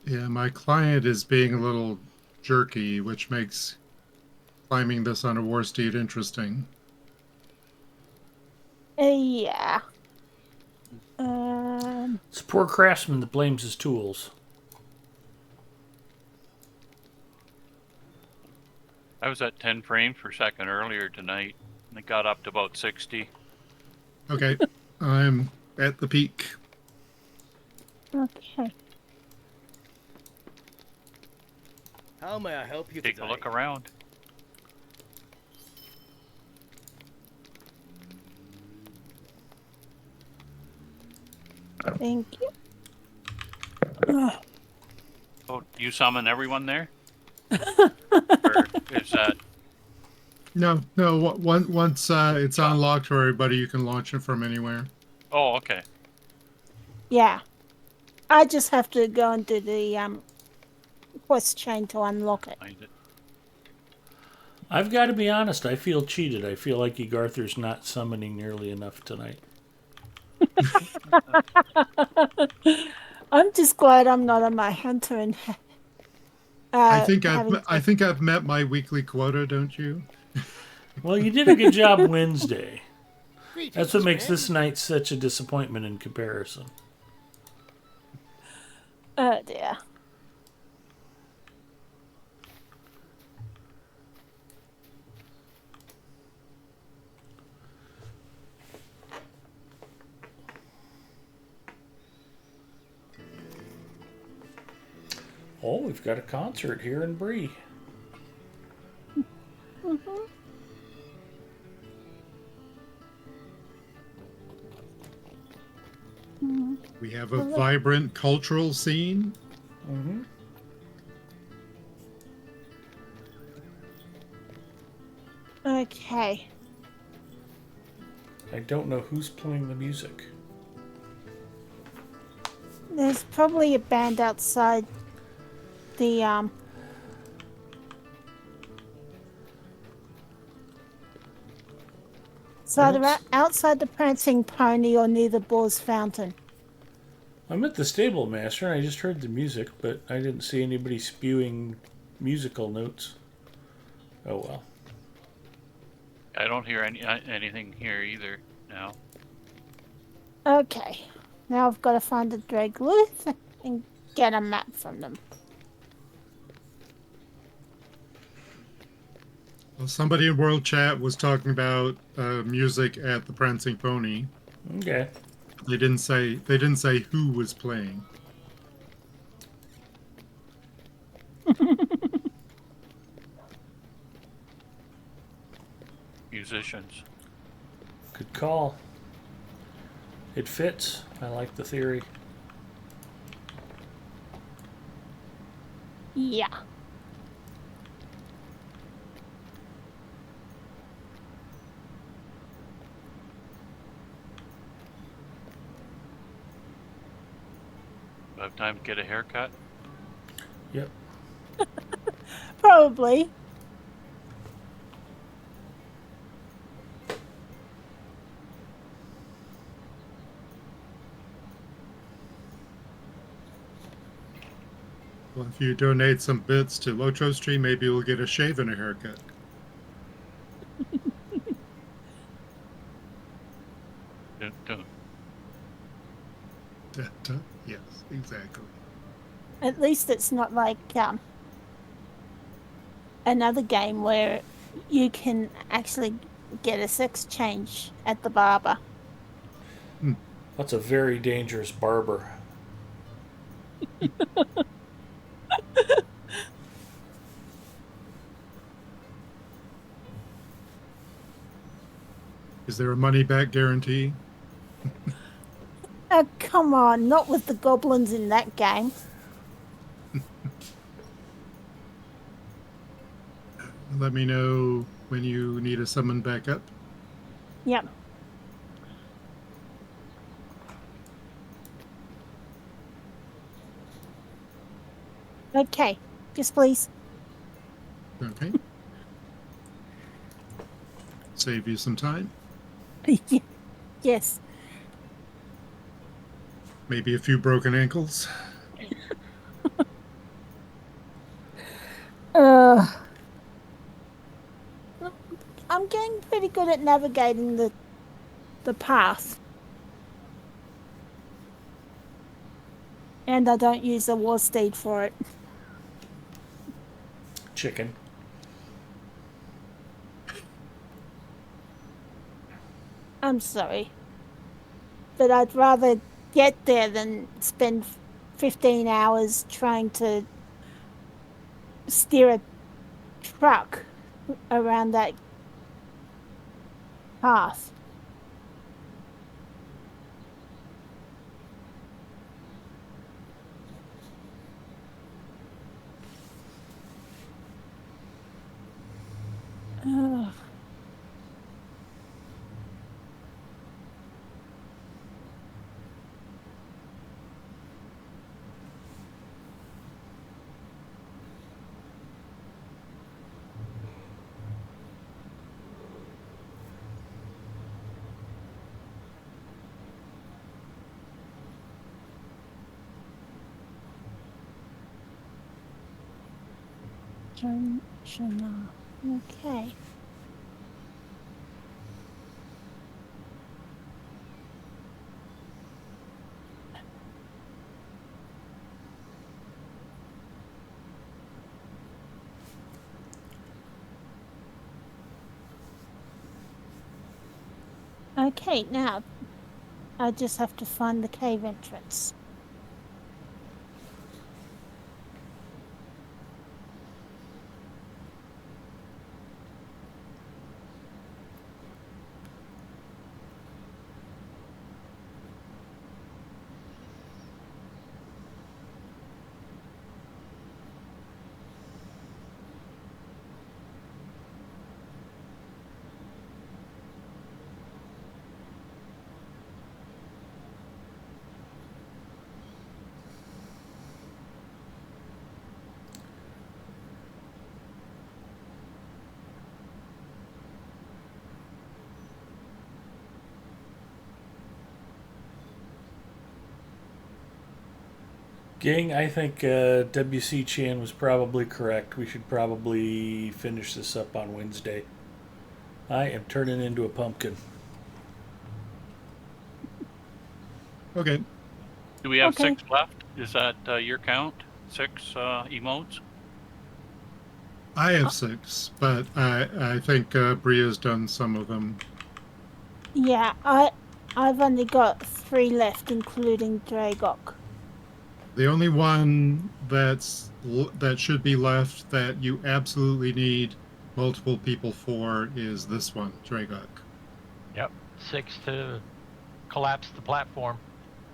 Speaker 4: Yeah, my client is being a little jerky, which makes climbing this on a war steed interesting.
Speaker 5: Yeah.
Speaker 1: It's a poor craftsman that blames his tools.
Speaker 8: I was at 10 frames per second earlier tonight, and it got up to about 60.
Speaker 4: Okay, I'm at the peak.
Speaker 5: Okay.
Speaker 9: How may I help you
Speaker 8: Take
Speaker 9: today?
Speaker 8: a look around.
Speaker 5: Thank you. Ugh.
Speaker 8: Oh, you summon everyone there? Or is that...
Speaker 4: No, once it's unlocked for everybody, you can launch it from anywhere.
Speaker 8: Oh, okay.
Speaker 5: Yeah. I just have to go and do the quest chain to unlock it.
Speaker 8: Find it.
Speaker 1: I've got to be honest, I feel cheated. I feel like Egarther's not summoning nearly enough tonight.
Speaker 5: I'm just glad I'm not on my hunter and
Speaker 4: I think I've met my weekly quota, don't you?
Speaker 1: Well, you did a good job Wednesday. That's what makes
Speaker 9: man.
Speaker 1: this night such a disappointment in comparison.
Speaker 5: Oh dear.
Speaker 1: Oh, we've got a concert here in Bree.
Speaker 5: Mm-hmm.
Speaker 4: We have a vibrant cultural scene.
Speaker 1: Mm-hmm.
Speaker 5: Okay.
Speaker 1: I don't know who's playing the music.
Speaker 5: There's probably a band outside the It's either outside the Prancing Pony or near the Boar's Fountain.
Speaker 1: I'm at the Stable Master and I just heard the music, but I didn't see anybody spewing musical notes. Oh well.
Speaker 8: I don't hear anything here either now.
Speaker 5: Okay. Now I've got to find the Dragluth and get a map from them.
Speaker 4: Well, somebody in World Chat was talking about music at the Prancing Pony.
Speaker 1: Okay.
Speaker 4: They didn't say who was playing.
Speaker 8: Musicians.
Speaker 1: Good call. It fits. I like the theory.
Speaker 5: Yeah.
Speaker 8: Do I have time to get a haircut?
Speaker 1: Yep.
Speaker 5: Probably.
Speaker 4: Well, if you donate some bits to Locho Stream, maybe we'll get a shave and a haircut. Yes, exactly.
Speaker 5: At least it's not like another game where you can actually get a sex change at the barber.
Speaker 1: That's a very dangerous barber.
Speaker 4: Is there a money-back guarantee?
Speaker 5: Oh, come on, not with the goblins in that game.
Speaker 4: Let me know when you need a summon back up.
Speaker 5: Yep. Okay, yes please.
Speaker 4: Okay. Save you some time.
Speaker 5: Yes.
Speaker 4: Maybe a few broken ankles.
Speaker 5: I'm getting pretty good at navigating the path. And I don't use a war steed for it.
Speaker 1: Chicken.
Speaker 5: I'm sorry. But I'd rather get there than spend 15 hours trying to steer a truck around that path. Ugh. Shana. Okay. Okay, now I just have to find the cave entrance.
Speaker 1: Gang, I think WC Chan was probably correct. We should probably finish this up on Wednesday. I am turning into a pumpkin.
Speaker 4: Okay.
Speaker 8: Do we have
Speaker 5: Okay.
Speaker 8: 6 left? Is that your count? 6 emotes?
Speaker 4: I have 6, but I think Bria's done some of them.
Speaker 5: Yeah, I've only got 3 left, including Dragok.
Speaker 4: The only one that should be left that you absolutely need multiple people for is this one, Dragok.
Speaker 3: Yep. 6 to collapse the platform.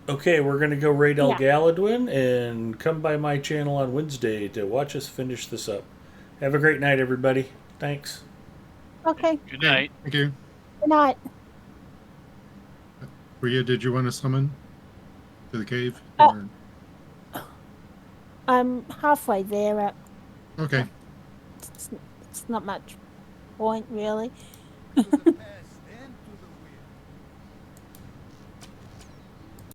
Speaker 1: Okay, we're going to go raid El
Speaker 5: Yeah.
Speaker 1: Galadwin and come by my channel on Wednesday to watch us finish this up. Have a great night, everybody. Thanks.
Speaker 5: Okay.
Speaker 8: Good night.
Speaker 4: Thank you.
Speaker 5: Good night.
Speaker 4: Bria, did you want to summon to the cave?
Speaker 5: I'm halfway there.
Speaker 4: Okay.
Speaker 5: It's not much point, really.